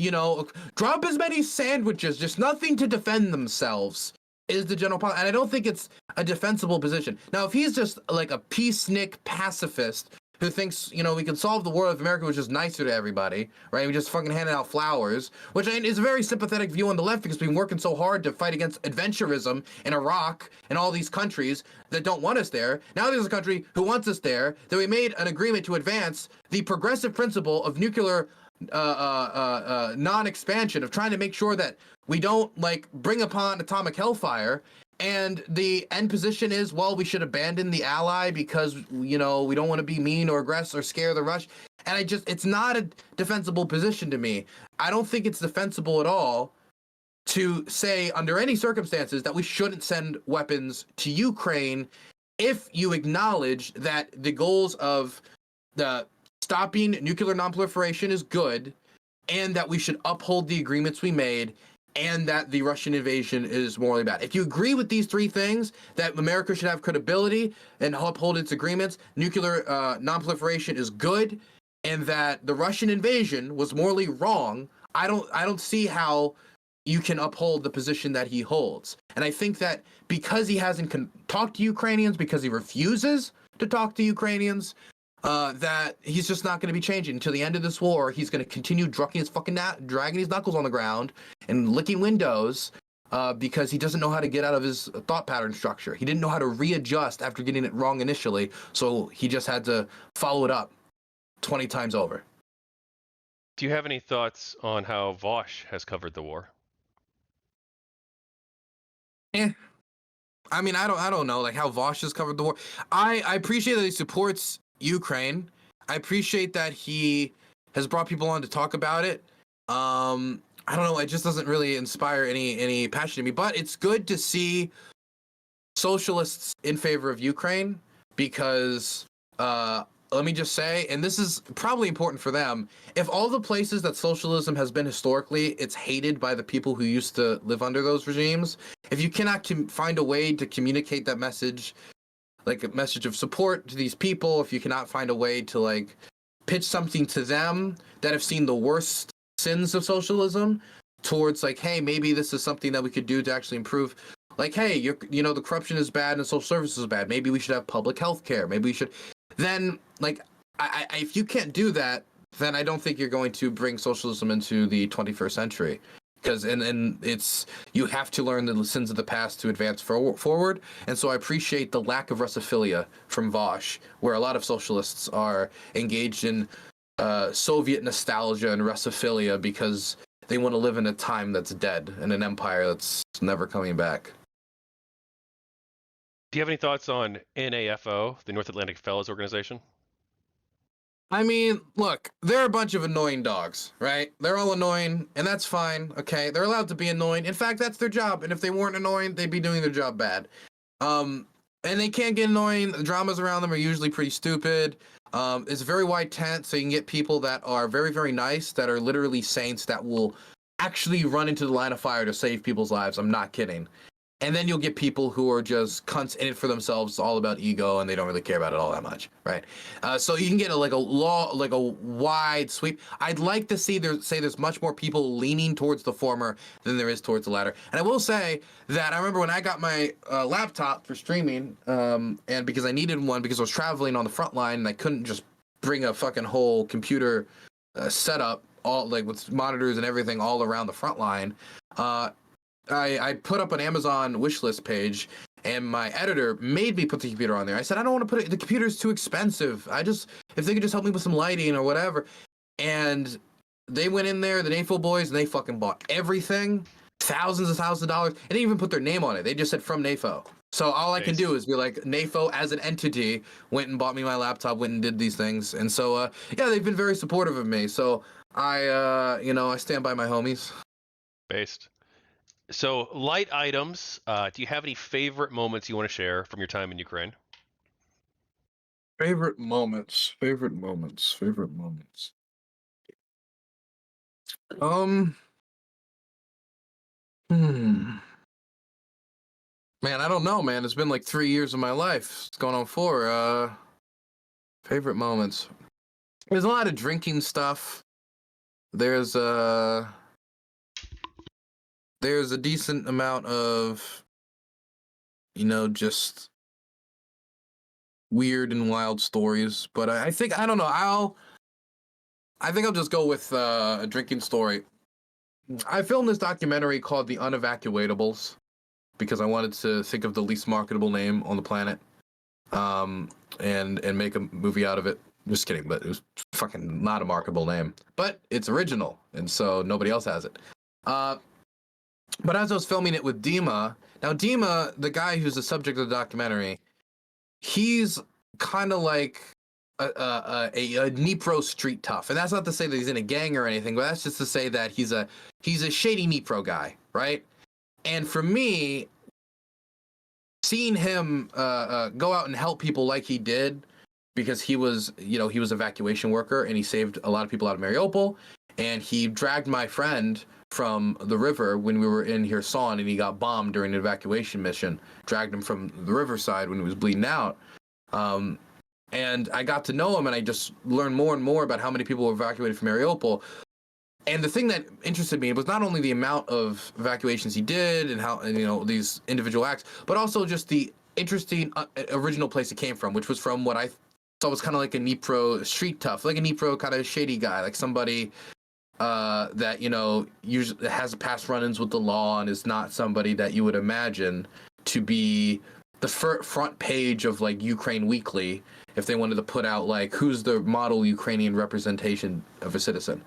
Speaker 2: drop as many sandwiches, just nothing to defend themselves. Is the general policy, and I don't think it's a defensible position. Now, if he's just like a peacenik pacifist who thinks, we can solve the war if America was just nicer to everybody, right? We just fucking handing out flowers, which is a very sympathetic view on the left because we've been working so hard to fight against adventurism in Iraq and all these countries that don't want us there. Now there's a country who wants us there, that we made an agreement to advance the progressive principle of nuclear non-expansion, of trying to make sure that we don't like bring upon atomic hellfire. And the end position is, well, we should abandon the ally because, we don't want to be mean or aggress or scare the Rush. And it's not a defensible position to me. I don't think it's defensible at all to say under any circumstances that we shouldn't send weapons to Ukraine if you acknowledge that the goals of the stopping nuclear nonproliferation is good, and that we should uphold the agreements we made, and that the Russian invasion is morally bad. If you agree with these three things, that America should have credibility and uphold its agreements, nuclear nonproliferation is good, and that the Russian invasion was morally wrong, I don't see how you can uphold the position that he holds. And I think that because he hasn't talked to Ukrainians, because he refuses to talk to Ukrainians, that he's just not going to be changing until the end of this war. He's going to continue dragging his knuckles on the ground and licking windows, because he doesn't know how to get out of his thought pattern structure. He didn't know how to readjust after getting it wrong initially, so he just had to follow it up 20 times over.
Speaker 1: Do you have any thoughts on how Vosh has covered the war?
Speaker 2: I mean, I don't know, like how Vosh has covered the war. I appreciate that he supports Ukraine. I appreciate that he has brought people on to talk about it. I don't know, it just doesn't really inspire any passion in me, but it's good to see socialists in favor of Ukraine, because let me just say, and this is probably important for them, if all the places that socialism has been historically, it's hated by the people who used to live under those regimes, if you cannot find a way to communicate that message, like a message of support to these people, if you cannot find a way to like pitch something to them that have seen the worst sins of socialism towards like, hey, maybe this is something that we could do to actually improve. Like, hey, the corruption is bad and social services is bad. Maybe we should have public health care. Maybe we should. Then, like, if you can't do that, then I don't think you're going to bring socialism into the 21st century. Because and it's, you have to learn the sins of the past to advance forward. And so I appreciate the lack of Russophilia from Vosh, where a lot of socialists are engaged in Soviet nostalgia and Russophilia because they want to live in a time that's dead, in an empire that's never coming back.
Speaker 1: Do you have any thoughts on NAFO, the North Atlantic Fellows Organization?
Speaker 2: I mean, look, they're a bunch of annoying dogs, right? They're all annoying, and that's fine, okay? They're allowed to be annoying. In fact, that's their job, and if they weren't annoying, they'd be doing their job bad. and they can get annoying. The dramas around them are usually pretty stupid. It's a very wide tent, so you can get people that are very, very nice, that are literally saints that will actually run into the line of fire to save people's lives. I'm not kidding. And then you'll get people who are just cunts in it for themselves. It's all about ego, and they don't really care about it all that much, right? So you can get like a wide sweep. I'd like to see there's much more people leaning towards the former than there is towards the latter. And I will say that I remember when I got my laptop for streaming, and because I needed one because I was traveling on the front line and I couldn't just bring a fucking whole computer setup all like with monitors and everything all around the front line. I put up an Amazon wishlist page, and my editor made me put the computer on there. I said, I don't want to put it, the computer's too expensive. If they could just help me with some lighting or whatever. And they went in there, the NAFO boys, and they fucking bought everything, thousands of dollars, and they didn't even put their name on it. They just said from NAFO. So all I can do is be like, NAFO as an entity went and bought me my laptop, went and did these things. And so, yeah, they've been very supportive of me. So I stand by my homies.
Speaker 1: Based. So, light items. Do you have any favorite moments you want to share from your time in Ukraine?
Speaker 2: Favorite moments. Man, I don't know, man. It's been like 3 years of my life. It's going on 4. Favorite moments. There's a lot of drinking stuff. There's a decent amount of, just weird and wild stories. But I think, I don't know, I think I'll just go with a drinking story. I filmed this documentary called The Unevacuatables because I wanted to think of the least marketable name on the planet, and make a movie out of it. Just kidding, but it was fucking not a marketable name. But it's original, and so nobody else has it. But as I was filming it with Dima, now Dima, the guy who's the subject of the documentary, he's kind of like a Dnipro street tough, and that's not to say that he's in a gang or anything, but that's just to say that he's a shady Dnipro guy, right? And for me, seeing him go out and help people like he did, because he was evacuation worker and he saved a lot of people out of Mariupol, and he dragged my friend from the river when we were in Kherson and he got bombed during an evacuation mission, dragged him from the riverside when he was bleeding out. And I got to know him, and I just learned more and more about how many people were evacuated from Mariupol. And the thing that interested me was not only the amount of evacuations he did and how, these individual acts, but also just the interesting original place it came from, which was from what I thought was kind of like a Dnipro street tough, like a Dnipro kind of shady guy, like somebody that, usually has past run-ins with the law and is not somebody that you would imagine to be the front page of like Ukraine Weekly if they wanted to put out like who's the model Ukrainian representation of a citizen.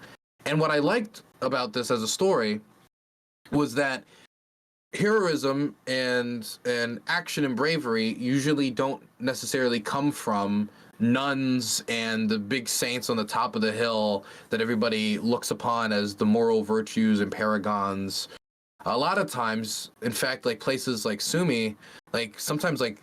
Speaker 2: And what I liked about this as a story was that heroism and action and bravery usually don't necessarily come from nuns and the big saints on the top of the hill that everybody looks upon as the moral virtues and paragons. A lot of times, in fact, like places like Sumy, like sometimes like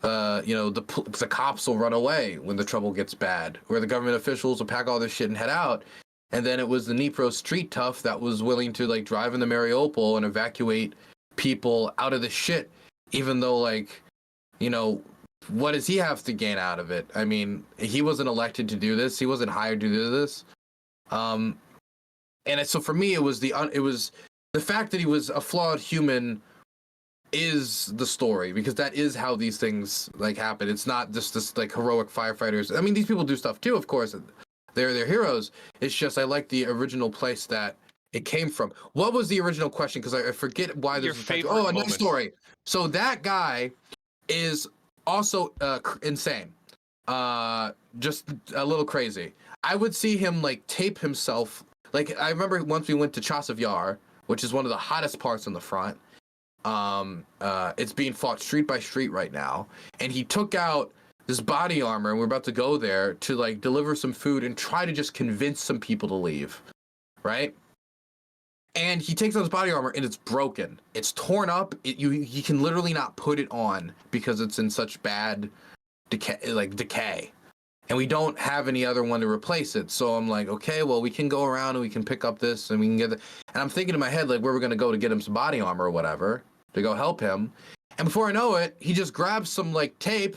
Speaker 2: the cops will run away when the trouble gets bad, or the government officials will pack all this shit and head out. And then it was the Dnipro street tough that was willing to like drive into Mariupol and evacuate people out of the shit, even though what does he have to gain out of it? I mean, he wasn't elected to do this. He wasn't hired to do this. So for me, it was the fact that he was a flawed human is the story, because that is how these things like happen. It's not just this like heroic firefighters. I mean, these people do stuff too, of course. They're heroes. It's just I like the original place that it came from. What was the original question? Because I forget why
Speaker 1: Your
Speaker 2: there's
Speaker 1: favorite
Speaker 2: a
Speaker 1: moment.
Speaker 2: nice story. So that guy is also insane. Just a little crazy. I would see him like tape himself. Like I remember once we went to Chasiv Yar, which is one of the hottest parts on the front. It's being fought street by street right now, and he took out this body armor, and we're about to go there to like deliver some food and try to just convince some people to leave, right? And he takes out his body armor and it's broken. It's torn up. He can literally not put it on because it's in such bad decay. And we don't have any other one to replace it. So I'm like, okay, well, we can go around and we can pick up this and we can get it. And I'm thinking in my head, like, where we're going to go to get him some body armor or whatever to go help him. And before I know it, he just grabs some like tape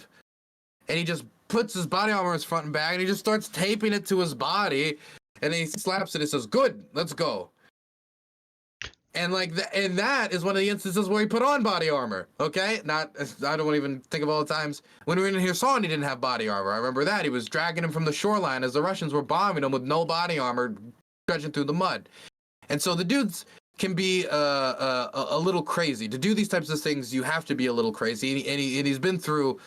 Speaker 2: and he just puts his body armor in his front and back and he just starts taping it to his body. And then he slaps it and says, good, let's go. And like and that is one of the instances where he put on body armor. Okay, I don't even think of all the times when we were in Kherson, he didn't have body armor. I remember that he was dragging him from the shoreline as the Russians were bombing him with no body armor, trudging through the mud. And so the dudes can be a little crazy. To do these types of things, you have to be a little crazy. And he's been through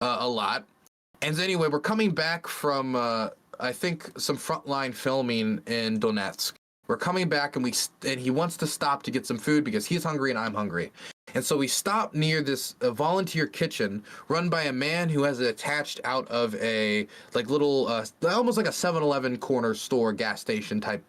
Speaker 2: a lot. And so anyway, we're coming back from I think some frontline filming in Donetsk. We're coming back and he wants to stop to get some food because he's hungry and I'm hungry. And so we stop near this volunteer kitchen run by a man who has it attached out of a like little, almost like a 7-Eleven corner store gas station type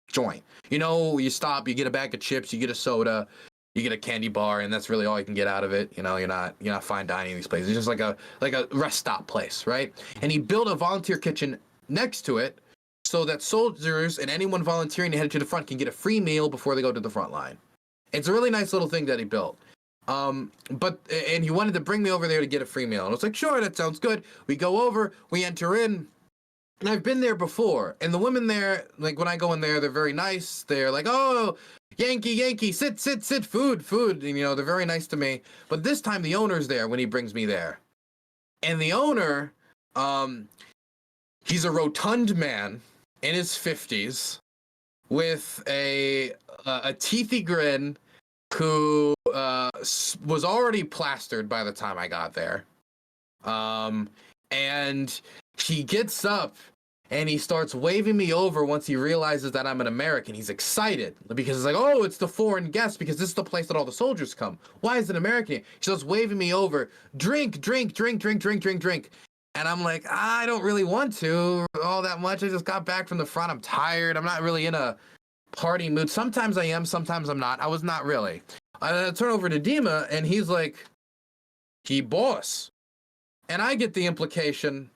Speaker 2: joint. You know, you stop, you get a bag of chips, you get a soda, you get a candy bar, and that's really all you can get out of it. You know, you're not fine dining in these places. It's just like a rest stop place, right? And he built a volunteer kitchen next to it, so that soldiers and anyone volunteering to head to the front can get a free meal before they go to the front line. It's a really nice little thing that he built. And he wanted to bring me over there to get a free meal. And I was like, sure, that sounds good. We go over, we enter in, and I've been there before. And the women there, like when I go in there, they're very nice. They're like, oh, Yankee, sit, food. And, you know, they're very nice to me. But this time the owner's there when he brings me there. And the owner, he's a rotund man in his 50s with a teethy grin who was already plastered by the time I got there. And he gets up and he starts waving me over once he realizes that I'm an American. He's excited because it's like, oh, it's the foreign guest because this is the place that all the soldiers come. Why is it American? He starts waving me over. Drink. And I'm like, I don't really want to all that much. I just got back from the front. I'm tired. I'm not really in a party mood. Sometimes I am, sometimes I'm not. I was not really. I turn over to Dima, and he's like, he boss. And I get the implication,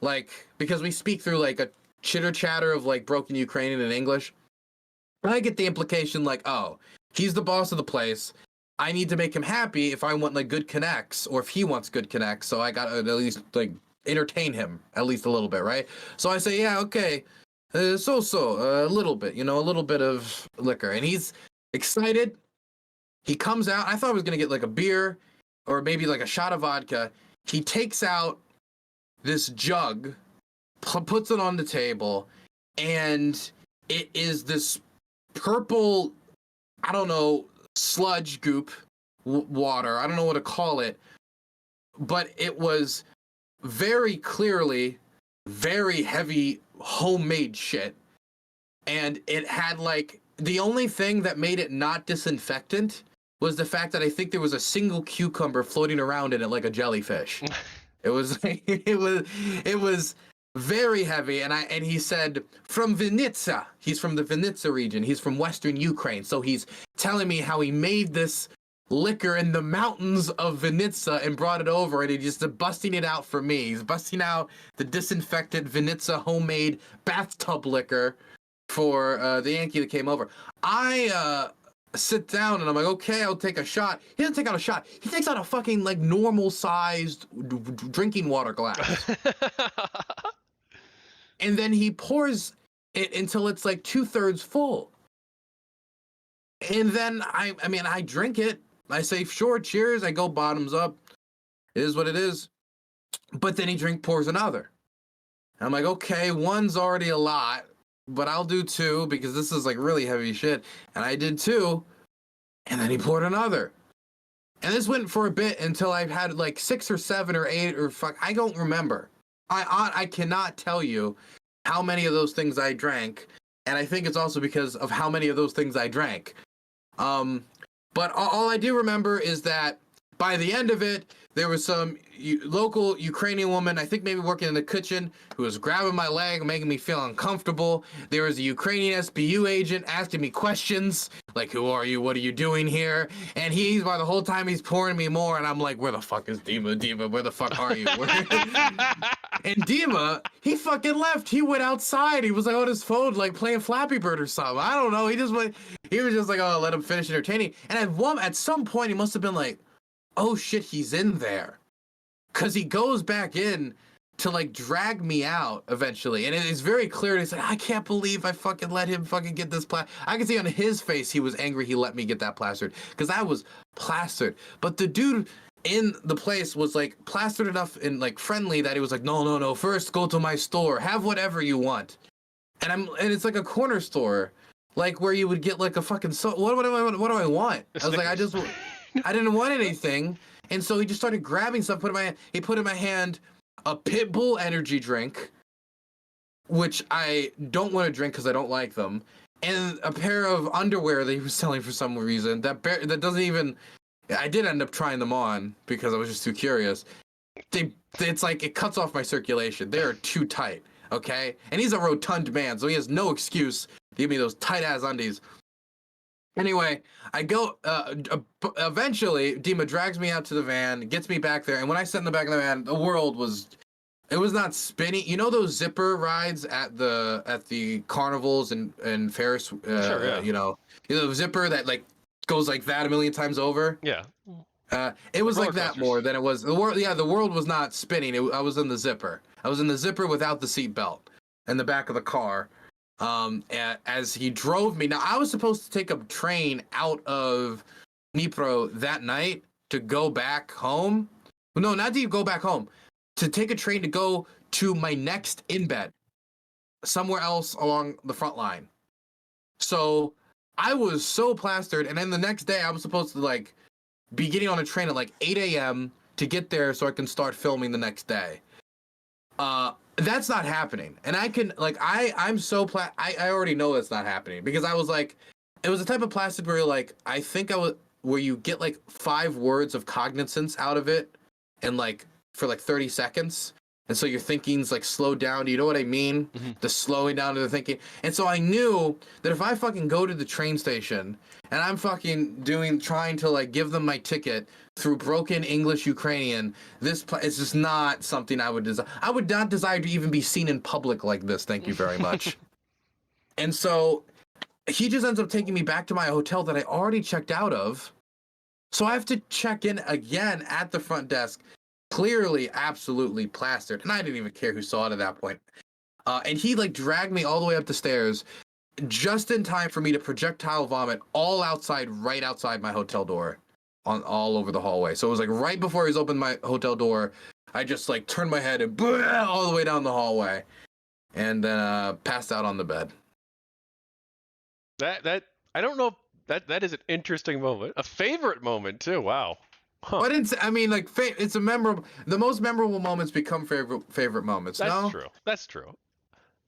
Speaker 2: like, because we speak through, like, a chitter-chatter of, like, broken Ukrainian and English. I get the implication, like, oh, he's the boss of the place. I need to make him happy if I want, like, good connects, or if he wants good connects, so I gotta at least, like, entertain him at least a little bit, right? So I say, yeah, okay, a little bit, you know, a little bit of liquor. And he's excited. He comes out. I thought I was going to get like a beer or maybe like a shot of vodka. He takes out this jug, puts it on the table, and it is this purple, I don't know, sludge goop water. I don't know what to call it, but it was very clearly very heavy homemade shit. And it had like, the only thing that made it not disinfectant was the fact that I think there was a single cucumber floating around in it like a jellyfish. It was it was very heavy. And he said from Vinnytsia. He's from the Vinnytsia region. He's from Western Ukraine. So he's telling me how he made this liquor in the mountains of Vinnytsia and brought it over, and he's just busting it out for me. He's busting out the disinfected Vinnytsia homemade bathtub liquor for the Yankee that came over. I sit down and I'm like, okay, I'll take a shot. He doesn't take out a shot. He takes out a fucking like normal sized drinking water glass. And then he pours it until it's like 2/3 full. And then I drink it. I say, sure, cheers. I go bottoms up. It is what it is. But then he pours another. I'm like, okay, one's already a lot, but I'll do two because this is like really heavy shit. And I did two. And then he poured another. And this went for a bit until I've had like 6 or 7 or 8 or I don't remember. I cannot tell you how many of those things I drank. And I think it's also because of how many of those things I drank. But all I do remember is that by the end of it, there was some local Ukrainian woman, I think maybe working in the kitchen, who was grabbing my leg, making me feel uncomfortable. There was a Ukrainian SBU agent asking me questions, like, who are you? What are you doing here? And by the whole time, he's pouring me more, and I'm like, where the fuck is Dima? Dima, where the fuck are you? And Dima, he fucking left. He went outside. He was like on his phone, like playing Flappy Bird or something. I don't know. He was just like, oh, let him finish entertaining. And at some point, he must have been like, oh shit, he's in there. Cause he goes back in to like drag me out eventually. And it is very clear. He's like, I can't believe I fucking let him fucking get this I can see on his face he was angry he let me get that plastered. Cause I was plastered. But the dude in the place was like plastered enough and like friendly that he was like, no, first go to my store. Have whatever you want. And it's like a corner store. Like where you would get like a fucking what do I want? I was like, I didn't want anything, and so he just started grabbing stuff. He put in my hand a Pit Bull energy drink, which I don't want to drink because I don't like them, and a pair of underwear that he was selling for some reason. That doesn't even. I did end up trying them on because I was just too curious. It's like it cuts off my circulation. They are too tight. Okay, and he's a rotund man, so he has no excuse to give me those tight ass undies. Anyway, I go, eventually, Dima drags me out to the van, gets me back there, and when I sit in the back of the van, the world was not spinning. You know those zipper rides at the carnivals and Ferris,
Speaker 1: sure, yeah.
Speaker 2: you know, the zipper that like goes like that a million times over?
Speaker 1: Yeah.
Speaker 2: It was like that more than it was, the world, yeah, the world was not spinning, I was in the zipper. I was in the zipper without the seatbelt in the back of the car. As he drove me. Now I was supposed to take a train out of Dnipro that night to go back home. No, not to go back home. To take a train to go to my next in-bed somewhere else along the front line. So I was so plastered, and then the next day I was supposed to like be getting on a train at like 8 a.m. to get there so I can start filming the next day. That's not happening. And I can like I'm so I already know that's not happening because I was like, it was a type of plastic where you're like, I think where you get like 5 words of cognizance out of it and like for like 30 seconds. And so your thinking's like slowed down. Do you know what I mean? Mm-hmm. The slowing down of the thinking. And so I knew that if I fucking go to the train station and I'm fucking trying to like give them my ticket through broken English Ukrainian, it's just not something I would desire. I would not desire to even be seen in public like this. Thank you very much. And so he just ends up taking me back to my hotel that I already checked out of. So I have to check in again at the front desk. Clearly, absolutely plastered, and I didn't even care who saw it at that point. And he like dragged me all the way up the stairs, just in time for me to projectile vomit right outside my hotel door, all over the hallway. So it was like right before he's opened my hotel door, I just like turned my head and all the way down the hallway, and then passed out on the bed.
Speaker 1: That I don't know. That is an interesting moment, a favorite moment too. Wow.
Speaker 2: Huh. But I mean, like, it's a memorable. The most memorable moments become favorite moments.
Speaker 1: That's true. That's true.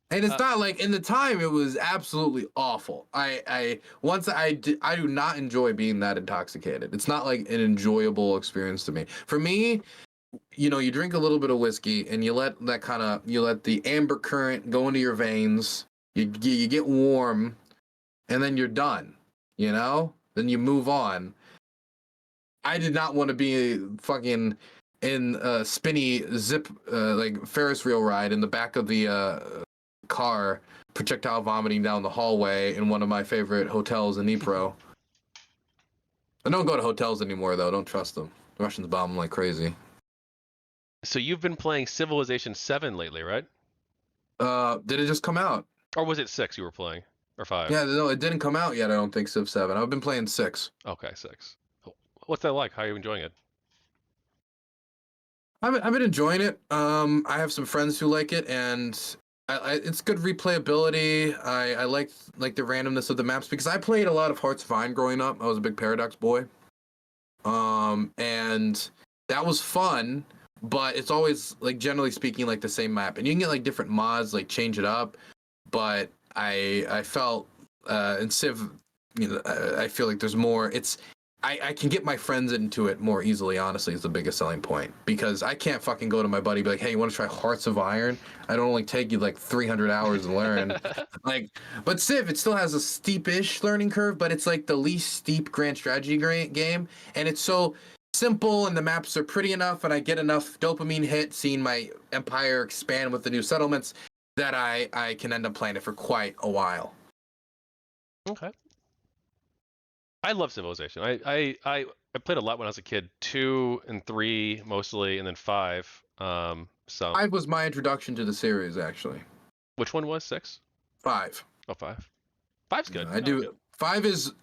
Speaker 2: And it's not like in the time it was absolutely awful. I do not enjoy being that intoxicated. It's not like an enjoyable experience to me. For me, you know, you drink a little bit of whiskey and you let the amber current go into your veins. You get warm, and then you're done. You know, then you move on. I did not want to be fucking in a spinny zip, like Ferris wheel ride in the back of the car, projectile vomiting down the hallway in one of my favorite hotels in Dnipro. I don't go to hotels anymore, though. Don't trust them. The Russians bomb them like crazy.
Speaker 1: So you've been playing Civilization 7 lately, right?
Speaker 2: Did it just come out?
Speaker 1: Or was it 6 you were playing? Or 5?
Speaker 2: Yeah, no, it didn't come out yet, I don't think, Civ 7. I've been playing 6.
Speaker 1: Okay, 6. What's that like? How are you enjoying it?
Speaker 2: I've been enjoying it. I have some friends who like it, and it's good replayability. I like the randomness of the maps because I played a lot of Hearts of Iron growing up. I was a big Paradox boy. And that was fun, but it's always like generally speaking like the same map. And you can get like different mods, like change it up. But I felt in Civ, you know, I feel like there's more. I can get my friends into it more easily, honestly, is the biggest selling point. Because I can't fucking go to my buddy and be like, hey, you want to try Hearts of Iron? I don't only take you like 300 hours to learn. Like, but Civ, it still has a steepish learning curve, but it's like the least steep grand strategy game. And it's so simple and the maps are pretty enough and I get enough dopamine hit seeing my empire expand with the new settlements that I can end up playing it for quite a while.
Speaker 1: Okay. I love Civilization. I played a lot when I was a kid. 2 and 3 mostly, and then 5. Some.
Speaker 2: 5 was my introduction to the series, actually.
Speaker 1: Which one was 6?
Speaker 2: 5.
Speaker 1: Oh, 5. 5's good.
Speaker 2: I do. 5 is.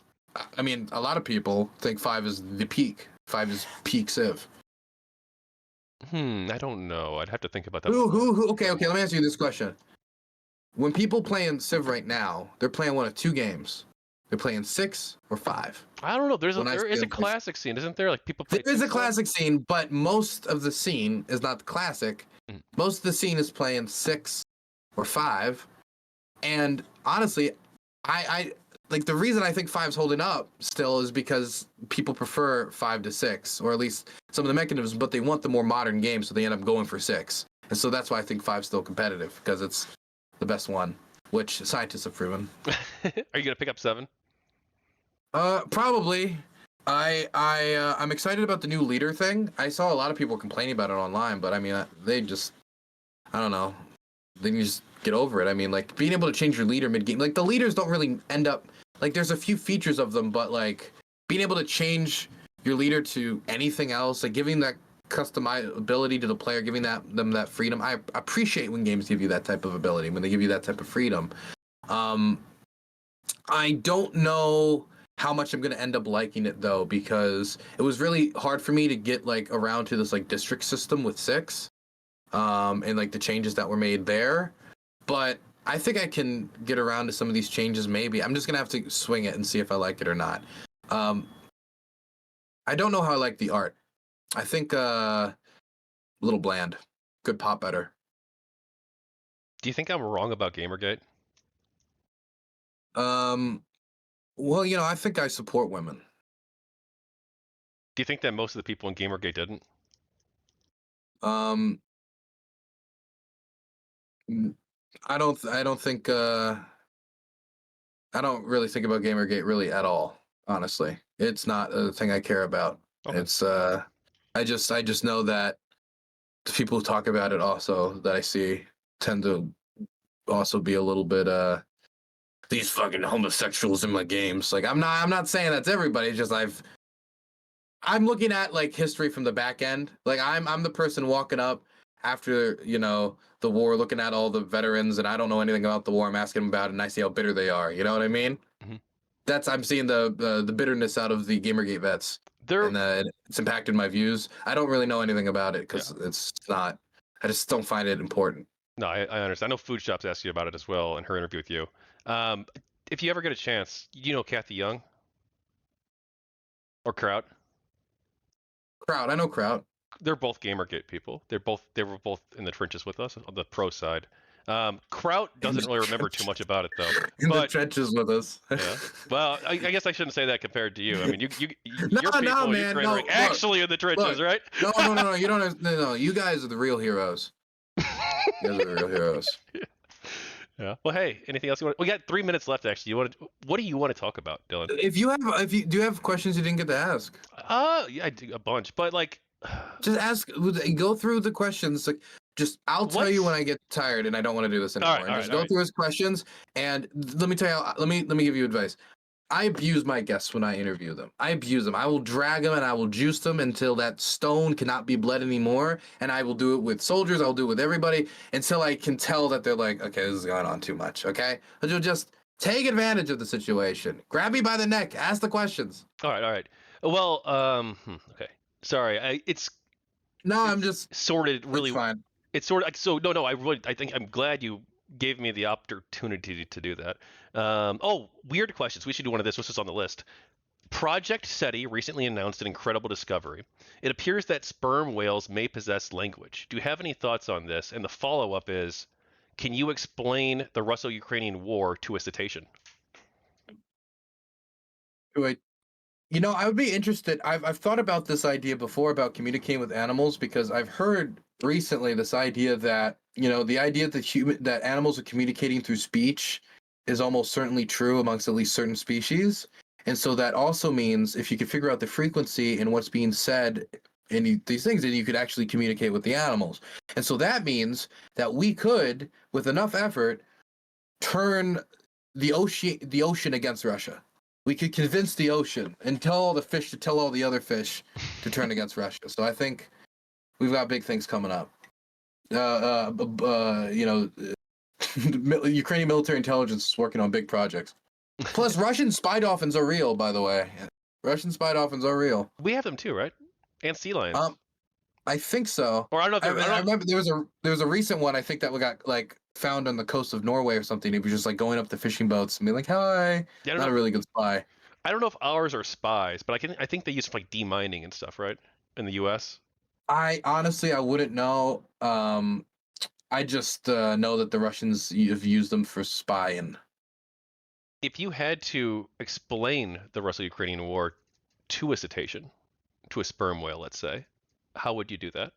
Speaker 2: I mean, a lot of people think 5 is the peak. 5 is peak Civ.
Speaker 1: I don't know. I'd have to think about that.
Speaker 2: Who? Okay. Let me ask you this question. When people playing Civ right now, they're playing one of 2 games. They're playing 6 or 5.
Speaker 1: I don't know. There is a classic scene, isn't there? Like people play.
Speaker 2: There is a classic scene, but most of the scene is not the classic. Most of the scene is playing 6 or 5. And honestly, I like the reason I think 5's holding up still is because people prefer 5 to 6, or at least some of the mechanisms, but they want the more modern game, so they end up going for 6. And so that's why I think 5's still competitive, because it's the best one, which scientists have proven.
Speaker 1: Are you gonna pick up 7?
Speaker 2: Probably. I'm excited about the new leader thing. I saw a lot of people complaining about it online, but I mean, they just, I don't know. They can just get over it. I mean, like being able to change your leader mid game, like the leaders don't really end up like there's a few features of them, but like being able to change your leader to anything else, like giving that customizability to the player, giving them that freedom. I appreciate when games give you that type of ability, when they give you that type of freedom. I don't know how much I'm going to end up liking it though, because it was really hard for me to get like around to this like district system with 6, and like the changes that were made there. But I think I can get around to some of these changes. Maybe I'm just going to have to swing it and see if I like it or not. I don't know how I like the art. I think a little bland. Could pop better.
Speaker 1: Do you think I'm wrong about Gamergate?
Speaker 2: Well, you know, I think I support women.
Speaker 1: Do you think that most of the people in Gamergate didn't?
Speaker 2: I don't think I don't really think about Gamergate really at all, honestly. It's not a thing I care about. Okay. It's I just know that the people who talk about it also that I see tend to also be a little bit these fucking homosexuals in my games. Like I'm not saying that's everybody, it's just I'm looking at like history from the back end. Like I'm the person walking up after, you know, the war, looking at all the veterans, and I don't know anything about the war. I'm asking them about it, and I see how bitter they are. You know what I mean? Mm-hmm. I'm seeing the bitterness out of the Gamergate vets, and it's impacted my views. I don't really know anything about it because it's not. I just don't find it important.
Speaker 1: No, I understand. I know Food Shops asked you about it as well in her interview with you. If you ever get a chance, you know Kathy Young or Kraut?
Speaker 2: Kraut, I know Kraut.
Speaker 1: They're both Gamergate people. They were both in the trenches with us on the pro side. Kraut doesn't really remember too much about it though.
Speaker 2: In the trenches with us.
Speaker 1: Yeah. Well, I guess I shouldn't say that compared to you. I mean, your people,
Speaker 2: man,
Speaker 1: Ukraine, are actually in the trenches, right?
Speaker 2: No. You don't. No. You guys are the real heroes. You guys are the real heroes.
Speaker 1: Yeah. Well, hey, anything else you want? We got 3 minutes left, actually. What do you want to talk about, Dylan?
Speaker 2: Do you have questions you didn't get to ask?
Speaker 1: Yeah, I do a bunch, but like,
Speaker 2: just ask. Go through the questions. Like, I'll tell you when I get tired and I don't want to do this anymore. Just go through his questions, and let me tell you. Let me give you advice. I abuse my guests when I interview them. I abuse them. I will drag them and I will juice them until that stone cannot be bled anymore. And I will do it with soldiers. I'll do it with everybody until I can tell that they're like, okay, this is going on too much. Okay, but you'll just take advantage of the situation. Grab me by the neck. Ask the questions.
Speaker 1: All right. Well, okay. Sorry.
Speaker 2: I'm just
Speaker 1: sorted really.
Speaker 2: It's fine.
Speaker 1: It's sort of so no. I think I'm glad you gave me the opportunity to do that. Weird questions. We should do one of this. This is on the list. Project SETI recently announced an incredible discovery. It appears that sperm whales may possess language. Do you have any thoughts on this? And the follow-up is, can you explain the Russo-Ukrainian war to a cetacean?
Speaker 2: You know, I would be interested. I've thought about this idea before about communicating with animals because I've heard recently this idea that, you know, the idea that animals are communicating through speech is almost certainly true amongst at least certain species. And so that also means if you could figure out the frequency and what's being said in these things, then you could actually communicate with the animals. And so that means that we could, with enough effort, turn the ocean against Russia. We could convince the ocean and tell all the fish to tell all the other fish to turn against Russia. So I think we've got big things coming up. You know, Ukrainian military intelligence is working on big projects. Plus, Russian spy dolphins are real, by the way. Russian spy dolphins are real.
Speaker 1: We have them too, right? And sea lions.
Speaker 2: I think so.
Speaker 1: Or I don't know if
Speaker 2: I remember there was a recent one I think that we got like found on the coast of Norway or something. He was just like going up to fishing boats and being like, "Hi."
Speaker 1: Yeah,
Speaker 2: Not a really good spy.
Speaker 1: I don't know if ours are spies, but I think they use like demining and stuff, right? In the U.S.
Speaker 2: I honestly I wouldn't know. I just know that the Russians have used them for spying.
Speaker 1: If you had to explain the Russo-Ukrainian War to a cetacean, to a sperm whale, let's say, how would you do that?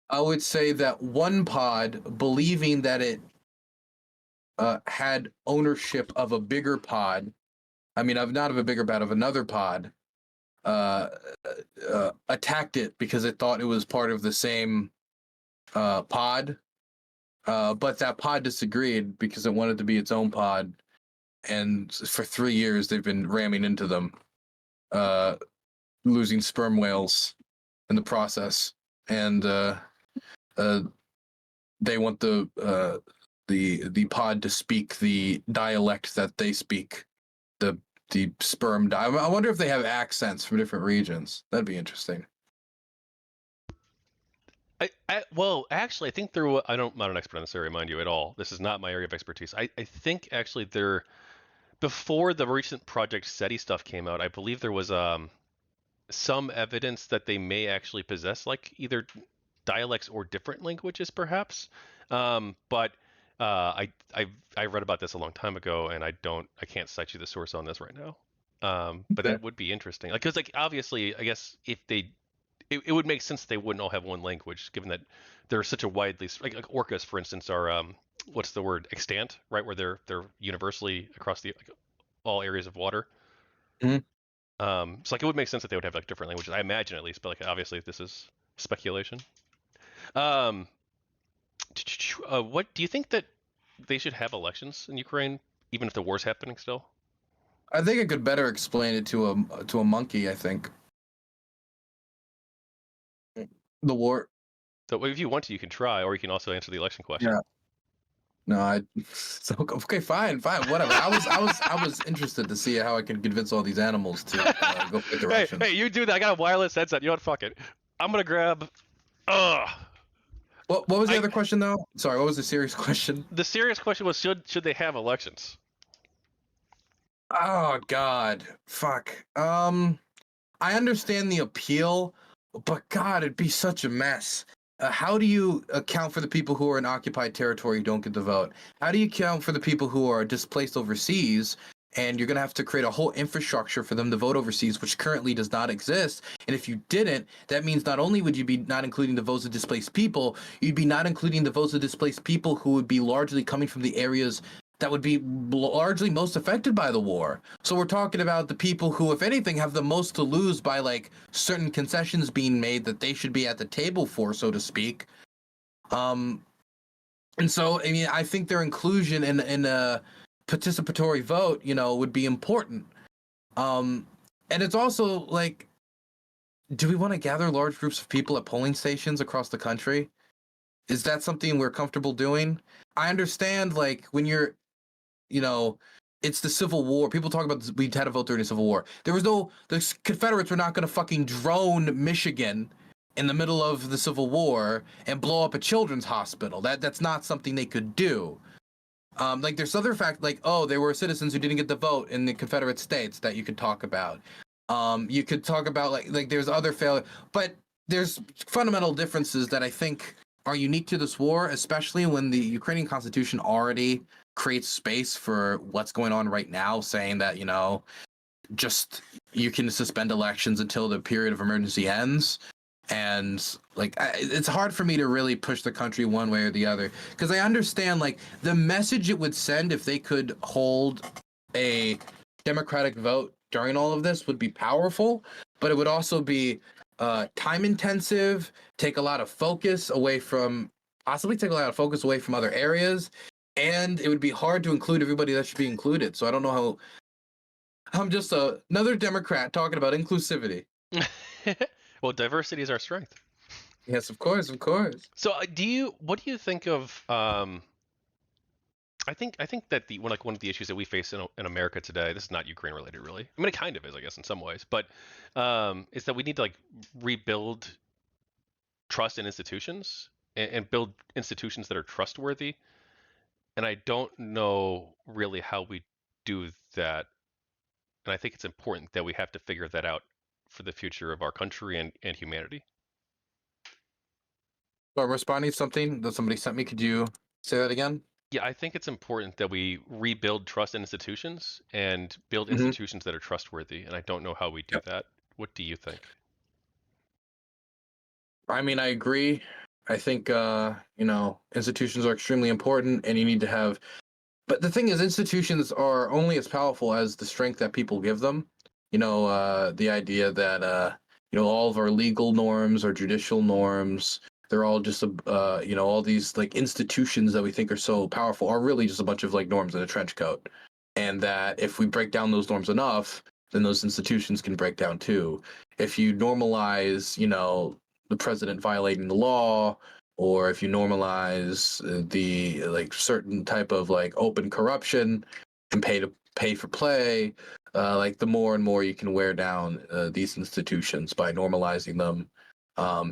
Speaker 2: I would say that one pod, believing that it had ownership of a bigger pod. I mean, not of a bigger pod, of another pod. Attacked it because it thought it was part of the same pod. But that pod disagreed because it wanted to be its own pod. And for 3 years, they've been ramming into them, losing sperm whales in the process. And they want the pod to speak the dialect that they speak, the sperm. I wonder if they have accents from different regions. That'd be interesting.
Speaker 1: Well, actually, I think I'm not an expert on this area, mind you, at all. This is not my area of expertise. I think actually before the recent Project SETI stuff came out, I believe there was some evidence that they may actually possess like either dialects or different languages, perhaps. But I read about this a long time ago, and I can't cite you the source on this right now. But
Speaker 2: Okay.
Speaker 1: that would be interesting. Like, because like obviously, I guess if it would make sense they wouldn't all have one language, given that they're such a widely like orcas, for instance, are what's the word, extant, right? Where they're universally across all areas of water.
Speaker 2: Mhm.
Speaker 1: So like it would make sense that they would have like different languages, I imagine at least. But like obviously this is speculation. What do you think that they should have elections in Ukraine, even if the war's happening still?
Speaker 2: I think I could better explain it to a monkey. I think the war.
Speaker 1: So if you want to, you can try, or you can also answer the election question.
Speaker 2: Yeah. No, so okay, fine, whatever. I was interested to see how I can convince all these animals to go pick the Russians.
Speaker 1: Hey, you do that. I got a wireless headset. You know what? Fuck it. I'm gonna grab. Ugh.
Speaker 2: What was the other question though? Sorry, what was the serious question?
Speaker 1: The serious question was should they have elections?
Speaker 2: Oh God, fuck. I understand the appeal, but God, it'd be such a mess. How do you account for the people who are in occupied territory who don't get the vote? How do you account for the people who are displaced overseas? And you're going to have to create a whole infrastructure for them to vote overseas, which currently does not exist. And if you didn't, that means not only would you be not including the votes of displaced people, you'd be not including the votes of displaced people who would be largely coming from the areas that would be largely most affected by the war. So we're talking about the people who, if anything, have the most to lose by like certain concessions being made that they should be at the table for, so to speak. And so, I mean, I think their inclusion in a participatory vote, you know, would be important. And it's also like, do we want to gather large groups of people at polling stations across the country? Is that something we're comfortable doing? I understand, like, when you're, you know, it's the Civil War. People talk about this, we had a vote during the Civil War. The Confederates were not going to fucking drone Michigan in the middle of the Civil War and blow up a children's hospital. That's not something they could do. Like there's other fact, like, oh, there were citizens who didn't get the vote in the Confederate States that you could talk about. You could talk about like there's other failure, but there's fundamental differences that I think are unique to this war, especially when the Ukrainian Constitution already creates space for what's going on right now, saying that, just you can suspend elections until the period of emergency ends. And like, it's hard for me to really push the country one way or the other, because I understand like the message it would send if they could hold a democratic vote during all of this would be powerful, but it would also be time intensive, take a lot of focus away from other areas, and it would be hard to include everybody that should be included. So I don't know how. I'm just another Democrat talking about inclusivity.
Speaker 1: Well, diversity is our strength.
Speaker 2: Yes, of course, of course.
Speaker 1: So, what do you think of? I think that one of the issues that we face in America today. This is not Ukraine related, really. I mean, it kind of is, I guess, in some ways, but is that we need to like rebuild trust in institutions and build institutions that are trustworthy. And I don't know really how we do that. And I think it's important that we have to figure that out for the future of our country and humanity.
Speaker 2: So I'm responding to something that somebody sent me. Could you say that again?
Speaker 1: Yeah, I think it's important that we rebuild trust in institutions and build
Speaker 2: Mm-hmm.
Speaker 1: institutions that are trustworthy. And I don't know how we do
Speaker 2: Yep.
Speaker 1: that. What do you think?
Speaker 2: I mean, I agree. I think institutions are extremely important, and you need to have. But the thing is, institutions are only as powerful as the strength that people give them. The idea that all of our legal norms, our judicial norms, they're all just all these like institutions that we think are so powerful are really just a bunch of like norms in a trench coat, and that if we break down those norms enough, then those institutions can break down too. If you normalize, the president violating the law, or if you normalize the like certain type of like open corruption and pay for play, like the more and more you can wear down these institutions by normalizing them,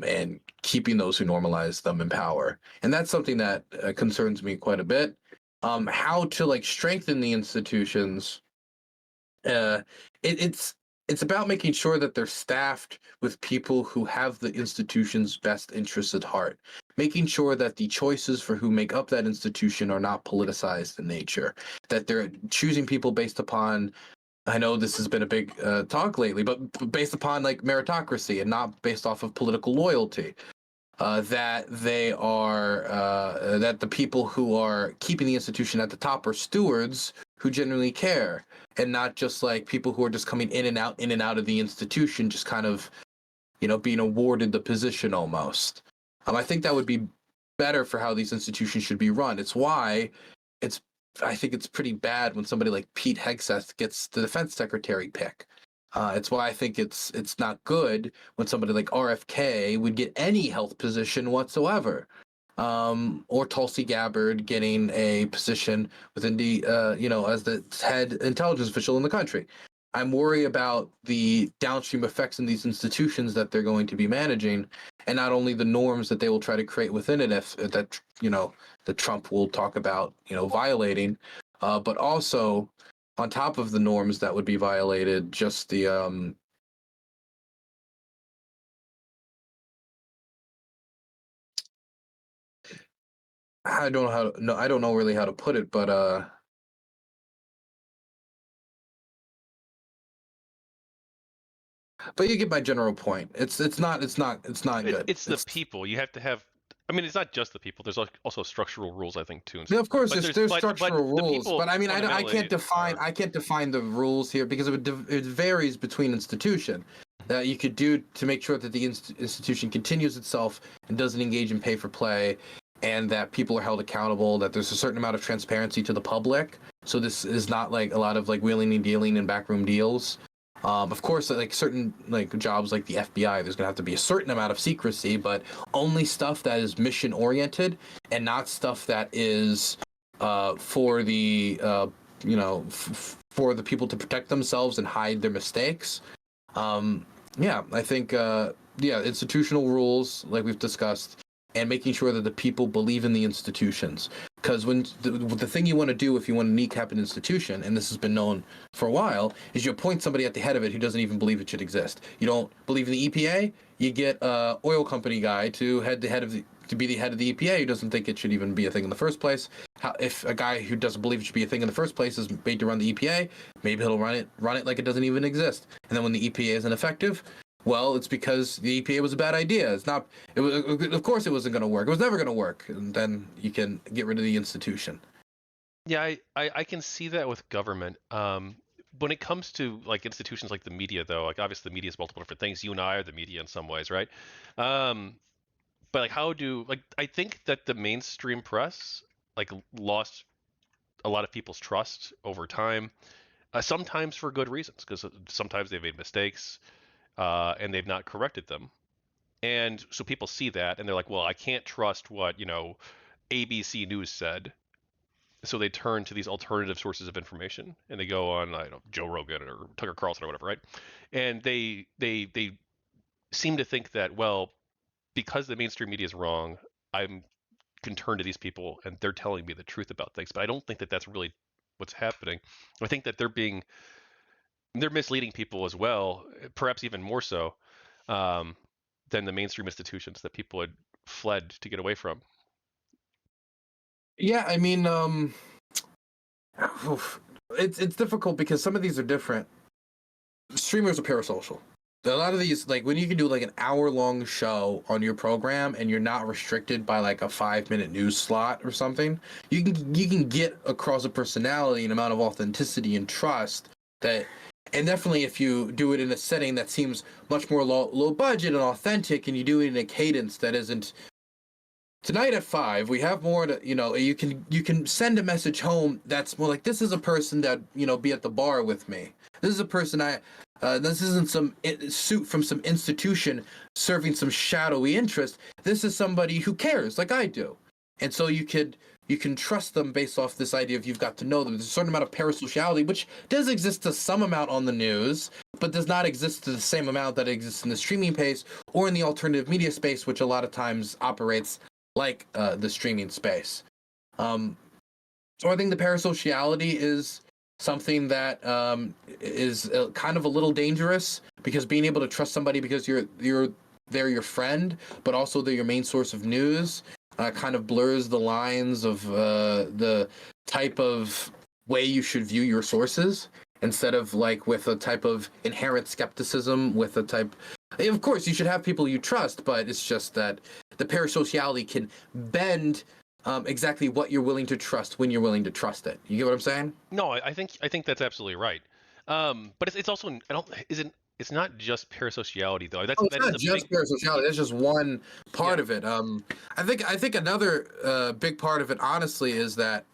Speaker 2: and keeping those who normalize them in power. And that's something that concerns me quite a bit. How to like strengthen the institutions? uh, it's about making sure that they're staffed with people who have the institution's best interests at heart, making sure that the choices for who make up that institution are not politicized in nature, that they're choosing people based upon, I know this has been a big talk lately, but based upon like meritocracy and not based off of political loyalty. That they are that the people who are keeping the institution at the top are stewards who genuinely care, and not just like people who are just coming in and out of the institution, just kind of being awarded the position almost. I think that would be better for how these institutions should be run. It's why it's I think it's pretty bad when somebody like Pete Hegseth gets the defense secretary pick. It's why I think it's not good when somebody like RFK would get any health position whatsoever, or Tulsi Gabbard getting a position within the as the head intelligence official in the country. I'm worried about the downstream effects in these institutions that they're going to be managing, and not only the norms that they will try to create within it, if that that Trump will talk about violating, but also on top of the norms that would be violated, just the I don't know how to, no, I don't know really how to put it, but you get my general point. It's not good.
Speaker 1: It's the people. You have to have. I mean, it's not just the people. There's also structural rules, I think, too.
Speaker 2: Yeah, of course,
Speaker 1: But
Speaker 2: there's
Speaker 1: but
Speaker 2: structural rules,
Speaker 1: people
Speaker 2: but I mean, I can't define
Speaker 1: are.
Speaker 2: I can't define the rules here because it varies between institution. That you could do to make sure that the institution continues itself and doesn't engage in pay for play, and that people are held accountable. That there's a certain amount of transparency to the public. So this is not like a lot of like wheeling and dealing and backroom deals. Of course, like certain like jobs like the FBI, there's gonna have to be a certain amount of secrecy, but only stuff that is mission oriented and not stuff that is for the for the people to protect themselves and hide their mistakes. I think institutional rules like we've discussed, and making sure that the people believe in the institutions. Because when the thing you want to do if you want to kneecap an institution, and this has been known for a while, is you appoint somebody at the head of it who doesn't even believe it should exist. You don't believe in the EPA, you get a oil company guy to head the head of the to be the head of the EPA who doesn't think it should even be a thing in the first place. If a guy who doesn't believe it should be a thing in the first place is made to run the EPA, maybe he'll run it like it doesn't even exist. And then when the EPA isn't effective, well, it's because the EPA was a bad idea. It's not. It was, of course, it wasn't going to work. It was never going to work. And then you can get rid of the institution.
Speaker 1: Yeah, I can see that with government. When it comes to like institutions like the media, though, like obviously the media is multiple different things. You and I are the media in some ways, right? But like, I think that the mainstream press like lost a lot of people's trust over time. Sometimes for good reasons, because sometimes they've made mistakes and they've not corrected them. And so people see that and they're like, well, I can't trust what, ABC News said. So they turn to these alternative sources of information and they go on, I don't know, Joe Rogan or Tucker Carlson or whatever, right? And they seem to think that, well, because the mainstream media is wrong, I can turn to these people and they're telling me the truth about things. But I don't think that that's really what's happening. I think that they're misleading people as well, perhaps even more so than the mainstream institutions that people had fled to get away from.
Speaker 2: Yeah, I mean, it's difficult because some of these are different. Streamers are parasocial. A lot of these, like when you can do like an hour-long show on your program and you're not restricted by like a 5-minute news slot or something, you can get across a personality and amount of authenticity and trust that. And definitely if you do it in a setting that seems much more low budget and authentic, and you do it in a cadence that isn't, tonight at 5 we have more to, you can send a message home that's more like, this is a person that be at the bar with me. This is a person this isn't some suit from some institution serving some shadowy interest. This is somebody who cares like I do. And so you can trust them based off this idea of you've got to know them. There's a certain amount of parasociality, which does exist to some amount on the news, but does not exist to the same amount that exists in the streaming space or in the alternative media space, which a lot of times operates like the streaming space. So I think the parasociality is something that is kind of a little dangerous, because being able to trust somebody because they're your friend, but also they're your main source of news, kind of blurs the lines of the type of way you should view your sources, instead of like with a type of inherent skepticism, with a type. Of course, you should have people you trust, but it's just that the parasociality can bend exactly what you're willing to trust when you're willing to trust it. You get what I'm saying?
Speaker 1: No, I think that's absolutely right. But it's also it's not just parasociality though.
Speaker 2: It's not just parasociality. That's just one part of it. I think another big part of it, honestly, is that,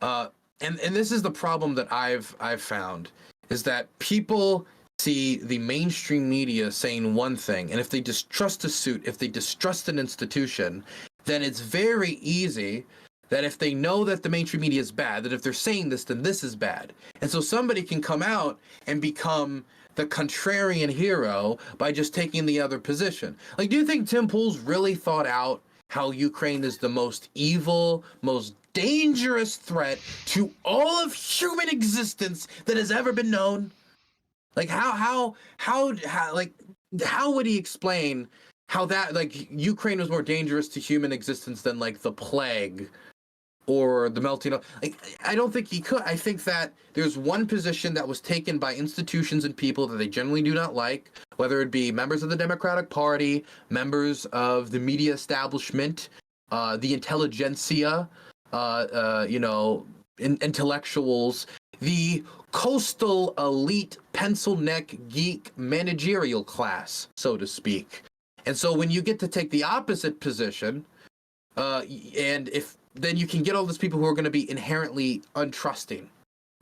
Speaker 2: and this is the problem that I've found, is that people see the mainstream media saying one thing, and if they distrust a suit, if they distrust an institution, then it's very easy that if they know that the mainstream media is bad, that if they're saying this, then this is bad. And so somebody can come out and become the contrarian hero by just taking the other position. Like, do you think Tim Pool's really thought out how Ukraine is the most evil, most dangerous threat to all of human existence that has ever been known? Like, how would he explain how that, like, Ukraine was more dangerous to human existence than like the plague or the melting of, like, I don't think he could. I think that there's one position that was taken by institutions and people that they generally do not like, whether it be members of the Democratic Party, members of the media establishment, the intelligentsia, intellectuals, the coastal elite pencil neck geek managerial class, so to speak. And so when you get to take the opposite position, and if then you can get all those people who are going to be inherently untrusting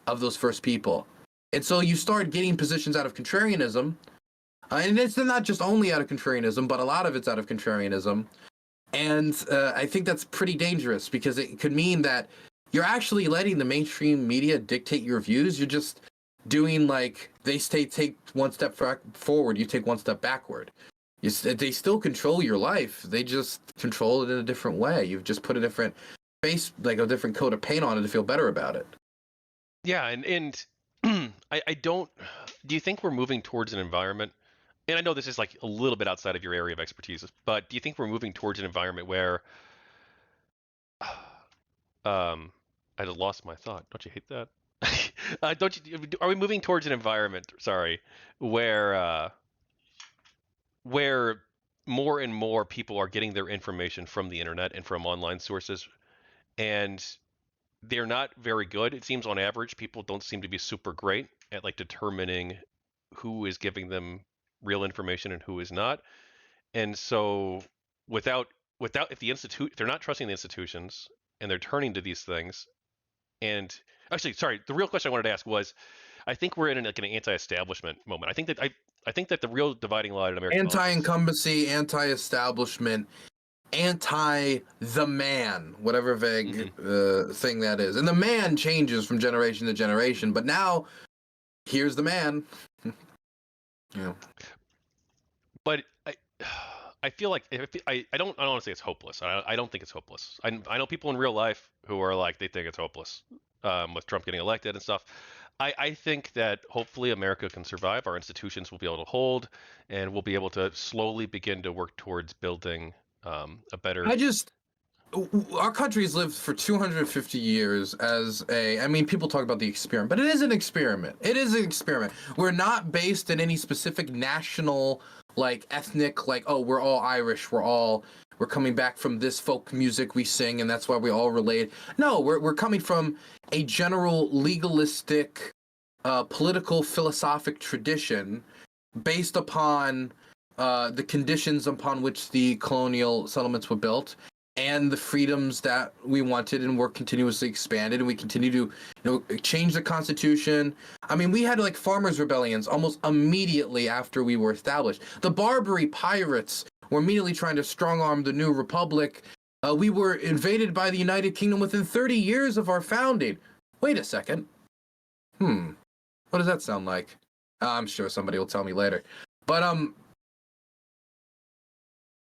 Speaker 2: of those first people. And so you start getting positions out of contrarianism, and it's not just only out of contrarianism, but a lot of it's out of contrarianism. And I think that's pretty dangerous, because it could mean that you're actually letting the mainstream media dictate your views. You're just doing like they take one step forward, you take one step backward. They still control your life. They just control it in a different way. You've just put a different face, like a different coat of paint on it to feel better about it.
Speaker 1: Yeah, and I don't. Do you think we're moving towards an environment and I know this is like a little bit outside of your area of expertise, but do you think we're moving towards an environment where, I just lost my thought. Don't you hate that? Don't you? Are we moving towards an environment? Sorry, where more and more people are getting their information from the internet and from online sources, and they're not very good. It seems on average, people don't seem to be super great at like determining who is giving them real information and who is not. And so without if they're not trusting the institutions and they're turning to these things, and actually, sorry, the real question I wanted to ask was, I think we're in like an anti-establishment moment. I think that the real dividing line in American politics,
Speaker 2: Anti-incumbency, anti-establishment, anti the man, whatever vague thing that is. And the man changes from generation to generation, but now here's the man. Yeah.
Speaker 1: But I feel like I don't want to say it's hopeless. I don't think it's hopeless. I know people in real life who are like they think it's hopeless with Trump getting elected and stuff. I think that hopefully America can survive. Our institutions will be able to hold, and we'll be able to slowly begin to work towards building a better.
Speaker 2: Our country's lived for 250 years as I mean, people talk about the experiment, but it is an experiment. It is an experiment. We're not based in any specific national, like ethnic, like, oh, we're all Irish. We're coming back from this folk music we sing, and that's why we all relate. No, we're coming from a general legalistic, political, philosophic tradition based upon the conditions upon which the colonial settlements were built and the freedoms that we wanted, and were continuously expanded, and we continue to change the Constitution. I mean, we had like farmers' rebellions almost immediately after we were established. The Barbary pirates were immediately trying to strong-arm the new republic. We were invaded by the United Kingdom within 30 years of our founding. Wait a second. What does that sound like? I'm sure somebody will tell me later. But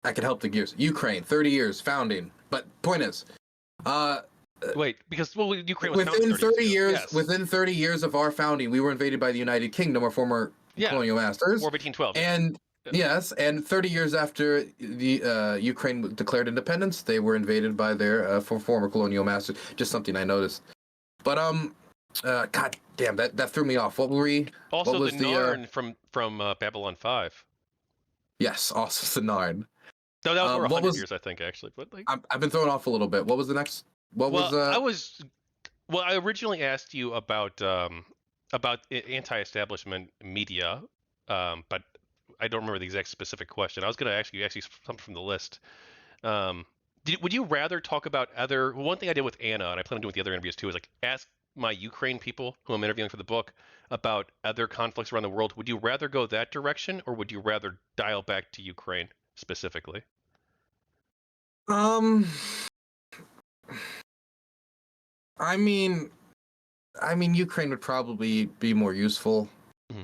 Speaker 2: I can help the gears. Ukraine, 30 years founding. But point is,
Speaker 1: wait, because Ukraine was
Speaker 2: within 30 years,
Speaker 1: yes.
Speaker 2: Within 30 years of our founding, we were invaded by the United Kingdom, our former colonial masters.
Speaker 1: War of 1812.
Speaker 2: And yes, and 30 years after the Ukraine declared independence, they were invaded by their former colonial masters. Just something I noticed. But God damn, that threw me off. What were we?
Speaker 1: Also,
Speaker 2: what was
Speaker 1: the Narn from Babylon 5.
Speaker 2: Yes, also the Narn.
Speaker 1: No, that was over 100 years, I think, actually. But like,
Speaker 2: I've been thrown off a little bit. What was the next?
Speaker 1: I originally asked you about anti-establishment media, but I don't remember the exact specific question. I was going to ask you something from the list. Would you rather talk about other? Well, one thing I did with Anna, and I plan on doing with the other interviews too, is like ask my Ukraine people who I'm interviewing for the book about other conflicts around the world. Would you rather go that direction, or would you rather dial back to Ukraine specifically?
Speaker 2: I mean, Ukraine would probably be more useful.
Speaker 1: Mm-hmm.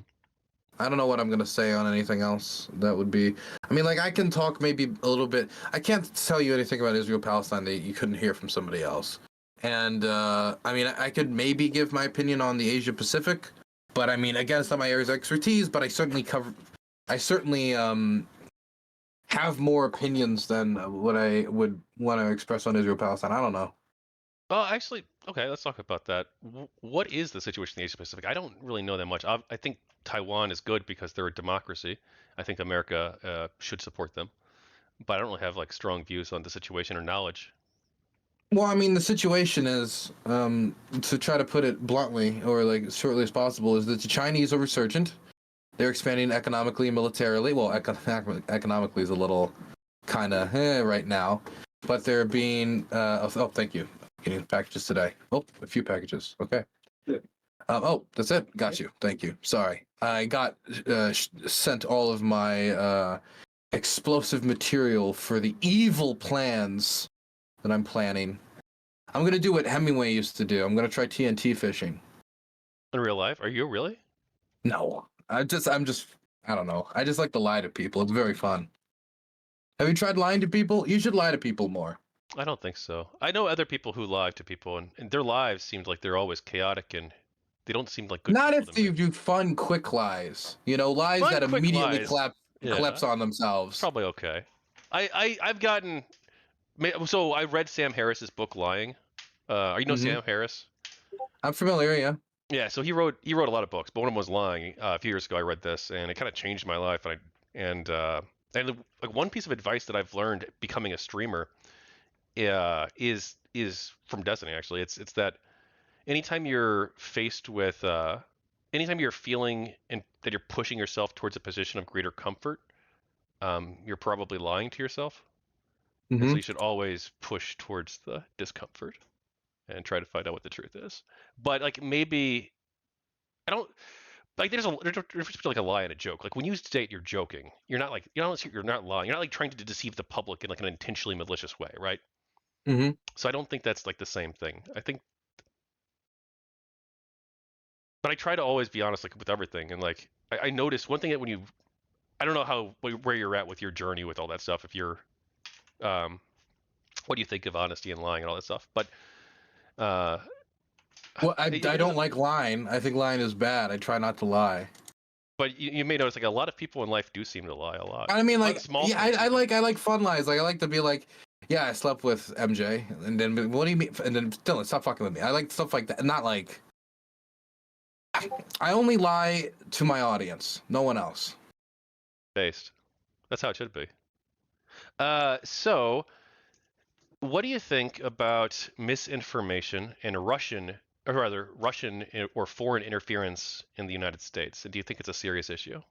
Speaker 2: I don't know what I'm gonna say on anything else. That would be. I mean, like I can talk maybe a little bit. I can't tell you anything about Israel Palestine that you couldn't hear from somebody else. And I mean, I could maybe give my opinion on the Asia Pacific, but I mean, again, it's not my area of expertise. But I certainly have more opinions than what I would want to express on Israel Palestine. I don't know.
Speaker 1: Well, actually, okay, let's talk about that. What is the situation in the Asia Pacific? I don't really know that much. I think Taiwan is good because they're a democracy. I think America should support them, but I don't really have like strong views on the situation or knowledge.
Speaker 2: Well, I mean, the situation is, to try to put it bluntly or like as shortly as possible, is that the Chinese are resurgent. They're expanding economically and militarily. Well, economically is a little kind of right now, but they're being. Thank you. Getting packages today. Oh, a few packages. Okay. Yeah. That's it. Got you. Thank you. Sorry. I got sent all of my explosive material for the evil plans that I'm planning. I'm going to do what Hemingway used to do. I'm going to try TNT fishing.
Speaker 1: In real life? Are you really?
Speaker 2: No. I don't know. I just like to lie to people. It's very fun. Have you tried lying to people? You should lie to people more.
Speaker 1: I don't think so. I know other people who lie to people, and their lives seemed like they're always chaotic, and they don't seem like good
Speaker 2: Not
Speaker 1: people
Speaker 2: if you do fun, quick lies. You know, lies that immediately collapse.
Speaker 1: Yeah,
Speaker 2: collapse on
Speaker 1: it's
Speaker 2: themselves.
Speaker 1: probably okay. I've gotten so I read Sam Harris's book Lying. You know
Speaker 2: Hmm.
Speaker 1: Sam Harris?
Speaker 2: I'm familiar, yeah.
Speaker 1: Yeah, so he wrote a lot of books, but one of them was Lying. A few years ago, I read this, and it kind of changed my life. And like one piece of advice that I've learned becoming a streamer is from Destiny. Actually, it's that anytime you're faced with anytime you're feeling that you're pushing yourself towards a position of greater comfort, you're probably lying to yourself. And so
Speaker 2: Hmm.
Speaker 1: you should always push towards the discomfort and try to find out what the truth is. But like maybe I don't like there's a difference between like a lie and a joke. Like when you state you're joking, you're not lying. You're not like trying to deceive the public in like an intentionally malicious way, right?
Speaker 2: Hmm.
Speaker 1: So I don't think that's like the same thing. I think, but I try to always be honest like with everything. And like I noticed one thing that when you I don't know how where you're at with your journey with all that stuff. If you're um, what do you think of honesty and lying and all that stuff? But uh,
Speaker 2: Well, I
Speaker 1: it
Speaker 2: don't
Speaker 1: doesn't.
Speaker 2: like lying. I think lying is bad. I try not to lie.
Speaker 1: But you may notice like a lot of people in life do seem to lie a lot
Speaker 2: I mean,
Speaker 1: on
Speaker 2: like,
Speaker 1: small
Speaker 2: yeah,
Speaker 1: things even.
Speaker 2: I like fun lies. Like, I like to be like, yeah, I slept with MJ, and then what do you mean? And then Dylan, stop fucking with me. I like stuff like that. Not like I only lie to my audience, no one else.
Speaker 1: Based. That's how it should be. So what do you think about misinformation and Russian or foreign interference in the United States? And do you think it's a serious issue?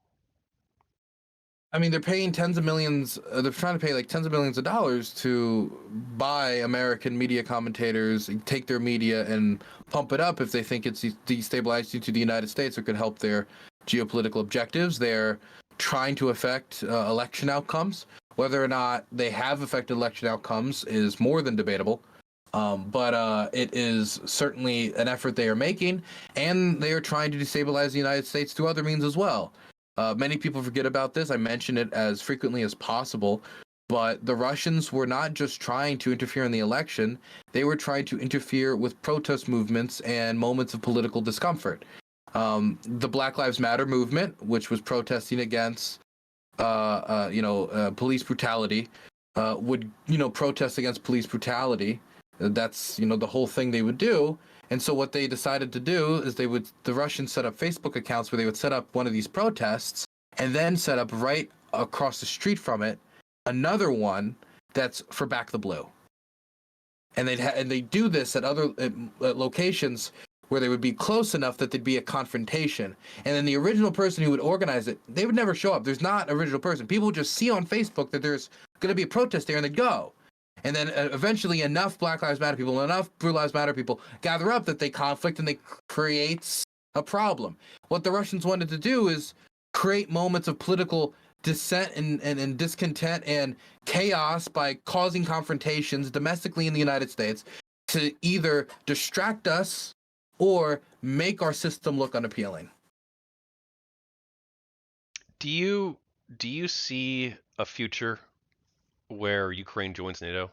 Speaker 2: I mean, they're paying tens of millions. They're trying to pay like tens of millions of dollars to buy American media commentators, take their media and pump it up if they think it's destabilizing to the United States or could help their geopolitical objectives. They're trying to affect election outcomes. Whether or not they have affected election outcomes is more than debatable. But it is certainly an effort they are making, and they are trying to destabilize the United States through other means as well. Many people forget about this. I mention it as frequently as possible. But the Russians were not just trying to interfere in the election, they were trying to interfere with protest movements and moments of political discomfort. The Black Lives Matter movement, which was protesting against, police brutality, would, protest against police brutality. That's, the whole thing they would do. And so what they decided to do is the Russians set up Facebook accounts where they would set up one of these protests and then set up right across the street from it another one that's for Back the Blue. And they do this at other locations where they would be close enough that there'd be a confrontation. And then the original person who would organize it, they would never show up. There's not an original person. People would just see on Facebook that there's going to be a protest there and they'd go. And then eventually enough Black Lives Matter people, enough Blue Lives Matter people gather up that they conflict and they creates a problem. What the Russians wanted to do is create moments of political dissent and discontent and chaos by causing confrontations domestically in the United States to either distract us or make our system look unappealing.
Speaker 1: Do you see a future where Ukraine joins NATO?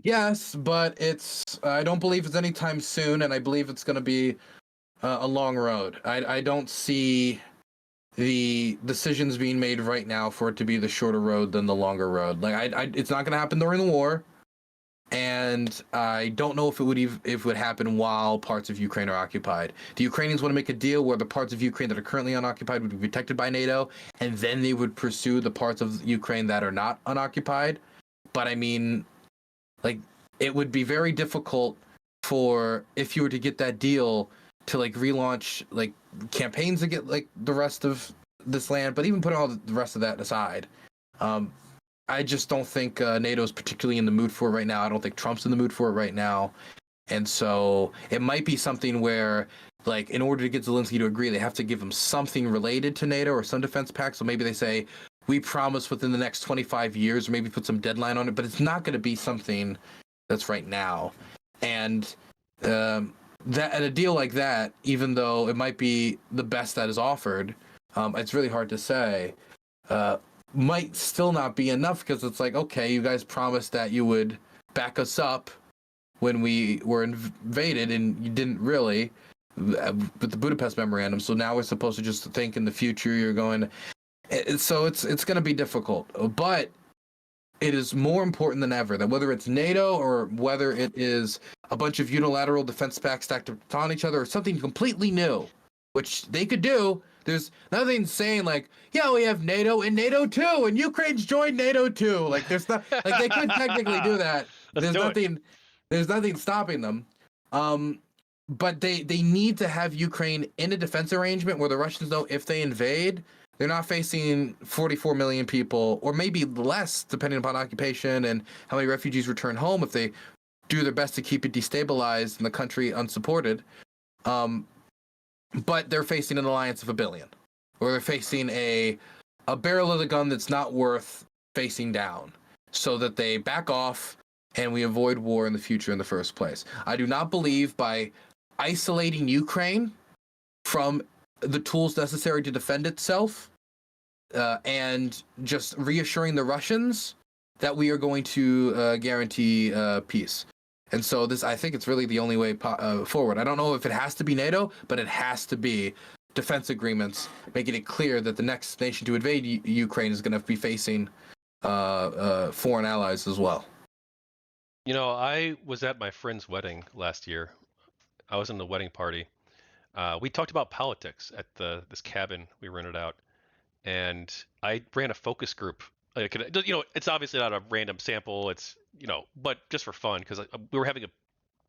Speaker 2: Yes, but I don't believe it's anytime soon, and I believe it's going to be a long road. I don't see the decisions being made right now for it to be the shorter road than the longer road. Like it's not going to happen during the war, and I don't know if it would happen while parts of Ukraine are occupied. The Ukrainians want to make a deal where the parts of Ukraine that are currently unoccupied would be protected by NATO, and then they would pursue the parts of Ukraine that are not unoccupied. But I mean, like, it would be very difficult for if you were to get that deal to like relaunch like campaigns to get like the rest of this land, but even put all the rest of that aside, I just don't think NATO's particularly in the mood for it right now. I don't think Trump's in the mood for it right now, and so it might be something where, like, in order to get Zelensky to agree, they have to give him something related to NATO or some defense pact. So maybe they say, we promise within the next 25 years, or maybe put some deadline on it, but it's not going to be something that's right now. And that at a deal like that, even though it might be the best that is offered, it's really hard to say. Might still not be enough because it's like, okay, you guys promised that you would back us up when we were invaded, and you didn't really with the Budapest Memorandum. So now we're supposed to just think in the future you're going. So it's going to be difficult, but it is more important than ever that whether it's NATO or whether it is a bunch of unilateral defense pacts stacked on each other or something completely new, which they could do. There's nothing saying like, yeah, we have NATO and NATO too, and Ukraine's joined NATO too. Like there's not like they could technically do that. There's nothing stopping them. But they need to have Ukraine in a defense arrangement where the Russians know if they invade, they're not facing 44 million people, or maybe less, depending upon occupation and how many refugees return home if they do their best to keep it destabilized and the country unsupported. But they're facing an alliance of 1 billion, or they're facing a barrel of the gun that's not worth facing down, so that they back off and we avoid war in the future in the first place. I do not believe by isolating Ukraine from the tools necessary to defend itself and just reassuring the Russians that we are going to guarantee peace. And so I think it's really the only way forward. I don't know if it has to be NATO, but it has to be defense agreements, making it clear that the next nation to invade Ukraine is going to be facing foreign allies as well.
Speaker 1: You know, I was at my friend's wedding last year. I was in the wedding party. We talked about politics at this cabin we rented out, and I ran a focus group. Like, you know, it's obviously not a random sample. It's, you know, but just for fun, because we were having a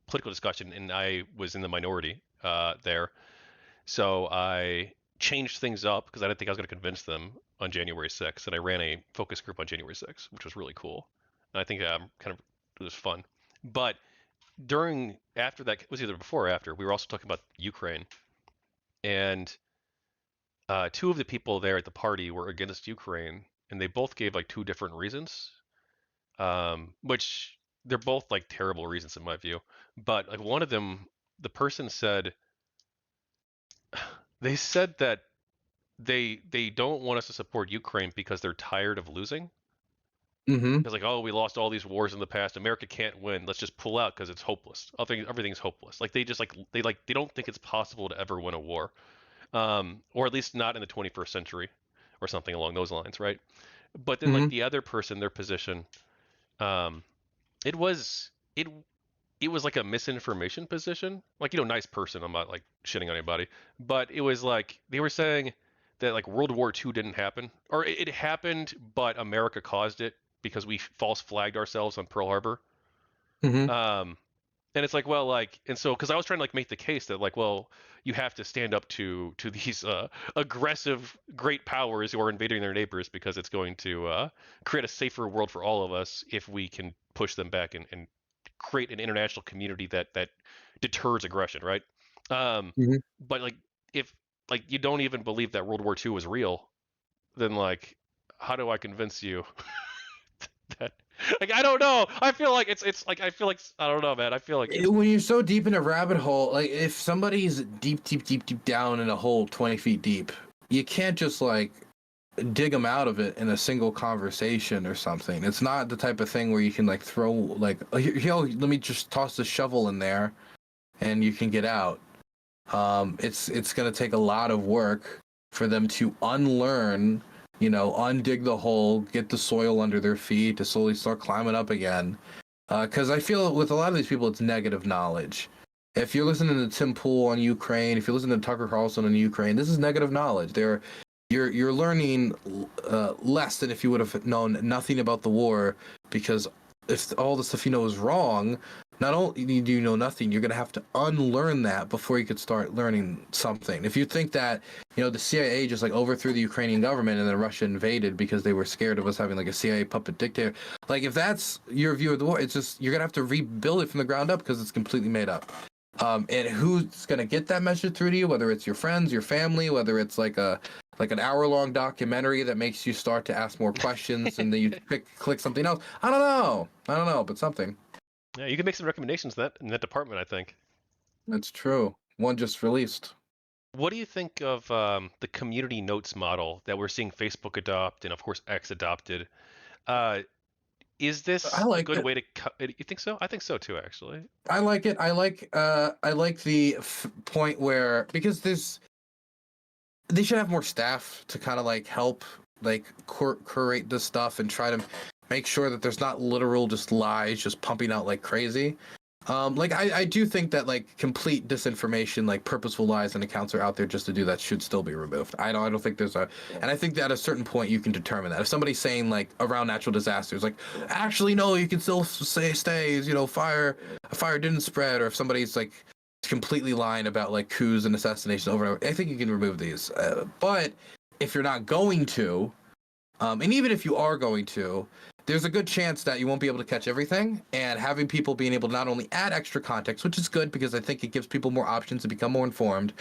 Speaker 1: political discussion, and I was in the minority there. So I changed things up because I didn't think I was going to convince them on January 6th, and I ran a focus group on January 6th, which was really cool. And I think it was fun. But after that, it was either before or after, we were also talking about Ukraine, and two of the people there at the party were against Ukraine, and they both gave like two different reasons, which they're both like terrible reasons in my view. But like one of them, the person said, they said that they don't want us to support Ukraine because they're tired of losing.
Speaker 2: Mm-hmm.
Speaker 1: It's like, oh, we lost all these wars in the past. America can't win. Let's just pull out because it's hopeless. Everything's hopeless. Like they don't think it's possible to ever win a war, or at least not in the 21st century, or something along those lines, right? But then like
Speaker 2: Mm-hmm.
Speaker 1: the other person, their position, it was like a misinformation position. Like, you know, nice person. I'm not like shitting on anybody, but it was like they were saying that like World War II didn't happen, or it happened, but America caused it because we false flagged ourselves on Pearl Harbor.
Speaker 2: Mm-hmm.
Speaker 1: And it's like, well, like, and so because I was trying to like make the case that like, well, you have to stand up to these aggressive great powers who are invading their neighbors because it's going to create a safer world for all of us if we can push them back and create an international community that deters aggression, right?
Speaker 2: Mm-hmm.
Speaker 1: But like, if like you don't even believe that World War II was real, then like, how do I convince you that? Like, I don't know. I feel like it's like, I feel like, I don't know, man. I feel like
Speaker 2: When you're so deep in a rabbit hole, like if somebody's deep down in a hole 20 feet deep, you can't just like dig them out of it in a single conversation or something. It's not the type of thing where you can like throw like, yo, let me just toss the shovel in there and you can get out. It's gonna take a lot of work for them to unlearn, you know, undig the hole, get the soil under their feet to slowly start climbing up again. Because I feel with a lot of these people, it's negative knowledge. If you're listening to Tim Pool on Ukraine, if you're listening to Tucker Carlson on Ukraine, this is negative knowledge. You're learning less than if you would have known nothing about the war, because if all the stuff you know is wrong, not only do you know nothing, you're going to have to unlearn that before you could start learning something. If you think that, you know, the CIA just like overthrew the Ukrainian government and then Russia invaded because they were scared of us having like a CIA puppet dictator, like if that's your view of the war, it's just, you're going to have to rebuild it from the ground up because it's completely made up. And who's going to get that message through to you, whether it's your friends, your family, whether it's like an hour-long documentary that makes you start to ask more questions and then you click something else. I don't know, but something.
Speaker 1: yeah, you can make some recommendations in that department, I think.
Speaker 2: That's true. One just released.
Speaker 1: What do you think of the community notes model that we're seeing Facebook adopt and of course X adopted? Is
Speaker 2: I
Speaker 1: this a
Speaker 2: like
Speaker 1: good
Speaker 2: it.
Speaker 1: way to you think so? I think so too, actually.
Speaker 2: I like it. I like the point where, because they should have more staff to kind of like help like curate this stuff and try to make sure that there's not literal just lies just pumping out like crazy. Like I do think that like complete disinformation, like purposeful lies and accounts are out there just to do that should still be removed. I don't think there's a, and I think that at a certain point you can determine that if somebody's saying like around natural disasters, like actually no, you can still stay, you know, a fire didn't spread, or if somebody's like completely lying about like coups and assassinations over and over, I think you can remove these. But if you're not going to, and even if you are going to, there's a good chance that you won't be able to catch everything, and having people being able to not only add extra context, which is good because I think it gives people more options to become more informed,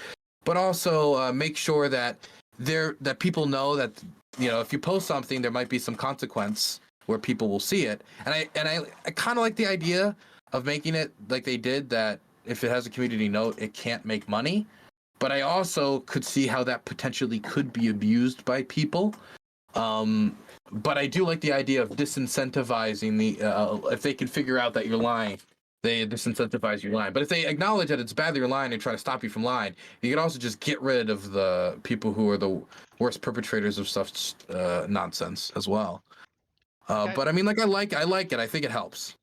Speaker 2: but also make sure that that people know that, you know, if you post something, there might be some consequence where people will see it. And I kind of like the idea of making it like they did, that if it has a community note, it can't make money. But I also could see how that potentially could be abused by people. But I do like the idea of disincentivizing the if they can figure out that you're lying, they disincentivize you lying. But if they acknowledge that it's bad that you're lying and try to stop you from lying, you can also just get rid of the people who are the worst perpetrators of such nonsense as well. But I mean, like I like it. I think it helps.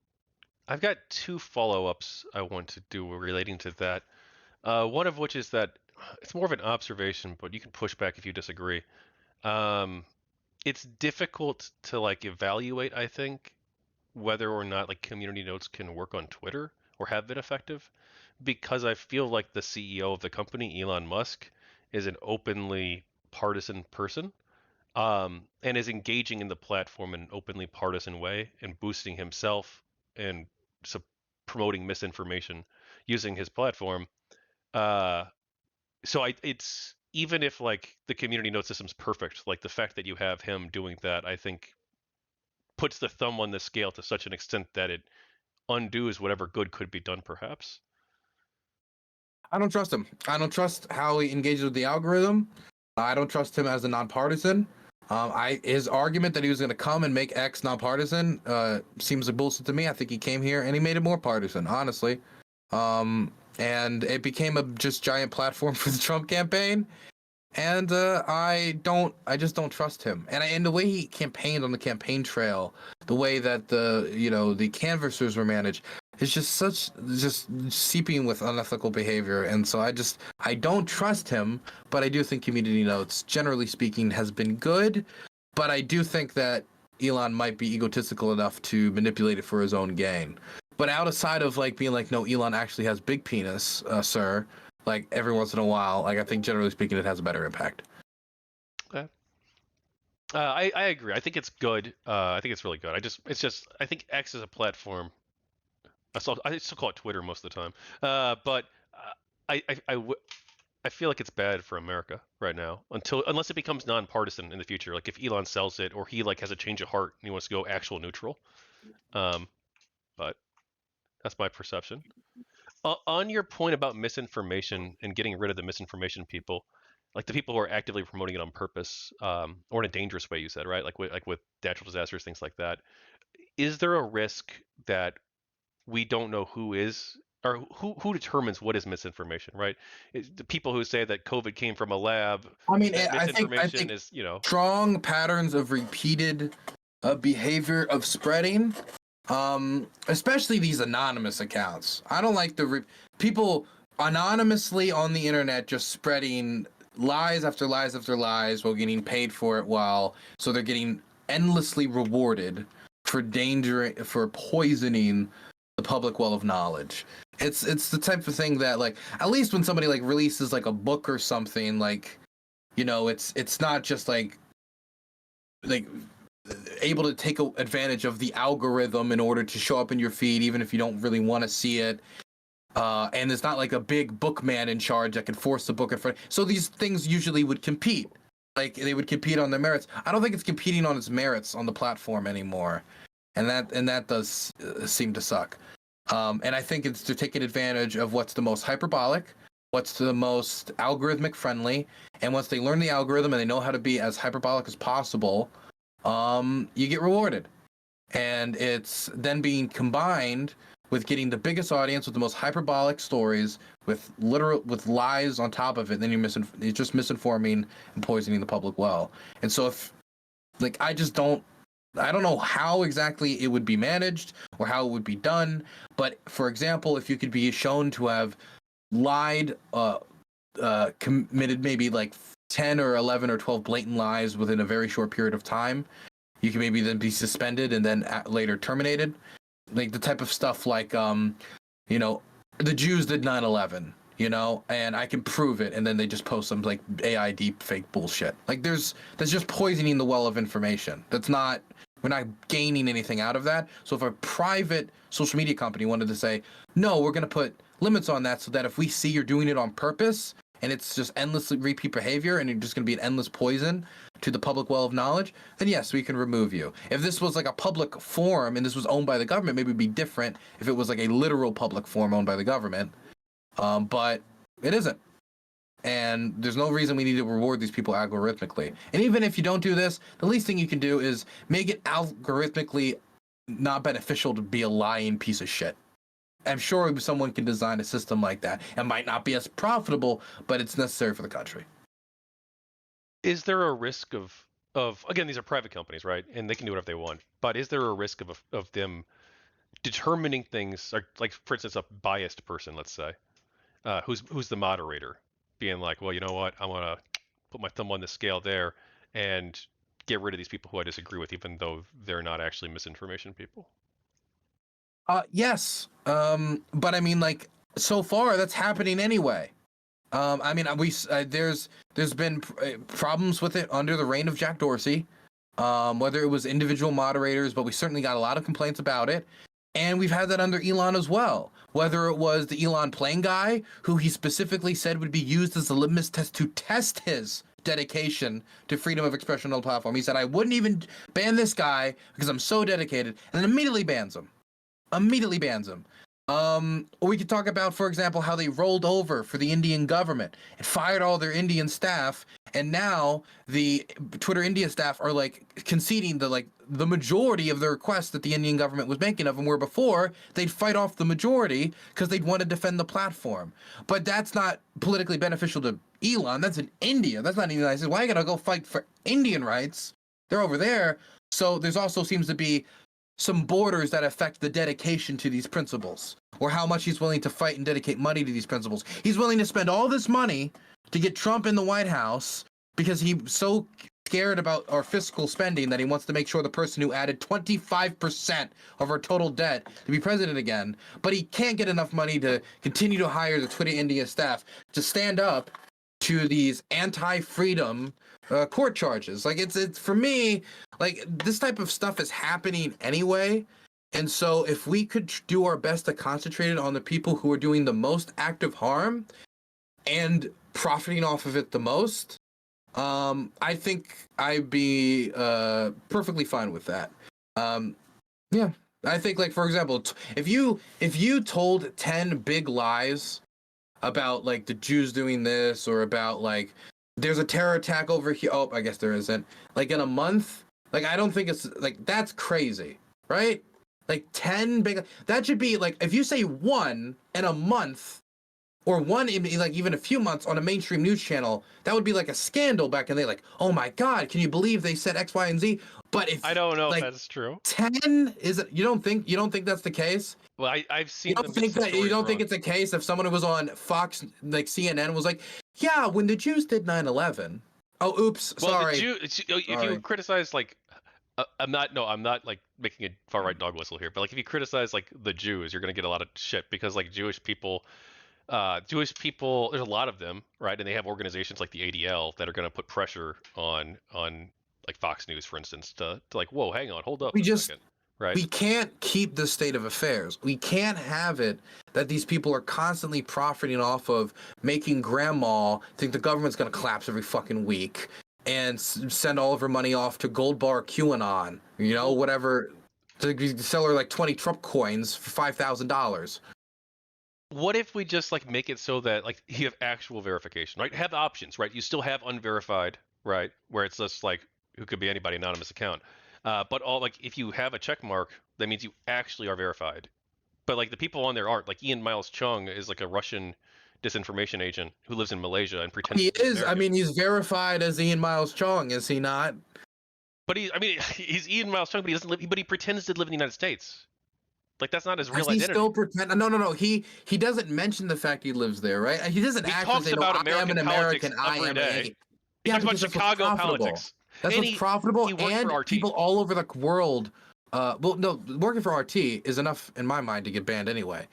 Speaker 1: I've got two follow-ups I want to do relating to that. One of which is that it's more of an observation, but you can push back if you disagree. It's difficult to like evaluate, I think, whether or not like community notes can work on Twitter or have been effective, because I feel like the CEO of the company, Elon Musk, is an openly partisan person, and is engaging in the platform in an openly partisan way and boosting himself and promoting misinformation using his platform. Uh, so it's even if like the community note system's perfect, like the fact that you have him doing that, I think puts the thumb on the scale to such an extent that it undoes whatever good could be done, perhaps.
Speaker 2: I don't trust him. I don't trust how he engages with the algorithm. I don't trust him as a nonpartisan. His argument that he was going to come and make X nonpartisan seems like bullshit to me. I think he came here and he made it more partisan, honestly. And it became a just giant platform for the Trump campaign. And I just don't trust him. And the way he campaigned on the campaign trail, the way that the canvassers were managed, is just seeping with unethical behavior. And so I don't trust him. But I do think community notes, generally speaking, has been good. But I do think that Elon might be egotistical enough to manipulate it for his own gain. But outside of like being like, no, Elon actually has big penis, sir. Like every once in a while, like I think generally speaking, it has a better impact.
Speaker 1: Okay. I agree. I think it's good. I think it's really good. I think X is a platform. I still call it Twitter most of the time. But I, I, I, w- I feel like it's bad for America right now unless it becomes nonpartisan in the future. Like if Elon sells it or he like has a change of heart and he wants to go actual neutral. But that's my perception. On your point about misinformation and getting rid of the misinformation people, like the people who are actively promoting it on purpose, or in a dangerous way, you said, right? Like with natural disasters, things like that. Is there a risk that we don't know who is or who determines what is misinformation, right? The people who say that COVID came from a lab,
Speaker 2: I mean,
Speaker 1: that
Speaker 2: I
Speaker 1: misinformation
Speaker 2: think
Speaker 1: is,
Speaker 2: strong patterns of repeated behavior of spreading, especially these anonymous accounts. I don't like people anonymously on the internet just spreading lies after lies after lies while getting paid for it, so they're getting endlessly rewarded for poisoning the public well of knowledge. It's the type of thing that, like, at least when somebody like releases like a book or something, like, it's not just like able to take advantage of the algorithm in order to show up in your feed even if you don't really want to see it. And there's not like a big bookman in charge that can force the book in front. So these things usually would compete. Like they would compete on their merits. I don't think it's competing on its merits on the platform anymore. And that does seem to suck. And I think it's to taking advantage of what's the most hyperbolic, what's the most algorithmic friendly, and once they learn the algorithm and they know how to be as hyperbolic as possible, you get rewarded. And it's then being combined with getting the biggest audience with the most hyperbolic stories with lies on top of it. Then you're just misinforming and poisoning the public well. And so like I don't know how exactly it would be managed or how it would be done. But for example, if you could be shown to have lied, committed maybe like 10 or 11 or 12 blatant lies within a very short period of time, you can maybe then be suspended and then later terminated. Like the type of stuff like, you know, the Jews did 9/11, you know, and I can prove it, and then they just post some like AI deep fake bullshit. Like that's just poisoning the well of information. We're not gaining anything out of that. So if a private social media company wanted to say, no, we're going to put limits on that so that if we see you're doing it on purpose and it's just endlessly repeat behavior and you're just going to be an endless poison to the public well of knowledge, then yes, we can remove you. If this was like a public forum and this was owned by the government, maybe it'd be different if it was like a literal public forum owned by the government. But it isn't. And there's no reason we need to reward these people algorithmically. And even if you don't do this, the least thing you can do is make it algorithmically not beneficial to be a lying piece of shit. I'm sure someone can design a system like that. It might not be as profitable, but it's necessary for the country.
Speaker 1: Is there a risk of again, these are private companies, right? And they can do whatever they want. But is there a risk of them determining things, like for instance, a biased person, let's say, who's the moderator, being like, well, you know what, I'm gonna put my thumb on the scale there and get rid of these people who I disagree with, even though they're not actually misinformation people?
Speaker 2: Yes. But I mean, like, so far that's happening anyway. I mean, there's been problems with it under the reign of Jack Dorsey, whether it was individual moderators, but we certainly got a lot of complaints about it. And we've had that under Elon as well, whether it was the Elon plane guy, who he specifically said would be used as a litmus test to test his dedication to freedom of expression on the platform. He said, I wouldn't even ban this guy because I'm so dedicated, and then immediately bans him. Or we could talk about, for example, how they rolled over for the Indian government and fired all their Indian staff, and now the Twitter India staff are like conceding the majority of the requests that the Indian government was making of them, where before they'd fight off the majority because they'd want to defend the platform. But that's not politically beneficial to Elon. That's in India. That's not even nice. Why are you gonna go fight for Indian rights? They're over there. So there's also seems to be some borders that affect the dedication to these principles, or how much he's willing to fight and dedicate money to these principles. He's willing to spend all this money to get Trump in the White House because he's so scared about our fiscal spending that he wants to make sure the person who added 25% of our total debt to be president again. But he can't get enough money to continue to hire the Twitter India staff to stand up to these anti-freedom court charges. Like it's for me, like this type of stuff is happening anyway. And so if we could do our best to concentrate it on the people who are doing the most active harm and profiting off of it the most, I think I'd be perfectly fine with that. Yeah, I think, like, for example, if you told 10 big lies about like the Jews doing this, or about like there's a terror attack over here. Oh, I guess there isn't. Like in a month, like I don't think it's like that's crazy, right? Like 10 big, that should be like, if you say one in a month, or one in like even a few months on a mainstream news channel, that would be like a scandal back in the day. Like, oh my God, can you believe they said X, Y, and Z? But if
Speaker 1: I don't know
Speaker 2: like,
Speaker 1: if that's true.
Speaker 2: 10 is it? You don't think that's the case?
Speaker 1: Well, I've seen.
Speaker 2: You don't think it's the case if someone who was on Fox, like CNN, was like, yeah, when the Jews did 9/11. Oh, oops,
Speaker 1: well,
Speaker 2: sorry.
Speaker 1: If you criticize like, I'm not like making a far right dog whistle here, but like if you criticize like the Jews, you're gonna get a lot of shit, because like Jewish people, there's a lot of them, right? And they have organizations like the ADL that are gonna put pressure on like Fox News, for instance, to like, whoa, hang on, hold up a second. Right.
Speaker 2: We can't keep this state of affairs. We can't have it that these people are constantly profiting off of making grandma think the government's going to collapse every fucking week and send all of her money off to Gold Bar QAnon, you know, whatever, to sell her like 20 Trump coins for $5,000.
Speaker 1: What if we just like make it so that like you have actual verification, right? Have options, right? You still have unverified, right? Where it's just like, who could be anybody, anonymous account. But all like if you have a check mark, that means you actually are verified. But like the people on there aren't. Like Ian Miles Chung is like a Russian disinformation agent who lives in Malaysia and pretends
Speaker 2: He
Speaker 1: to be
Speaker 2: is.
Speaker 1: American.
Speaker 2: I mean, he's verified as Ian Miles Chung, is he not?
Speaker 1: But I mean, he's Ian Miles Chung, but he doesn't live. But he pretends to live in the United States. Like that's not his real
Speaker 2: Does he
Speaker 1: identity.
Speaker 2: still pretend? No. He doesn't mention the fact he lives there, right? He doesn't
Speaker 1: He
Speaker 2: actually
Speaker 1: talks
Speaker 2: say, "No,
Speaker 1: about
Speaker 2: I am
Speaker 1: American
Speaker 2: an
Speaker 1: politics
Speaker 2: American. I
Speaker 1: every
Speaker 2: am
Speaker 1: day.
Speaker 2: a."
Speaker 1: He
Speaker 2: Yeah,
Speaker 1: talks about
Speaker 2: because that's what's
Speaker 1: Chicago
Speaker 2: profitable.
Speaker 1: politics.
Speaker 2: That's
Speaker 1: And
Speaker 2: what's profitable,
Speaker 1: he worked
Speaker 2: and
Speaker 1: for RT.
Speaker 2: people all over the world. Well, no, working for RT is enough in my mind to get banned anyway.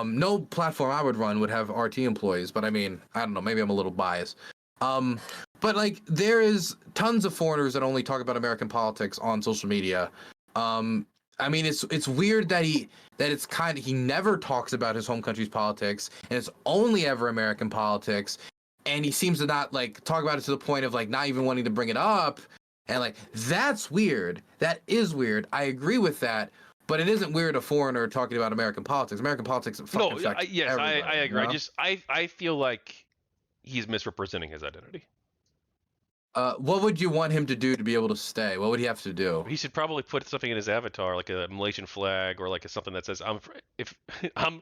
Speaker 2: No platform I would run would have RT employees, but I mean, I don't know, maybe I'm a little biased. But like, there is tons of foreigners that only talk about American politics on social media. I mean, it's weird that he never talks about his home country's politics, and it's only ever American politics, and he seems to not like talk about it to the point of like not even wanting to bring it up, and like that's weird. That is weird. I agree with that, but it isn't weird a foreigner talking about American politics. American politics fucking affects
Speaker 1: yes,
Speaker 2: everybody,
Speaker 1: I agree.
Speaker 2: you know?
Speaker 1: I feel like he's misrepresenting his identity.
Speaker 2: What would you want him to do to be able to stay? What would he have to do?
Speaker 1: He should probably put something in his avatar, like a Malaysian flag, or like something that says if I'm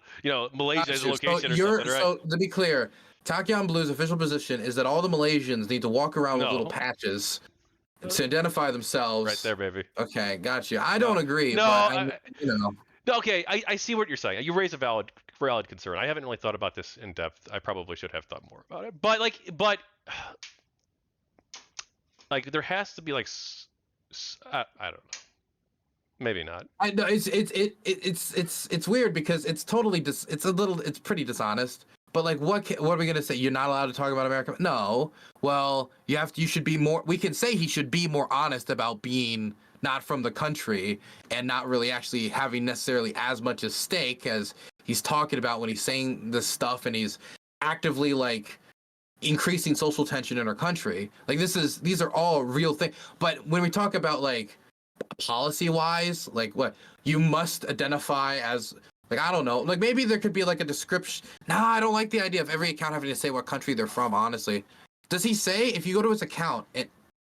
Speaker 1: Malaysia is a location or something, right?
Speaker 2: So to be clear, Tachyon Blue's official position is that all the Malaysians need to walk around with little patches to identify themselves.
Speaker 1: Right there, baby.
Speaker 2: Okay, got you. I don't agree,
Speaker 1: no,
Speaker 2: but
Speaker 1: No, okay, I see what you're saying. You raise a valid concern. I haven't really thought about this in depth. I probably should have thought more about it. But like there has to be like I don't know. Maybe not.
Speaker 2: I know it's weird because it's totally it's pretty dishonest. But like, what are we gonna say? You're not allowed to talk about America? No. Well, you should be more. We can say he should be more honest about being not from the country and not really actually having necessarily as much at stake as he's talking about when he's saying this stuff, and he's actively like increasing social tension in our country. Like these are all real things. But when we talk about like policy wise, like what you must identify as, like, I don't know, like maybe there could be like a description. Nah, I don't like the idea of every account having to say what country they're from, honestly. Does he say, if you go to his account,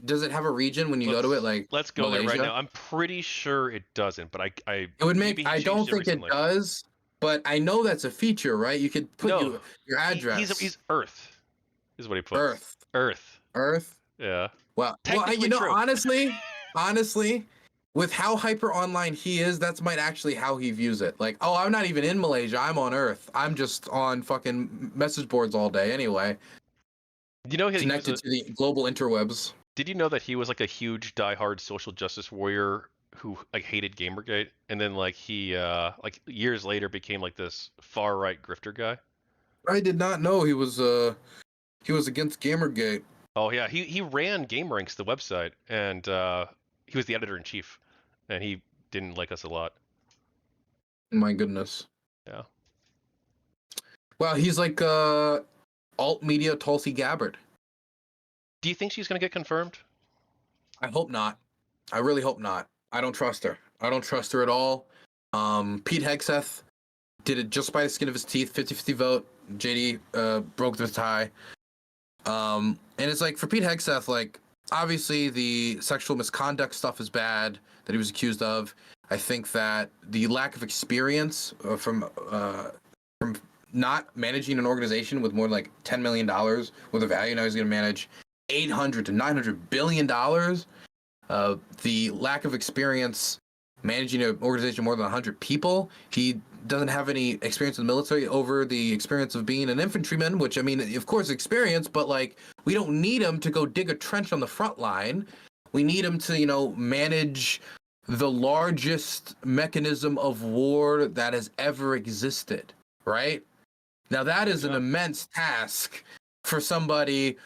Speaker 2: does it have a region when you go to it? Like,
Speaker 1: let's go
Speaker 2: Malaysia?
Speaker 1: there right now. I'm pretty sure it doesn't, but
Speaker 2: it would make, I don't think it does, but I know that's a feature, right? You could put your address.
Speaker 1: He's Earth is what he puts. Earth. Yeah.
Speaker 2: Well, you know, true. honestly, with how hyper online he is, that's might actually how he views it. Like, oh, I'm not even in Malaysia. I'm on Earth. I'm just on fucking message boards all day anyway.
Speaker 1: You know,
Speaker 2: connected to the global interwebs.
Speaker 1: Did you know that he was like a huge diehard social justice warrior who like hated Gamergate, and then like he like years later became like this far right grifter guy?
Speaker 2: I did not know he was against Gamergate.
Speaker 1: Oh yeah, he ran GameRanks, the website, and he was the editor in chief, and he didn't like us a lot.
Speaker 2: My goodness.
Speaker 1: Yeah.
Speaker 2: Well, he's like alt media Tulsi Gabbard.
Speaker 1: Do you think she's gonna get confirmed?
Speaker 2: I hope not. I really hope not. I don't trust her. I don't trust her at all. Pete Hegseth did it just by the skin of his teeth, 50-50 vote. JD broke the tie. And it's like, for Pete Hegseth, like, obviously the sexual misconduct stuff is bad that he was accused of. I think that the lack of experience from not managing an organization with more than like $10 million worth of value, now he's going to manage $800 to $900 billion. The lack of experience managing an organization more than 100 people. He doesn't have any experience in the military over the experience of being an infantryman, which, I mean, of course, experience, but like, we don't need him to go dig a trench on the front line. We need him to, you know, manage the largest mechanism of war that has ever existed, right? Now, that is an immense task for somebody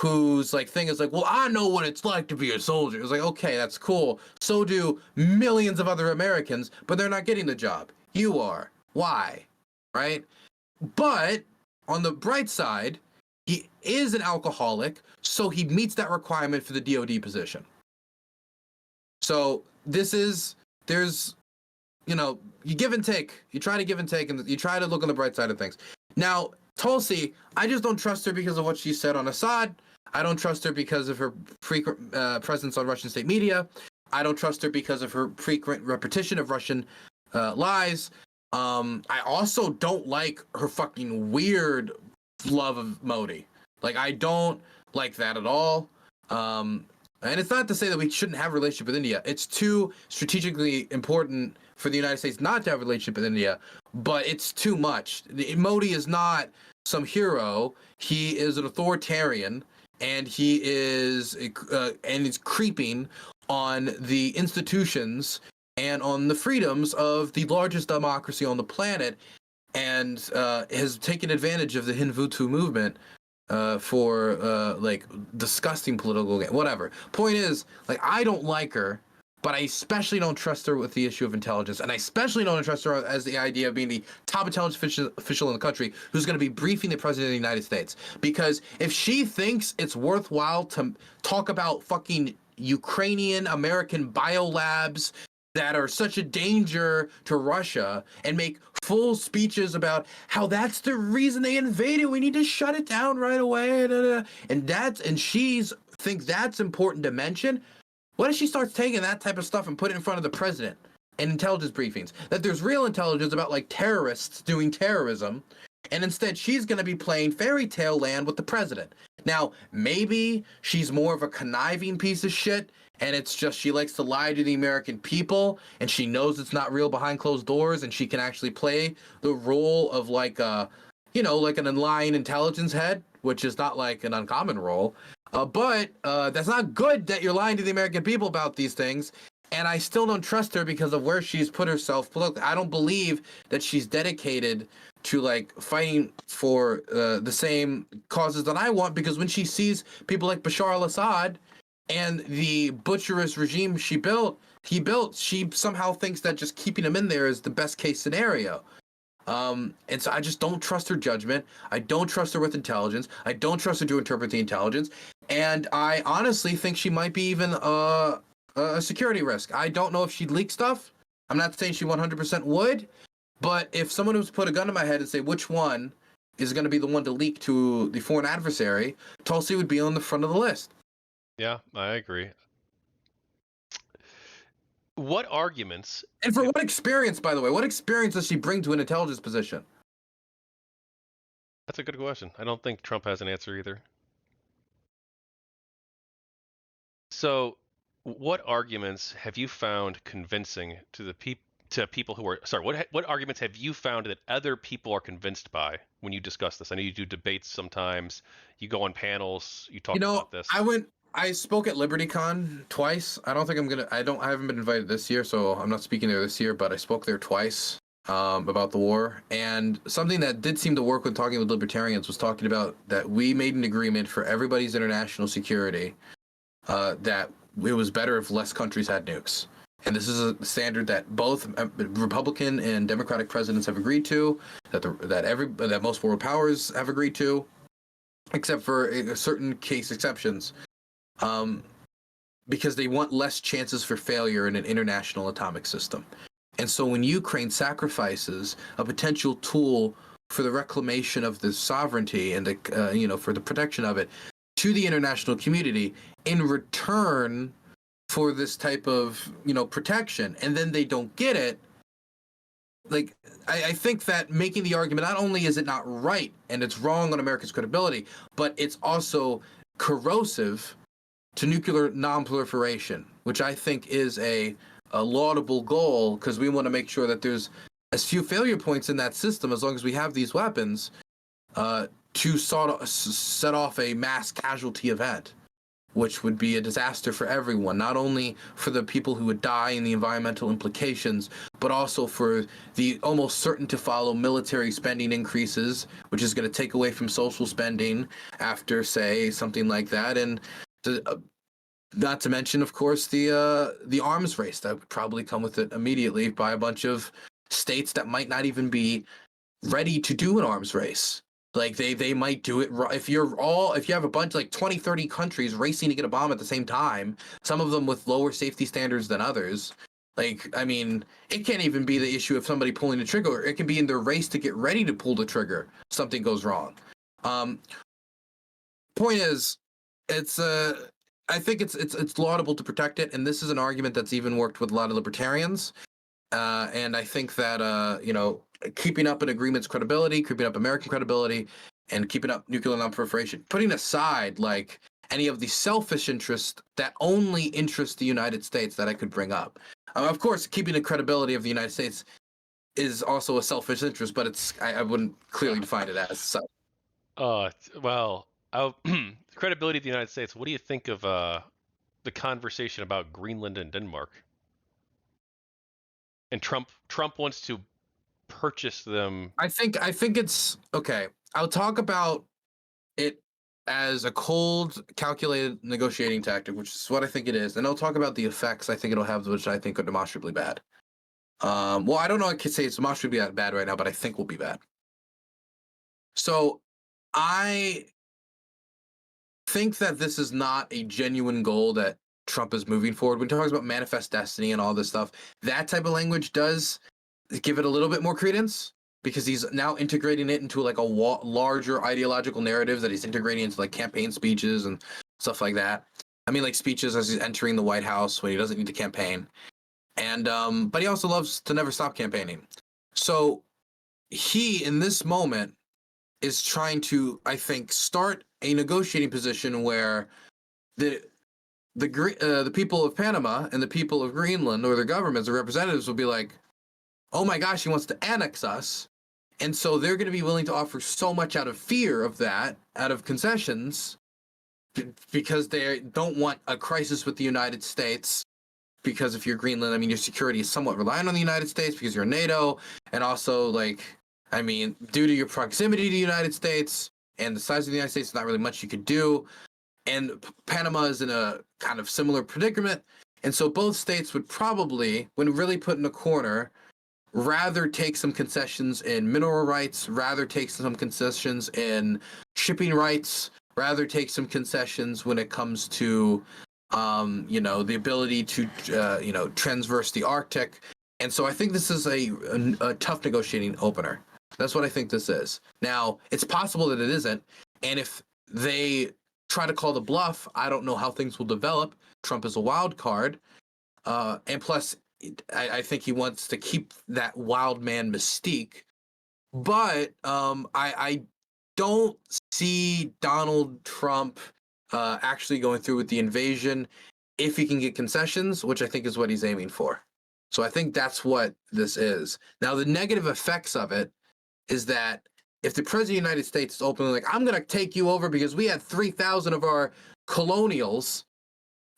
Speaker 2: whose like thing is like, well, I know what it's like to be a soldier. It's like, okay, that's cool. So do millions of other Americans, but they're not getting the job. You are. Why? Right? But on the bright side, he is an alcoholic, so he meets that requirement for the DoD position. So there's, you know, you give and take. You try to give and take, and you try to look on the bright side of things. Now, Tulsi, I just don't trust her because of what she said on Assad. I don't trust her because of her frequent presence on Russian state media. I don't trust her because of her frequent repetition of Russian lies. I also don't like her fucking weird love of Modi. Like, I don't like that at all. And it's not to say that we shouldn't have a relationship with India. It's too strategically important for the United States not to have a relationship with India, but it's too much. Modi is not some hero. He is an authoritarian, and he is and is creeping on the institutions and on the freedoms of the largest democracy on the planet, and has taken advantage of the Hindutu movement for like disgusting political game. Whatever. Point is, like, I don't like her, but I especially don't trust her with the issue of intelligence, and I especially don't trust her as the idea of being the top intelligence official in the country who's going to be briefing the president of the United States. Because if she thinks it's worthwhile to talk about fucking Ukrainian American biolabs that are such a danger to Russia and make full speeches about how that's the reason they invaded, we need to shut it down right away, and she's think that's important to mention, what if she starts taking that type of stuff and put it in front of the president in intelligence briefings, that there's real intelligence about like terrorists doing terrorism, and instead she's going to be playing fairy tale land with the president? Now, maybe she's more of a conniving piece of shit, and it's just she likes to lie to the American people, and she knows it's not real behind closed doors, and she can actually play the role of like a, like an lying intelligence head, which is not like an uncommon role. But that's not good that you're lying to the American people about these things. And I still don't trust her because of where she's put herself politically. I don't believe that she's dedicated to like fighting for the same causes that I want, because when she sees people like Bashar al-Assad and the butcherous regime he built, she somehow thinks that just keeping him in there is the best case scenario. And so I just don't trust her judgment. I don't trust her with intelligence. I don't trust her to interpret the intelligence. And I honestly think she might be even a security risk. I don't know if she'd leak stuff. I'm not saying she 100% would, but if someone was to put a gun to my head and say which one is going to be the one to leak to the foreign adversary, Tulsi would be on the front of the list.
Speaker 1: Yeah, I agree. What arguments?
Speaker 2: And for what experience, by the way? What experience does she bring to an intelligence position?
Speaker 1: That's a good question. I don't think Trump has an answer either. So, what arguments have you found convincing to the people who are sorry? What arguments have you found that other people are convinced by when you discuss this? I know you do debates sometimes. You go on panels. You talk about this.
Speaker 2: I spoke at LibertyCon twice. I haven't been invited this year, so I'm not speaking there this year, but I spoke there twice about the war. And something that did seem to work with talking with libertarians was talking about that we made an agreement for everybody's international security, that it was better if less countries had nukes. And this is a standard that both Republican and Democratic presidents have agreed to, that most world powers have agreed to, except for certain case exceptions. Because they want less chances for failure in an international atomic system. And so when Ukraine sacrifices a potential tool for the reclamation of the sovereignty and for the protection of it to the international community in return for this type of, protection, and then they don't get it, like, I think that making the argument, not only is it not right and it's wrong on America's credibility, but it's also corrosive to nuclear non-proliferation, which I think is a laudable goal, because we want to make sure that there's as few failure points in that system as long as we have these weapons to set off a mass casualty event, which would be a disaster for everyone, not only for the people who would die and the environmental implications, but also for the almost certain to follow military spending increases, which is going to take away from social spending after, say, something like that. And not to mention, of course, the arms race that would probably come with it immediately by a bunch of states that might not even be ready to do an arms race. Like they might do it if you have a bunch, like 20, 30 countries racing to get a bomb at the same time, some of them with lower safety standards than others. Like, I mean, it can't even be the issue of somebody pulling the trigger. It can be in their race to get ready to pull the trigger. Something goes wrong. Point is, I think it's laudable to protect it, and this is an argument that's even worked with a lot of libertarians. And I think that keeping up an agreement's credibility, keeping up American credibility, and keeping up nuclear non-proliferation, putting aside like any of the selfish interests that only interest the United States that I could bring up. Of course, keeping the credibility of the United States is also a selfish interest, but I wouldn't clearly define it as such.
Speaker 1: Well, credibility of the United States. What do you think of the conversation about Greenland and Denmark? And Trump wants to purchase them.
Speaker 2: I think it's okay. I'll talk about it as a cold, calculated negotiating tactic, which is what I think it is, and I'll talk about the effects I think it'll have, which I think are demonstrably bad. Well, I don't know. I could say it's demonstrably bad right now, but I think will be bad. So, I think that this is not a genuine goal that Trump is moving forward. When he talks about manifest destiny and all this stuff, that type of language does give it a little bit more credence because he's now integrating it into like a larger ideological narrative that he's integrating into like campaign speeches and stuff like that. I mean, like speeches as he's entering the White House when he doesn't need to campaign. And but he also loves to never stop campaigning. So he, in this moment, is trying to, I think, start a negotiating position where the people of Panama and the people of Greenland, or their governments or representatives, will be like, oh my gosh, he wants to annex us. And so they're going to be willing to offer so much out of fear of that, out of concessions, because they don't want a crisis with the United States. Because if you're Greenland, I mean, your security is somewhat reliant on the United States because you're NATO. And also, like, I mean, due to your proximity to the United States and the size of the United States, there's not really much you could do. And Panama is in a kind of similar predicament. And so both states would probably, when really put in a corner, rather take some concessions in mineral rights, rather take some concessions in shipping rights, rather take some concessions when it comes to, the ability to, transverse the Arctic. And so I think this is a tough negotiating opener. That's what I think this is. Now, it's possible that it isn't. And if they try to call the bluff, I don't know how things will develop. Trump is a wild card. And plus, I think he wants to keep that wild man mystique. But I don't see Donald Trump actually going through with the invasion if he can get concessions, which I think is what he's aiming for. So I think that's what this is. Now, the negative effects of it is that if the president of the United States is openly like, I'm going to take you over because we had 3,000 of our colonials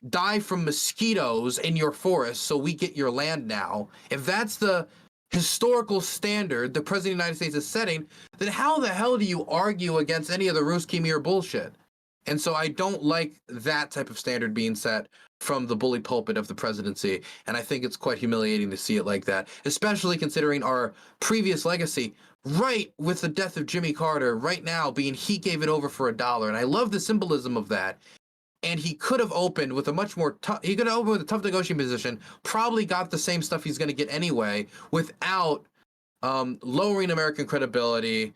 Speaker 2: die from mosquitoes in your forest, so we get your land now. If that's the historical standard the president of the United States is setting, then how the hell do you argue against any of the Ruski Mir bullshit? And so I don't like that type of standard being set from the bully pulpit of the presidency. And I think it's quite humiliating to see it like that, especially considering our previous legacy, right with the death of Jimmy Carter, right now being he gave it over for $1. And I love the symbolism of that. And he could have opened with a much more tough, he could have opened with a tough negotiating position, probably got the same stuff he's going to get anyway, without lowering American credibility,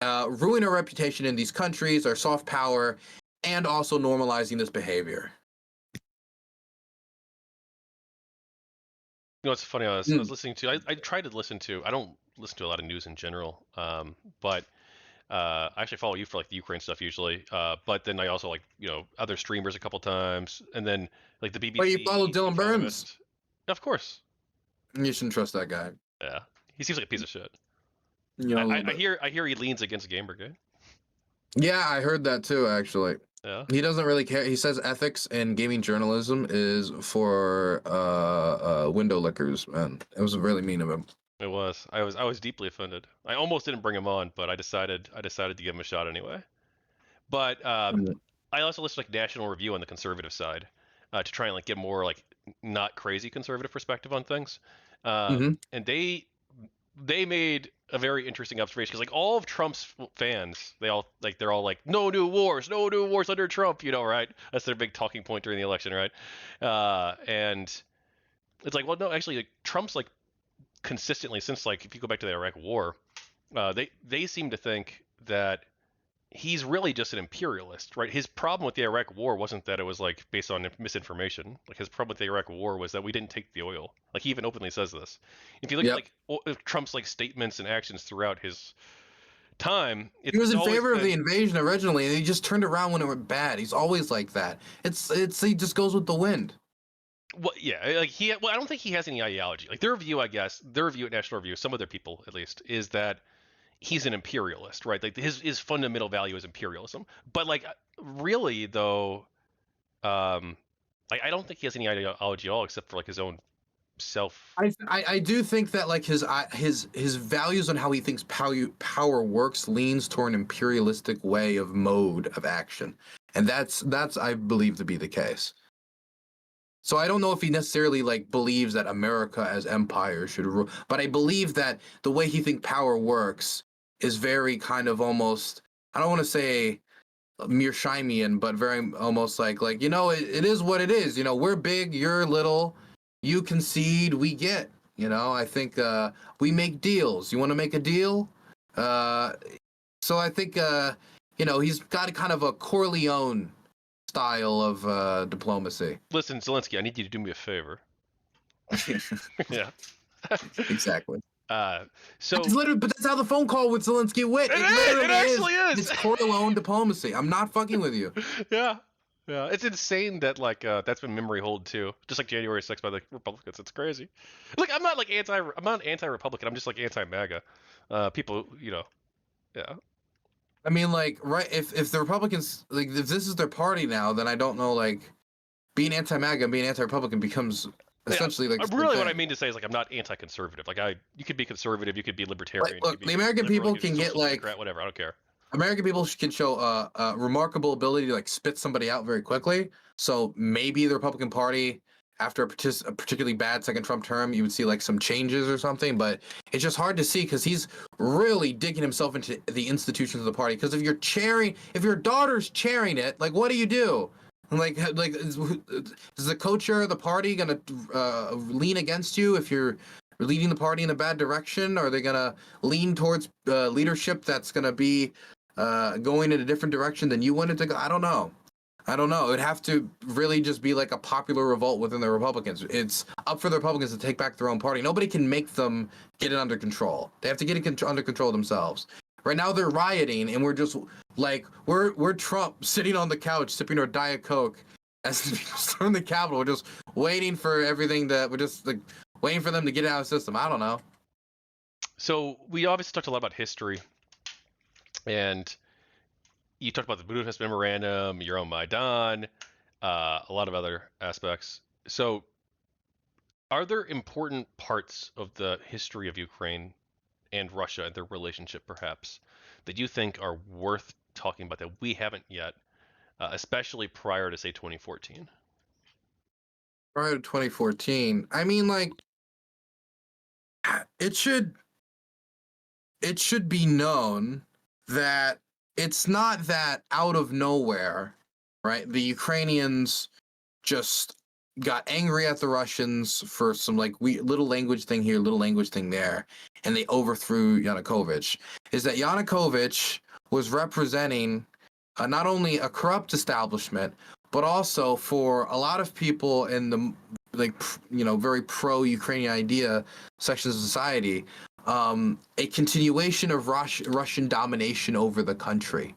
Speaker 2: ruining our reputation in these countries, our soft power, and also normalizing this behavior.
Speaker 1: You know, it's funny. I was listening to. I tried to listen to. I don't listen to a lot of news in general, but I actually follow you for like the Ukraine stuff usually. But then I also like other streamers a couple times, and then like the BBC.
Speaker 2: But you follow Dylan Burns?
Speaker 1: Of course.
Speaker 2: You shouldn't trust that guy.
Speaker 1: Yeah, he seems like a piece of shit.
Speaker 2: Yeah,
Speaker 1: I hear he leans against Gamergate.
Speaker 2: Yeah, I heard that too. Actually.
Speaker 1: Yeah.
Speaker 2: He doesn't really care. He says ethics in gaming journalism is for window lickers, man. It was really mean of him.
Speaker 1: It was. I was deeply offended. I almost didn't bring him on, but I decided to give him a shot anyway. But I also listened to like National Review on the conservative side to try and like get more like not crazy conservative perspective on things. And they made a very interesting observation because like all of Trump's fans, they're all like no new wars under Trump, right? That's their big talking point during the election, right? And it's like, well, no, actually, like, Trump's like consistently since like if you go back to the Iraq War, they seem to think that he's really just an imperialist, right? His problem with the Iraq War wasn't that it was like based on misinformation. Like his problem with the Iraq War was that we didn't take the oil. Like he even openly says this. If you look at like Trump's like statements and actions throughout his time,
Speaker 2: He was
Speaker 1: it's
Speaker 2: in
Speaker 1: always
Speaker 2: favor of the
Speaker 1: been.
Speaker 2: invasion originally, and he just turned around when it went bad. He's always like that. It's he just goes with the wind.
Speaker 1: Well, yeah, like well, I don't think he has any ideology. Like their view, I guess, their view at National Review, some other people at least, is that he's an imperialist, right? Like his fundamental value is imperialism. But like really though, um, like I don't think he has any ideology at all, except for like his own self.
Speaker 2: I do think that like his values on how he thinks power works leans toward an imperialistic way of mode of action, and that's I believe to be the case. So I don't know if he necessarily like believes that America as empire should rule, but I believe that the way he thinks power works is very kind of almost, I don't want to say Mearsheimian, but very almost like it is what it is. We're big, you're little, you concede, we get. I think we make deals. You want to make a deal? So I think he's got a kind of a Corleone style of diplomacy.
Speaker 1: Listen, Zelensky, I need you to do me a favor. Yeah.
Speaker 2: Exactly.
Speaker 1: So
Speaker 2: That's literally, but that's how the phone call with Zelensky went. It literally
Speaker 1: it actually is.
Speaker 2: It's Corleone diplomacy. I'm not fucking with you.
Speaker 1: Yeah. Yeah, it's insane that like that's been memory hold too, just like January 6th by the Republicans. It's crazy. Look, I'm not like I'm not anti-Republican. I'm just like anti-MAGA. People, yeah.
Speaker 2: I mean, like, right? If the Republicans, like, if this is their party now, then I don't know, like, being anti-MAGA and being anti-Republican becomes essentially like.
Speaker 1: Really, what I mean to say is like I'm not anti-conservative. Like you could be conservative, you could be libertarian.
Speaker 2: Look,
Speaker 1: be
Speaker 2: the American
Speaker 1: liberal,
Speaker 2: people can get like
Speaker 1: Democrat, whatever. I don't care.
Speaker 2: American people can show a remarkable ability to like spit somebody out very quickly. So maybe the Republican Party, after a particularly bad second Trump term, you would see like some changes or something. But it's just hard to see because he's really digging himself into the institutions of the party. Because if your daughter's chairing it, like what do you do? Like is the co-chair of the party gonna lean against you if you're leading the party in a bad direction? Are they gonna lean towards leadership that's gonna be going in a different direction than you wanted to go? I don't know. It would have to really just be like a popular revolt within the Republicans. It's up for the Republicans to take back their own party. Nobody can make them get it under control. They have to get it under control themselves. Right now they're rioting, and we're just like we're Trump sitting on the couch sipping our Diet Coke as people storm the Capitol. We're just waiting for everything we're just like waiting for them to get it out of the system. I don't know.
Speaker 1: So we obviously talked a lot about history, and you talked about the Budapest Memorandum, your own Maidan, a lot of other aspects. So are there important parts of the history of Ukraine and Russia and their relationship, perhaps, that you think are worth talking about that we haven't yet, especially prior to, say, 2014?
Speaker 2: Prior to 2014, I mean, like, it should be known that it's not that out of nowhere, right? The Ukrainians just got angry at the Russians for some like little language thing here, little language thing there, and they overthrew Yanukovych. Is that Yanukovych was representing not only a corrupt establishment, but also for a lot of people in the very pro-Ukrainian idea sections of society, a continuation of Russian domination over the country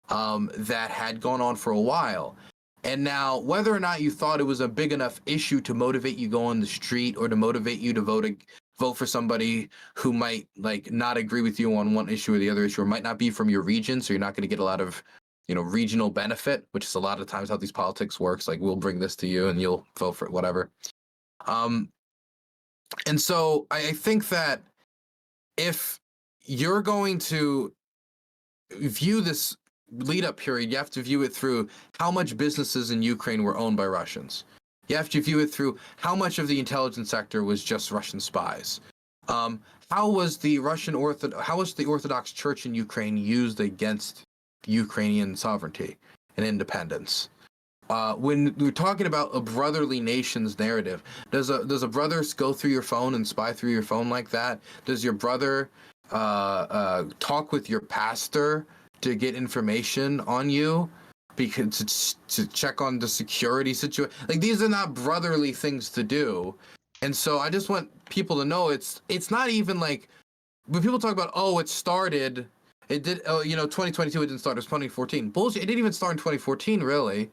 Speaker 2: that had gone on for a while. And now, whether or not you thought it was a big enough issue to motivate you to go on the street or to motivate you to vote for somebody who might like not agree with you on one issue or the other issue, or might not be from your region, so you're not going to get a lot of regional benefit, which is a lot of times how these politics works. Like, we'll bring this to you and you'll vote for it, whatever. And so I think that if you're going to view this lead up period, you have to view it through how much businesses in Ukraine were owned by Russians. You have to view it through how much of the intelligence sector was just Russian spies. How was the Orthodox Church in Ukraine used against Ukrainian sovereignty and independence? When we're talking about a brotherly nations narrative, does a brother go through your phone and spy through your phone like that? Does your brother talk with your pastor to get information on you because to check on the security situation? Like, these are not brotherly things to do. And so I just want people to know it's not even like when people talk about, oh, it started It did. Oh, 2022 it didn't start. It was 2014. Bullshit. It didn't even start in 2014, really.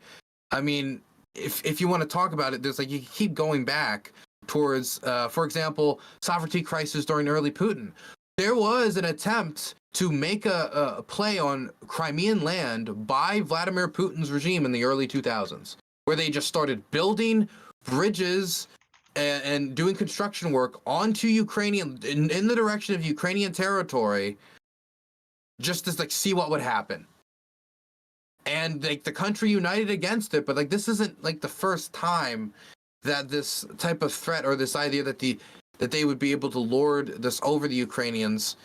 Speaker 2: I mean, if you want to talk about it, there's like you keep going back towards, for example, sovereignty crisis during early Putin. There was an attempt to make a play on Crimean land by Vladimir Putin's regime in the early 2000s, where they just started building bridges and doing construction work onto Ukrainian in the direction of Ukrainian territory, just to like see what would happen. And like the country united against it, but like this isn't like the first time that this type of threat or this idea that they would be able to lord this over the Ukrainians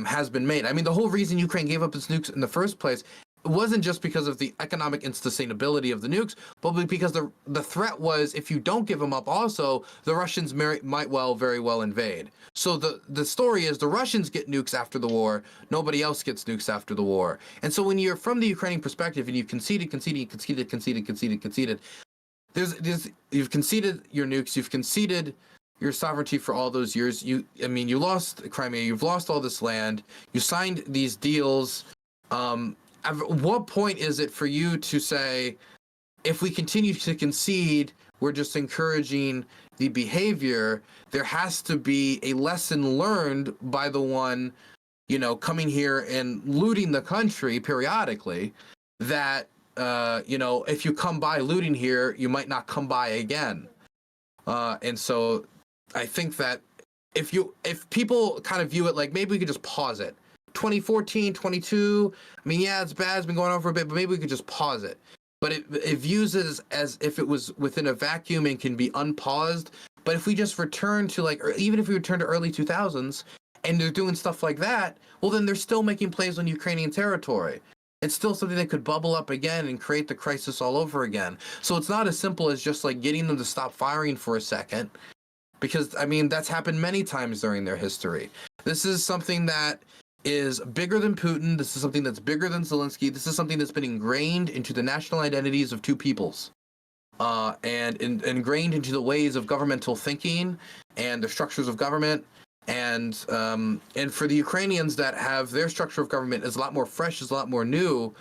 Speaker 2: has been made. I mean, the whole reason Ukraine gave up its nukes in the first place wasn't just because of the economic unsustainability of the nukes, but because the threat was, if you don't give them up, also the Russians might very well invade. So the story is the Russians get nukes after the war, nobody else gets nukes after the war. And so when you're from the Ukrainian perspective and you've conceded, you've conceded your nukes, you've conceded your sovereignty for all those years. You lost Crimea, you've lost all this land, you signed these deals. At what point is it for you to say, if we continue to concede, we're just encouraging the behavior? There has to be a lesson learned by the one, coming here and looting the country periodically, that, if you come by looting here, you might not come by again. And so I think that if people kind of view it like, maybe we could just pause it. 2014, 22, I mean, yeah, it's bad, it's been going on for a bit, but maybe we could just pause it. But it views it as if it was within a vacuum and can be unpaused. But if we just return to or even if we return to early 2000s and they're doing stuff like that, well, then they're still making plays on Ukrainian territory. It's still something that could bubble up again and create the crisis all over again. So it's not as simple as just like getting them to stop firing for a second, because I mean, that's happened many times during their history. This is something that is bigger than Putin. This is something that's bigger than Zelensky. This is something that's been ingrained into the national identities of two peoples, and ingrained into the ways of governmental thinking and the structures of government. And for the Ukrainians that have their structure of government is a lot more fresh, is a lot more new,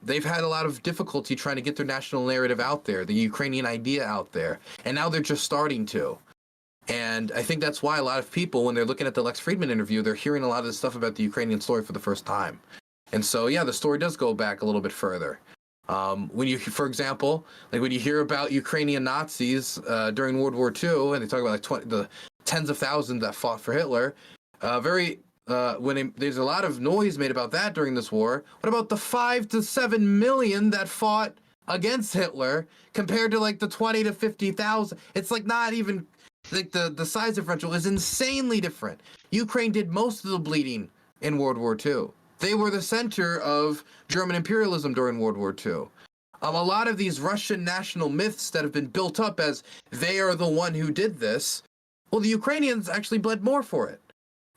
Speaker 2: they've had a lot of difficulty trying to get their national narrative out there, the Ukrainian idea out there, and now they're just starting to. And I think that's why a lot of people, when they're looking at the Lex Friedman interview, they're hearing a lot of this stuff about the Ukrainian story for the first time. And so, yeah, the story does go back a little bit further. When you, for example, like when you hear about Ukrainian Nazis during World War II, and they talk about the tens of thousands that fought for Hitler, there's a lot of noise made about that during this war. What about the 5 to 7 million that fought against Hitler compared to like the 20 to 50,000? It's like not even like the size differential is insanely different. Ukraine did most of the bleeding in World War II. They were the center of German imperialism during World War II. A lot of these Russian national myths that have been built up as they are the one who did this, well, the Ukrainians actually bled more for it.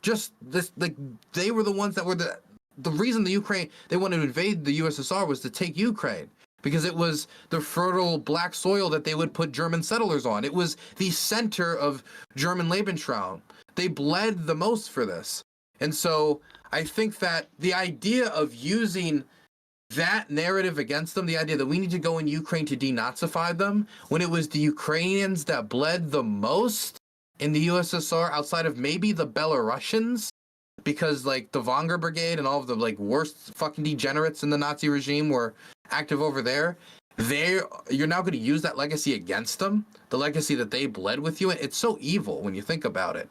Speaker 2: Just this, like they were the ones that were the reason they wanted to invade the USSR was to take Ukraine, because it was the fertile black soil that they would put German settlers on. It was the center of German Lebensraum. They bled the most for this. And so I think that the idea of using that narrative against them, the idea that we need to go in Ukraine to denazify them, when it was the Ukrainians that bled the most in the USSR outside of maybe the Belarusians, because like the Wagner Brigade and all of the like worst fucking degenerates in the Nazi regime were active over there. You're now going to use that legacy against them, the legacy that they bled with you. It's so evil when you think about it.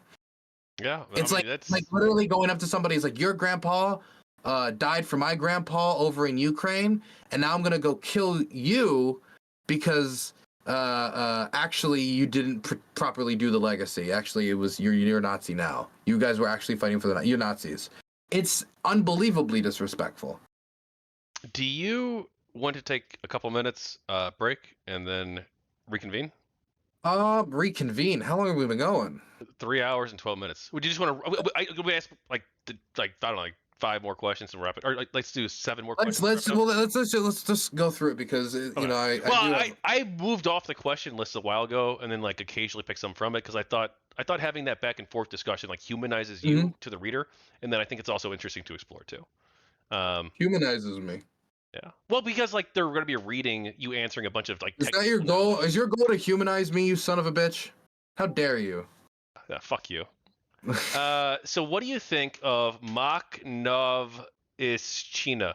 Speaker 2: Yeah, it's like literally going up to somebody. It's like, your grandpa died for my grandpa over in Ukraine, and now I'm going to go kill you because actually you didn't properly do the legacy. Actually, it was you're a Nazi now. You guys were actually fighting for you're Nazis. It's unbelievably disrespectful.
Speaker 1: Do you want to take a couple minutes break and then reconvene?
Speaker 2: Reconvene. How long have we been going?
Speaker 1: 3 hours and 12 minutes. Would you just want to? We asked like I don't know, like 5 more questions and wrap it, or like, let's do 7 more
Speaker 2: Let's
Speaker 1: questions.
Speaker 2: let's well let's just go through it because
Speaker 1: Okay.
Speaker 2: I
Speaker 1: Well,
Speaker 2: do have.
Speaker 1: I moved off the question list a while ago, and then like occasionally pick some from it because I thought having that back and forth discussion like humanizes
Speaker 2: Mhm.
Speaker 1: you to the reader, and then I think it's also interesting to explore too. Um,
Speaker 2: Humanizes me.
Speaker 1: yeah. Well, because like they're going to be reading you answering a bunch of like
Speaker 2: Is that your
Speaker 1: technical
Speaker 2: goal?
Speaker 1: knowledge.
Speaker 2: Is your goal to humanize me, you son of a bitch? How dare you?
Speaker 1: Fuck you. So what do you think of Makhnovishchina?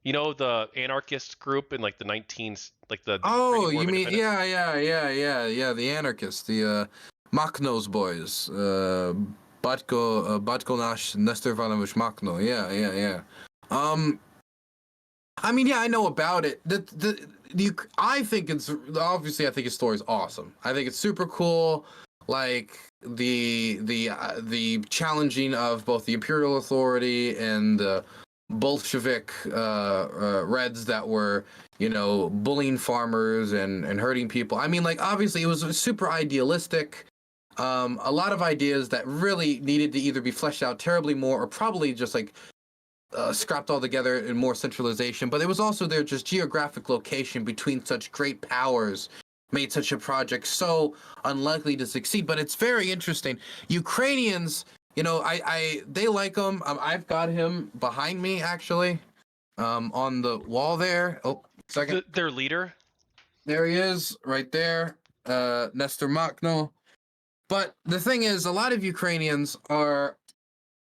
Speaker 1: You know the anarchist group in like the 19s, like the
Speaker 2: Oh,
Speaker 1: Ukrainian War
Speaker 2: you
Speaker 1: of
Speaker 2: mean
Speaker 1: Independence?
Speaker 2: yeah, the anarchists, the Makhno's boys, Batko Nash, Nestor Ivanovich Makhno. Yeah. Um, I mean, yeah, I know about it. I think it's obviously I think his story is awesome. I think it's super cool. Like the challenging of both the imperial authority and the Bolshevik Reds that were bullying farmers and hurting people. I mean, like obviously it was super idealistic. A lot of ideas that really needed to either be fleshed out terribly more or probably just like scrapped all together in more centralization, but it was also their just geographic location between such great powers made such a project so unlikely to succeed. But it's very interesting. Ukrainians, they like him. I've got him behind me actually, on the wall there. Oh, second.
Speaker 1: Their leader.
Speaker 2: There he is, right there. Nestor Makhno. But the thing is, a lot of Ukrainians are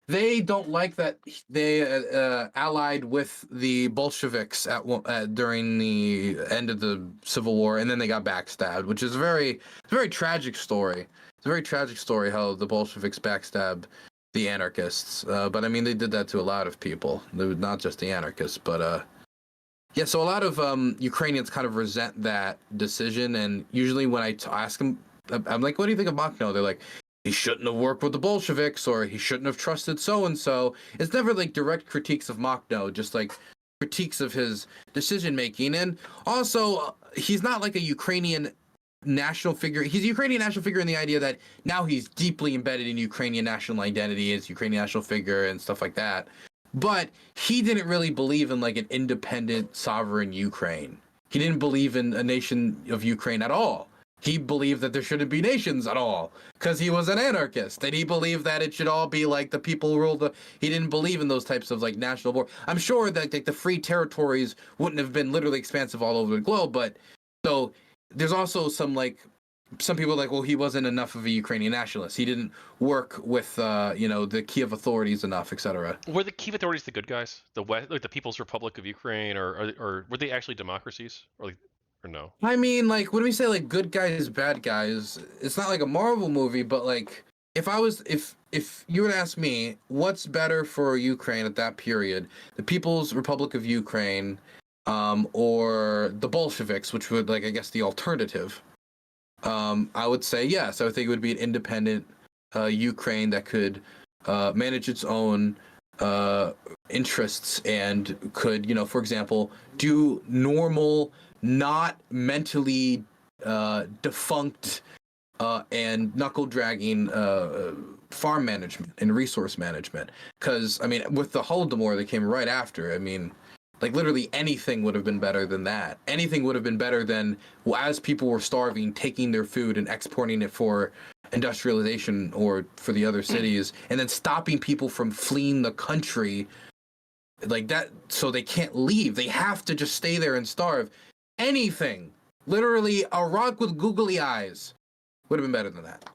Speaker 2: they don't like that they allied with the Bolsheviks during the end of the Civil War, and then they got backstabbed, which is a very tragic story. It's a very tragic story how the Bolsheviks backstabbed the anarchists. But I mean, they did that to a lot of people. They were not just the anarchists, but yeah. So a lot of Ukrainians kind of resent that decision, and usually when I ask them, I'm like, "What do you think of Makhno?" They're like, he shouldn't have worked with the Bolsheviks, or he shouldn't have trusted so and so. It's never like direct critiques of Makhno, just like critiques of his decision making. And also, he's not like a Ukrainian national figure. He's a Ukrainian national figure in the idea that now he's deeply embedded in Ukrainian national identity as Ukrainian national figure and stuff like that. But he didn't really believe in like an independent, sovereign Ukraine. He didn't believe in a nation of Ukraine at all. He believed that there shouldn't be nations at all because he was an anarchist, and he believed that it should all be like the people rule the. He didn't believe in those types of like national war. I'm sure that like the free territories wouldn't have been literally expansive all over the globe, but so there's also some people like, well, he wasn't enough of a Ukrainian nationalist. He didn't work with the Kiev authorities enough, etc.
Speaker 1: Were the Kiev authorities the good guys? The West, like the People's Republic of Ukraine, or were they actually democracies, or no?
Speaker 2: I mean, like when we say like good guys, bad guys, it's not like a Marvel movie, but like if you were to ask me what's better for Ukraine at that period, the People's Republic of Ukraine, or the Bolsheviks, which would like I guess the alternative, I would say yes. I would think it would be an independent Ukraine that could manage its own interests and could, for example, do normal, not mentally defunct and knuckle dragging farm management and resource management. Because I mean, with the Holodomor that came right after, I mean, like literally anything would have been better than that. Anything would have been better than, well, as people were starving, taking their food and exporting it for industrialization or for the other cities, and then stopping people from fleeing the country like that, so they can't leave. They have to just stay there and starve. Anything, literally a rock with googly eyes, would have been better than that.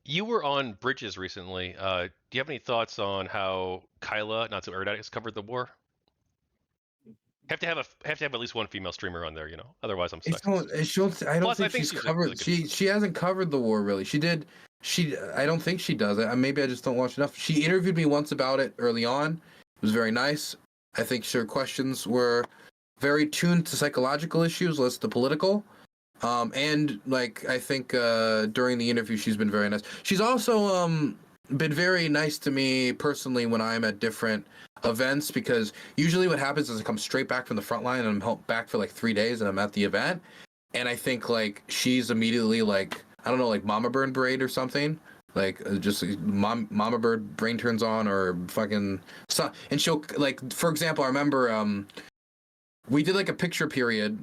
Speaker 1: You were on Bridges recently. Do you have any thoughts on how Kyla, not so erudite, has covered the war? Have to have at least one female streamer on there, Otherwise, I'm sexist.
Speaker 2: I don't
Speaker 1: Plus, I
Speaker 2: think
Speaker 1: think
Speaker 2: she's
Speaker 1: she's a
Speaker 2: covered.
Speaker 1: good.
Speaker 2: She hasn't covered the war really. She did. I don't think she does. Maybe I just don't watch enough. She interviewed me once about it early on. It was very nice. I think her questions were very tuned to psychological issues, less to political. And like I think during the interview, she's been very nice. She's also been very nice to me personally when I'm at different events, because usually what happens is I come straight back from the front line and I'm back for like 3 days and I'm at the event, and I think like she's immediately like, I don't know, like mama burn braid or something, like just mama bird brain turns on or fucking so, and she'll like, for example, I remember we did like a picture period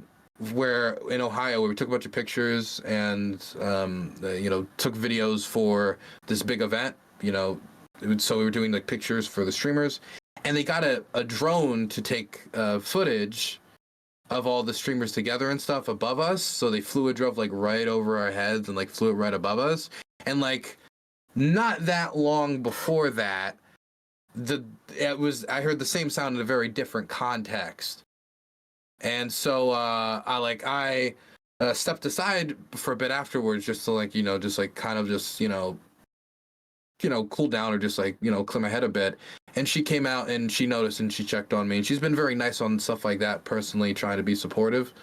Speaker 2: where in Ohio where we took a bunch of pictures and took videos for this big event, so we were doing like pictures for the streamers, and they got a drone to take footage of all the streamers together and stuff above us. So they flew a drone like right over our heads and like flew it right above us. And like not that long before that, I heard the same sound in a very different context. And so I stepped aside for a bit afterwards just to like, just like kind of just, cool down or just like, clear my head a bit. And she came out and she noticed and she checked on me, and she's been very nice on stuff like that personally, trying to be supportive,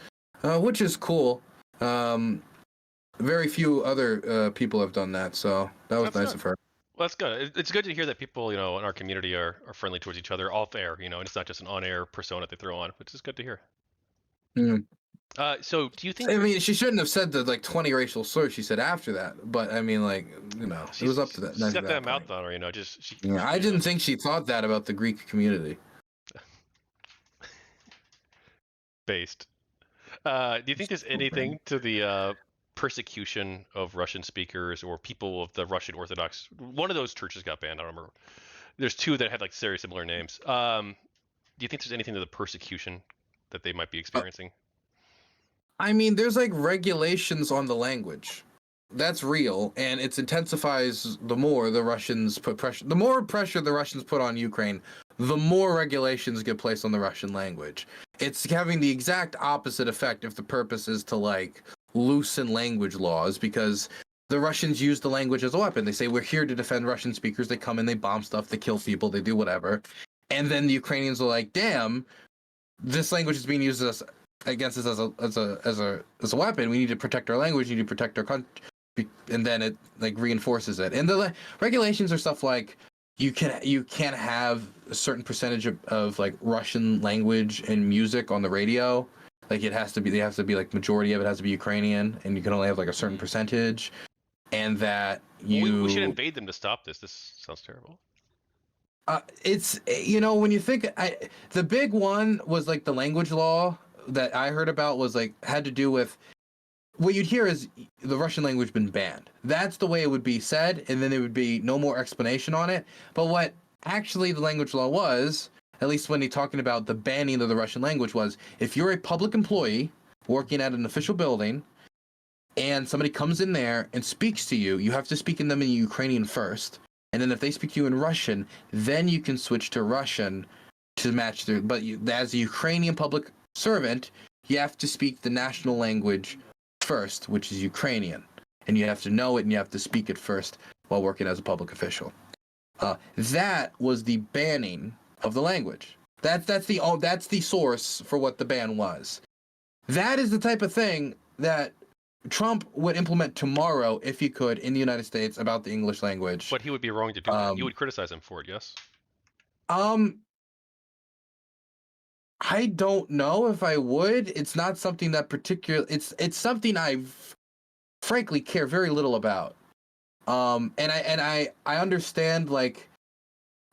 Speaker 2: which is cool. Very few other people have done that, so that was nice of her.
Speaker 1: Well, that's good. It's good to hear that people, in our community are friendly towards each other off air, and it's not just an on-air persona they throw on, which is good to hear.
Speaker 2: Mm.
Speaker 1: So do you think?
Speaker 2: I mean, she shouldn't have said the like 20 racial slurs she said after that, but I mean, like, it was up to that.
Speaker 1: She's got that mouth on her, just.
Speaker 2: I didn't think she thought that about the Greek community.
Speaker 1: Based. Do you think there's anything to the persecution of Russian speakers or people of the Russian Orthodox? One of those churches got banned. I don't remember. There's two that have like very similar names. Do you think there's anything to the persecution that they might be experiencing?
Speaker 2: I mean, there's like regulations on the language. That's real, and it intensifies the more the Russians put pressure. The more pressure the Russians put on Ukraine, the more regulations get placed on the Russian language. It's having the exact opposite effect if the purpose is to like loosen language laws, because the Russians use the language as a weapon. They say, we're here to defend Russian speakers. They come in, they bomb stuff, they kill people, they do whatever. And then the Ukrainians are like, damn, this language is being used against us as a weapon. We need to protect our language. We need to protect our country. And then it like reinforces it. And the regulations are stuff like you can't have a certain percentage of like Russian language and music on the radio. Like they have to be like majority of it has to be Ukrainian, and you can only have like a certain percentage. And that
Speaker 1: we should invade them to stop this. This sounds terrible.
Speaker 2: It's when you think the big one was like the language law that I heard about was like had to do with what you'd hear is the Russian language been banned. That's the way it would be said, and then there would be no more explanation on it. But what actually the language law was, at least when they're talking about the banning of the Russian language, was if you're a public employee working at an official building and somebody comes in there and speaks to you, you have to speak in them in Ukrainian first. And then if they speak to you in Russian, then you can switch to Russian to match their, but as a Ukrainian public servant, you have to speak the national language first, which is Ukrainian, and you have to know it and you have to speak it first while working as a public official. That was the banning of the language. That's the source for what the ban was. That is the type of thing that Trump would implement tomorrow if he could in the United States about the English language.
Speaker 1: But he would be wrong to do that. You would criticize him for it, yes?
Speaker 2: I don't know if I would. It's not something that it's something I frankly care very little about. And I understand, like,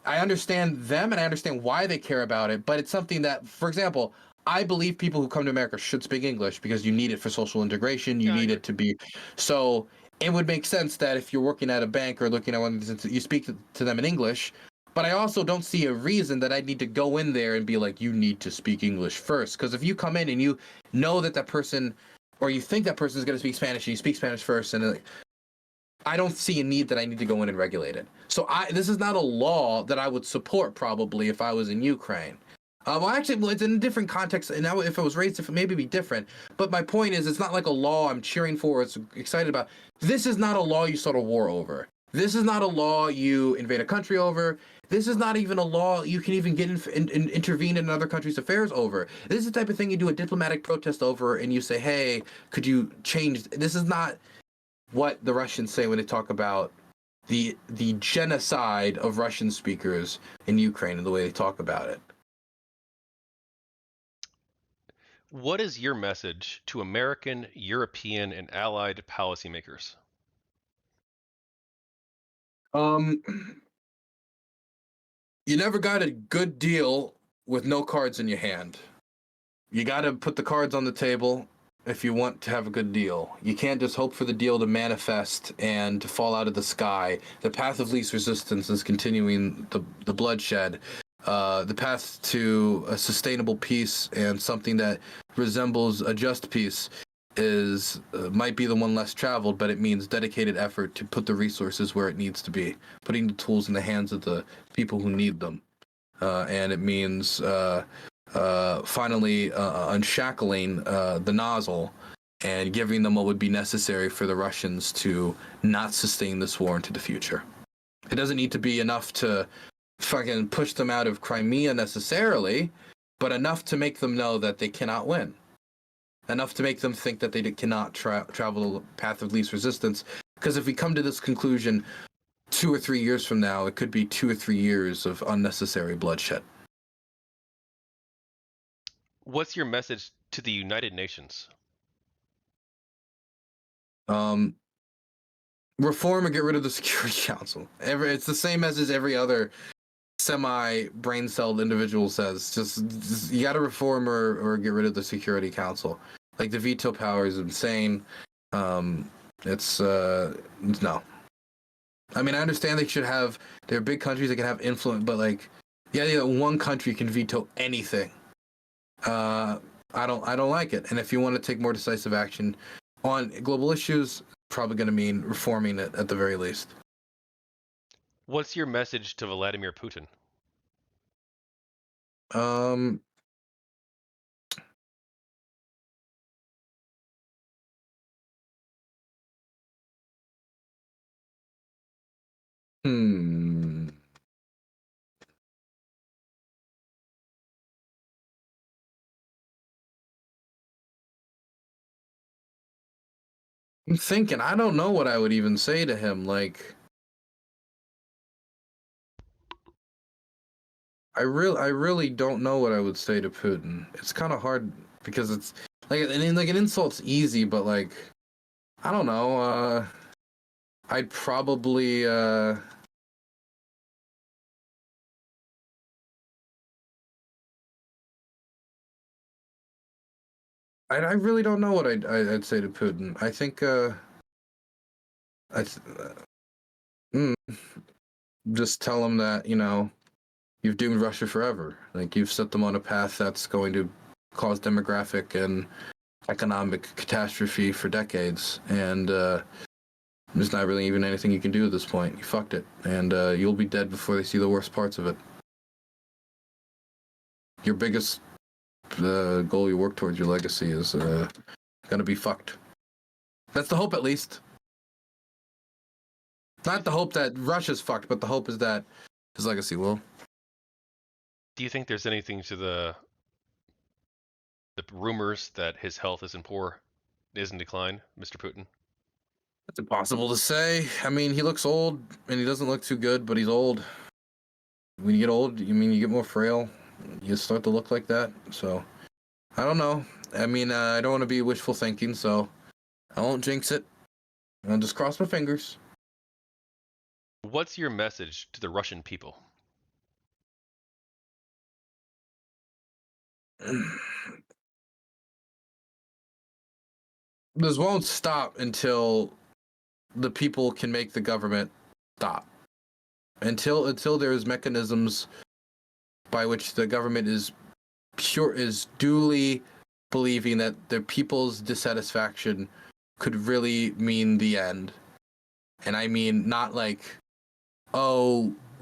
Speaker 2: I understand them and I understand why they care about it, but it's something that, for example, I believe people who come to America should speak English because you need it for social integration. You need it to be, so it would make sense that if you're working at a bank or looking at one, you speak to them in English. But I also don't see a reason that I need to go in there and be like, you need to speak English first. Because if you come in and you know that person, or you think that person is going to speak Spanish and you speak Spanish first, and I don't see a need that I need to go in and regulate it. So this is not a law that I would support probably if I was in Ukraine. Well, actually, it's in a different context, and now if it was raised, it maybe be different. But my point is, it's not like a law I'm cheering for, or excited about. This is not a law you start a war over. This is not a law you invade a country over. This is not even a law you can even get intervene in another country's affairs over. This is the type of thing you do a diplomatic protest over, and you say, hey, could you change? This is not what the Russians say when they talk about the genocide of Russian speakers in Ukraine and the way they talk about it.
Speaker 1: What is your message to American, European, and allied policymakers?
Speaker 2: Um, you never got a good deal with no cards in your hand. You got to put the cards on the table if you want to have a good deal. You can't just hope for the deal to manifest and to fall out of the sky. The path of least resistance is continuing the bloodshed. The path to a sustainable peace and something that resembles a just peace is might be the one less traveled, but it means dedicated effort to put the resources where it needs to be, putting the tools in the hands of the people who need them, and it means finally unshackling the nozzle and giving them what would be necessary for the Russians to not sustain this war into the future. It doesn't need to be enough to fucking push them out of Crimea necessarily, but enough to make them know that they cannot win. Enough to make them think that they cannot travel the path of least resistance. Because if we come to this conclusion 2 or 3 years from now, it could be 2 or 3 years of unnecessary bloodshed.
Speaker 1: What's your message to the United Nations?
Speaker 2: Reform or get rid of the Security Council. It's the same as every other semi-brain-celled individual says. Just you got to reform or get rid of the Security Council. Like, the veto power is insane. It's no. I mean, I understand they're big countries that can have influence, but like, yeah, one country can veto anything. I don't like it. And if you want to take more decisive action on global issues, probably going to mean reforming it at the very least.
Speaker 1: What's your message to Vladimir Putin?
Speaker 2: I'm thinking, I don't know what I would even say to him. Like, I really don't know what I would say to Putin. It's kind of hard because it's like an insult's easy, but like, I don't know. I'd probably I really don't know what I'd say to Putin. I think I just tell him that, you've doomed Russia forever. Like, you've set them on a path that's going to cause demographic and economic catastrophe for decades, and there's not really even anything you can do at this point. You fucked it, and you'll be dead before they see the worst parts of it. Your biggest goal you work towards, your legacy, is gonna be fucked. That's the hope, at least. Not the hope that Russia's fucked, but the hope is that his legacy will.
Speaker 1: Do you think there's anything to the rumors that his health is in decline, Mr. Putin?
Speaker 2: It's impossible to say. I mean, he looks old, and he doesn't look too good, but he's old. When you get old, you get more frail. You start to look like that. So, I don't know. I mean, I don't want to be wishful thinking, so I won't jinx it. I'll just cross my fingers.
Speaker 1: What's your message to the Russian people?
Speaker 2: This won't stop until the people can make the government stop. Until there's mechanisms by which the government is duly believing that the people's dissatisfaction could really mean the end. And I mean, not like,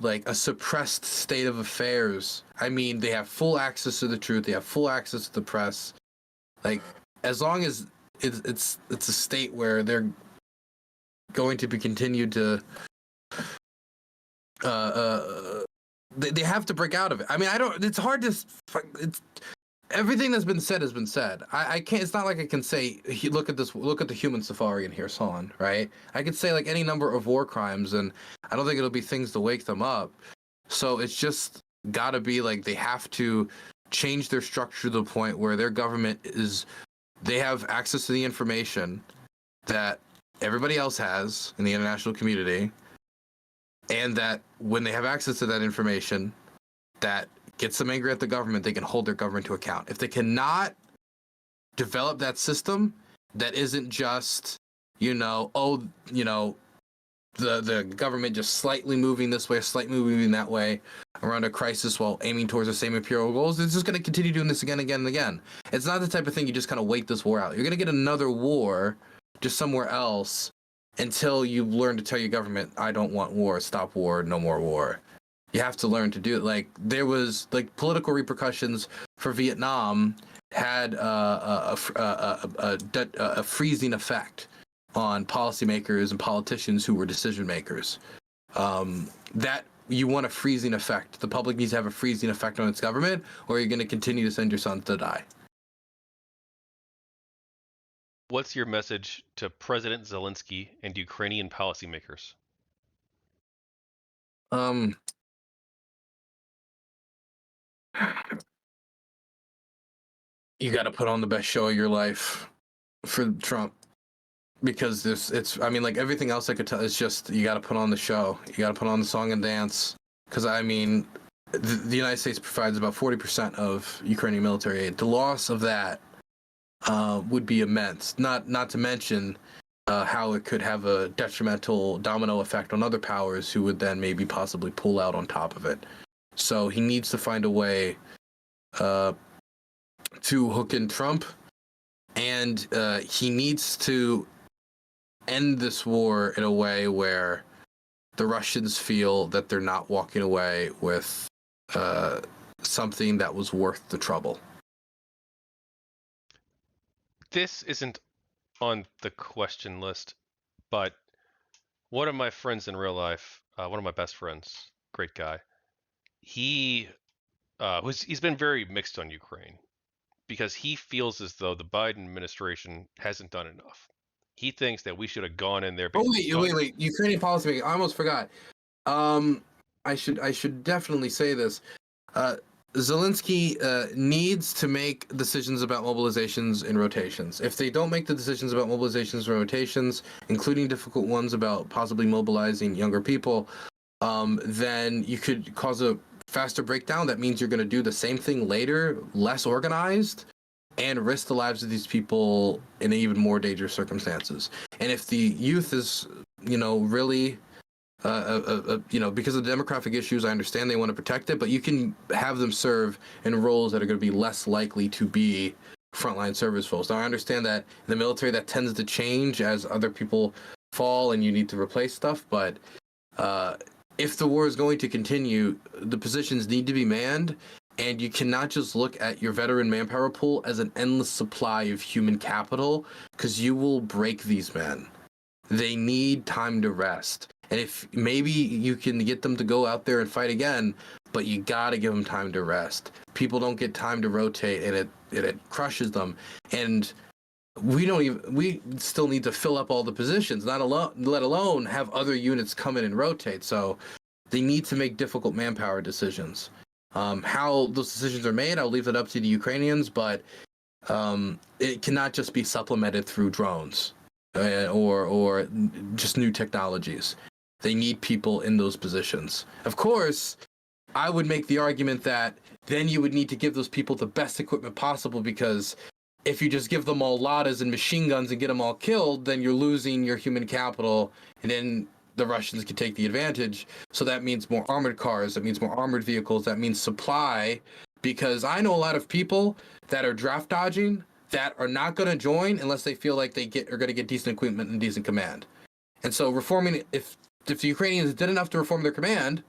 Speaker 2: like a suppressed state of affairs. I mean, they have full access to the truth. They have full access to the press. Like, as long as it's a state where they're going to be continued to they have to break out of it. I mean, it's hard to, everything that's been said has been said. I can't, it's not like I can say, look at the human safari in here, so on, right? I could say like any number of war crimes, and I don't think it'll be things to wake them up. So it's just gotta be like, they have to change their structure to the point where their government they have access to the information that everybody else has in the international community, and that when they have access to that information, that gets them angry at the government, they can hold their government to account. If they cannot develop that system that isn't just, the government just slightly moving this way, slightly moving that way around a crisis while aiming towards the same imperial goals, it's just going to continue doing this again, again, and again. It's not the type of thing you just kind of wait this war out. You're going to get another war just somewhere else until you learn to tell your government, I don't want war, stop war, no more war. You have to learn to do it. Like, there was like political repercussions for Vietnam had a freezing effect on policymakers and politicians who were decision makers. That you want a freezing effect. The public needs to have a freezing effect on its government, or you're going to continue to send your sons to die.
Speaker 1: What's your message to President Zelensky and Ukrainian policymakers?
Speaker 2: You got to put on the best show of your life for Trump, because like everything else I could tell, it's just, you got to put on the show. You got to put on the song and dance. Because the United States provides about 40% of Ukrainian military aid. The loss of that would be immense. Not to mention how it could have a detrimental domino effect on other powers who would then maybe possibly pull out on top of it. So he needs to find a way to hook in Trump, and he needs to end this war in a way where the Russians feel that they're not walking away with something that was worth the trouble.
Speaker 1: This isn't on the question list, but one of my friends in real life, one of my best friends, great guy, he's been very mixed on Ukraine because he feels as though the Biden administration hasn't done enough. He thinks that we should have gone in there.
Speaker 2: Oh, wait. Ukrainian policymaking. I almost forgot. I should definitely say this. Zelensky needs to make decisions about mobilizations and rotations. If they don't make the decisions about mobilizations and rotations, including difficult ones about possibly mobilizing younger people, then you could cause a faster breakdown. That means you're going to do the same thing later, less organized, and risk the lives of these people in even more dangerous circumstances. And if the youth is, really, because of the demographic issues, I understand they want to protect it, but you can have them serve in roles that are going to be less likely to be frontline service roles. Now, I understand that in the military that tends to change as other people fall and you need to replace stuff, but if the war is going to continue, the positions need to be manned. And you cannot just look at your veteran manpower pool as an endless supply of human capital, because you will break these men. They need time to rest. And if maybe you can get them to go out there and fight again, but you got to give them time to rest. People don't get time to rotate, and it crushes them. And we still need to fill up all the positions, let alone have other units come in and rotate. So they need to make difficult manpower decisions. How those decisions are made, I'll leave it up to the Ukrainians, but it cannot just be supplemented through drones or just new technologies. They need people in those positions. Of course, I would make the argument that then you would need to give those people the best equipment possible, because if you just give them all Ladas and machine guns and get them all killed, then you're losing your human capital, and then the Russians can take the advantage. So that means more armored cars, that means more armored vehicles, that means supply, because I know a lot of people that are draft dodging that are not going to join unless they feel like are going to get decent equipment and decent command. And so reforming, if the Ukrainians did enough to reform their command,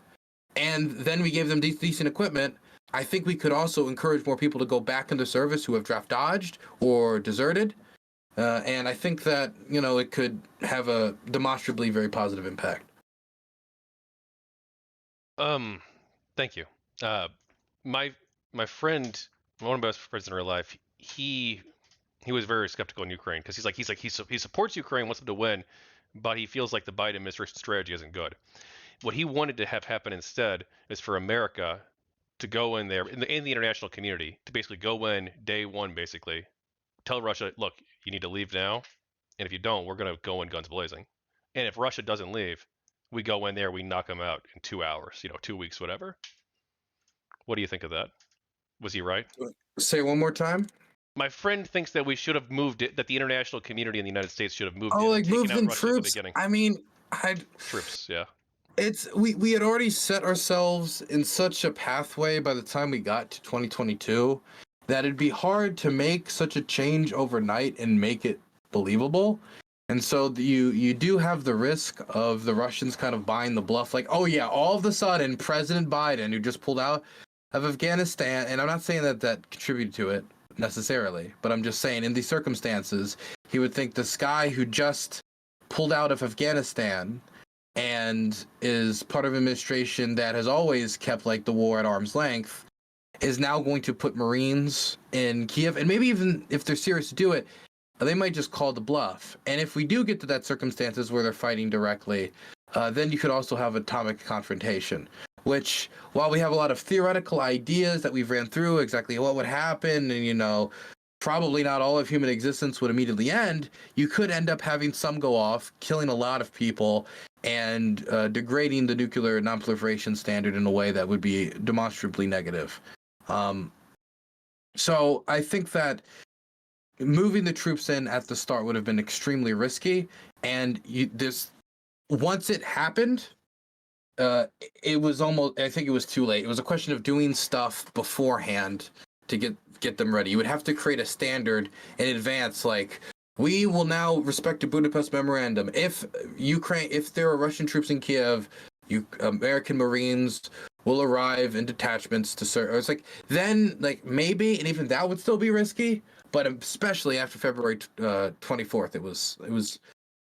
Speaker 2: and then we gave them decent equipment, I think we could also encourage more people to go back into service who have draft dodged or deserted. And I think that, it could have a demonstrably very positive impact.
Speaker 1: Thank you. My friend, one of my best friends in real life, he was very skeptical in Ukraine, because he supports Ukraine, wants them to win, but he feels like the Biden administration strategy isn't good. What he wanted to have happen instead is for America to go in there in the international community to basically go in day one, basically tell Russia, look, you need to leave now, and if you don't, we're going to go in guns blazing. And if Russia doesn't leave, We go in there, we knock them out in 2 hours, 2 weeks, whatever. What do you think of that? Was he right?
Speaker 2: Say it one more time.
Speaker 1: My friend thinks that we should have moved it, that the international community in the United States should have moved
Speaker 2: Oh,
Speaker 1: in and
Speaker 2: like
Speaker 1: taken
Speaker 2: moved
Speaker 1: out
Speaker 2: in
Speaker 1: Russia at the
Speaker 2: troops.
Speaker 1: beginning.
Speaker 2: I mean, I
Speaker 1: Troops, yeah.
Speaker 2: it's we had already set ourselves in such a pathway by the time we got to 2022 that it'd be hard to make such a change overnight and make it believable. And so you do have the risk of the Russians kind of buying the bluff, like, oh yeah, all of a sudden President Biden, who just pulled out of Afghanistan, and I'm not saying that that contributed to it necessarily, but I'm just saying in these circumstances, he would think this guy who just pulled out of Afghanistan and is part of an administration that has always kept like the war at arm's length is now going to put Marines in Kiev, and maybe even if they're serious to do it, they might just call the bluff. And if we do get to that circumstances where they're fighting directly, then you could also have atomic confrontation, which, while we have a lot of theoretical ideas that we've ran through exactly what would happen, and probably not all of human existence would immediately end, you could end up having some go off, killing a lot of people, and degrading the nuclear nonproliferation standard in a way that would be demonstrably negative. So I think that moving the troops in at the start would have been extremely risky, and once it happened, it was almost, I think it was too late. It was a question of doing stuff beforehand to get them ready. You would have to create a standard in advance, like, we will now respect the Budapest Memorandum. If there are Russian troops in Kiev, American Marines will arrive in detachments to serve. It's like, then, like, maybe, and even that would still be risky, but especially after February 24th, it was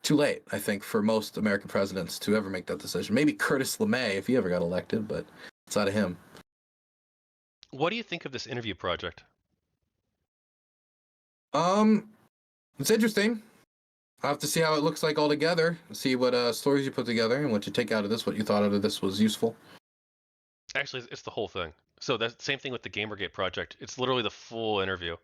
Speaker 2: too late, I think, for most American presidents to ever make that decision. Maybe Curtis LeMay, if he ever got elected, but it's out of him.
Speaker 1: What do you think of this interview project?
Speaker 2: It's interesting. I'll have to see how it looks like all together, see what stories you put together and what you take out of this, what you thought out of this was useful.
Speaker 1: Actually, it's the whole thing. So that's the same thing with the Gamergate project. It's literally the full interview,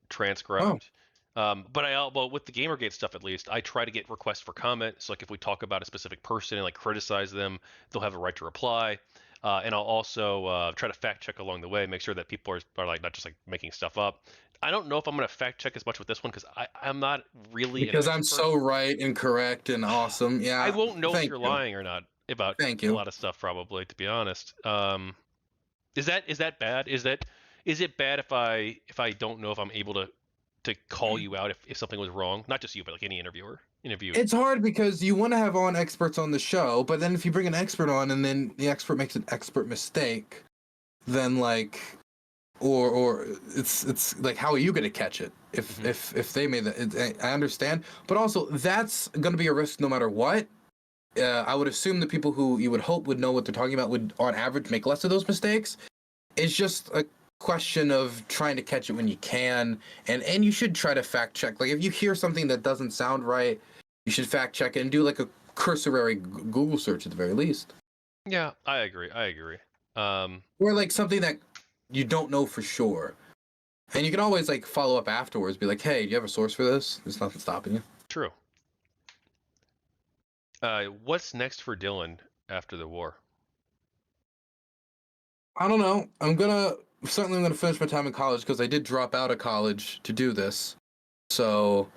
Speaker 1: transcribed. Well, with the Gamergate stuff at least, I try to get requests for comment. So like if we talk about a specific person and like criticize them, they'll have a right to reply. And I'll also try to fact check along the way, make sure that people are like not just like making stuff up. I don't know if I'm gonna fact check as much with this one because I'm not really
Speaker 2: because I'm so right and correct and awesome. Yeah,
Speaker 1: I won't know if you're
Speaker 2: you.
Speaker 1: lying or not about
Speaker 2: Thank
Speaker 1: a
Speaker 2: you.
Speaker 1: lot of stuff, probably, to be honest. Is that bad? Is it bad if I don't know if I'm able to call you out if something was wrong? Not just you, but like any interview.
Speaker 2: It's hard because you want to have experts on the show, but then if you bring an expert on and then the expert makes an expert mistake, then like, or it's like, how are you going to catch it if they made that? I understand, but also that's going to be a risk no matter what. I would assume the people who you would hope would know what they're talking about would, on average, make less of those mistakes. It's just a question of trying to catch it when you can, and you should try to fact check. Like if you hear something that doesn't sound right, you should fact check it and do like a cursory Google search at the very least.
Speaker 1: Yeah, I agree.
Speaker 2: Or like something that you don't know for sure, and you can always like follow up afterwards. Be like, hey, do you have a source for this? There's nothing stopping you.
Speaker 1: True. What's next for Dylan after the war?
Speaker 2: I don't know. I'm gonna finish my time in college because I did drop out of college to do this. So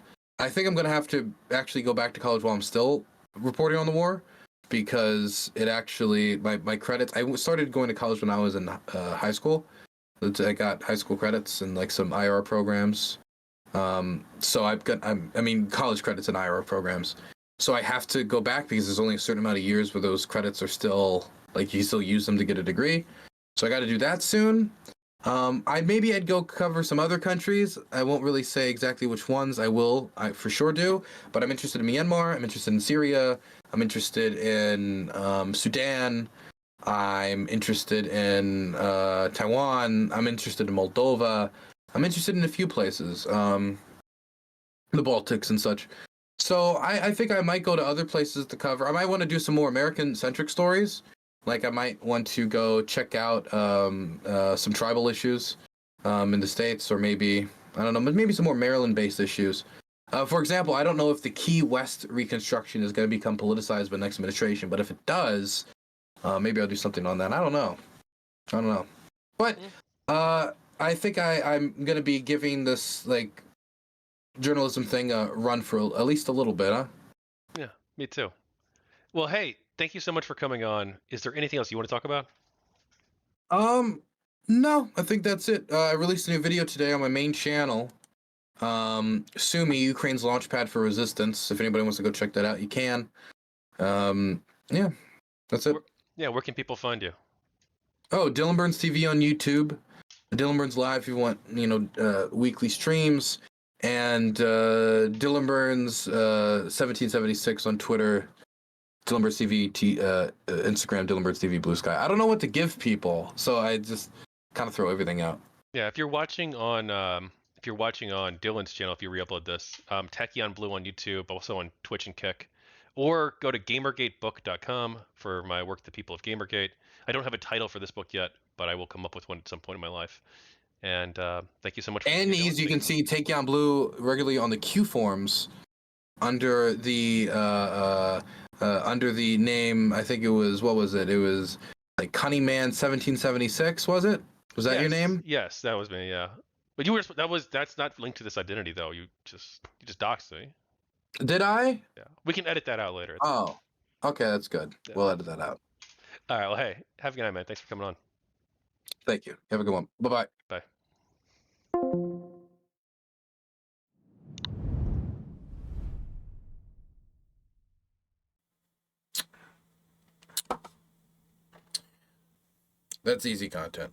Speaker 2: I think I'm gonna have to actually go back to college while I'm still reporting on the war, because it actually my credits. I started going to college when I was in high school. I got high school credits and like some IR programs. So I've got college credits and IR programs. So I have to go back because there's only a certain amount of years where those credits are still, like, you still use them to get a degree. So I got to do that soon. I'd go cover some other countries. I won't really say exactly which ones. I for sure do. But I'm interested in Myanmar. I'm interested in Syria. I'm interested in Sudan. I'm interested in Taiwan. I'm interested in Moldova. I'm interested in a few places, the Baltics and such. So I think I might go to other places to cover. I might want to do some more American-centric stories. Like I might want to go check out some tribal issues in the States, or maybe, I don't know, maybe some more Maryland-based issues. For example, I don't know if the Key West reconstruction is going to become politicized by the next administration, but if it does, maybe I'll do something on that. I don't know. But I think I'm going to be giving this like journalism thing a run for at least a little bit, huh?
Speaker 1: Yeah, me too. Well, hey, thank you so much for coming on. Is there anything else you want to talk about?
Speaker 2: No, I think that's it. I released a new video today on my main channel. Sumi, Ukraine's launchpad for resistance. If anybody wants to go check that out, you can. Yeah, that's it.
Speaker 1: Where can people find you?
Speaker 2: Oh, Dylan Burns TV on YouTube. Dylan Burns Live if you want, weekly streams. And Dylan Burns 1776 on Twitter. Dylan Burns TV, Instagram, Dylan Burns TV, Blue Sky. I don't know what to give people, so I just kind of throw everything out.
Speaker 1: Yeah, if you're watching on Dylan's channel, if you re-upload this, Techie on Blue on YouTube, also on Twitch and Kick, or go to GamergateBook.com for my work, The People of Gamergate. I don't have a title for this book yet, but I will come up with one at some point in my life. And thank you so much.
Speaker 2: And as you can see, Techie on Blue regularly on the Q forums under the name. I think it was what was it? It was like Cunnyman 1776. Was it? Was that your name?
Speaker 1: Yes, that was me. Yeah, but that's not linked to this identity though. You just doxed me.
Speaker 2: Did I?
Speaker 1: Yeah, we can edit that out later.
Speaker 2: Oh, okay, that's good. Yeah. We'll edit that out.
Speaker 1: All right. Well, hey, have a good night, man. Thanks for coming on.
Speaker 2: Thank you. Have a good one. Bye-bye.
Speaker 1: Bye.
Speaker 2: That's easy content.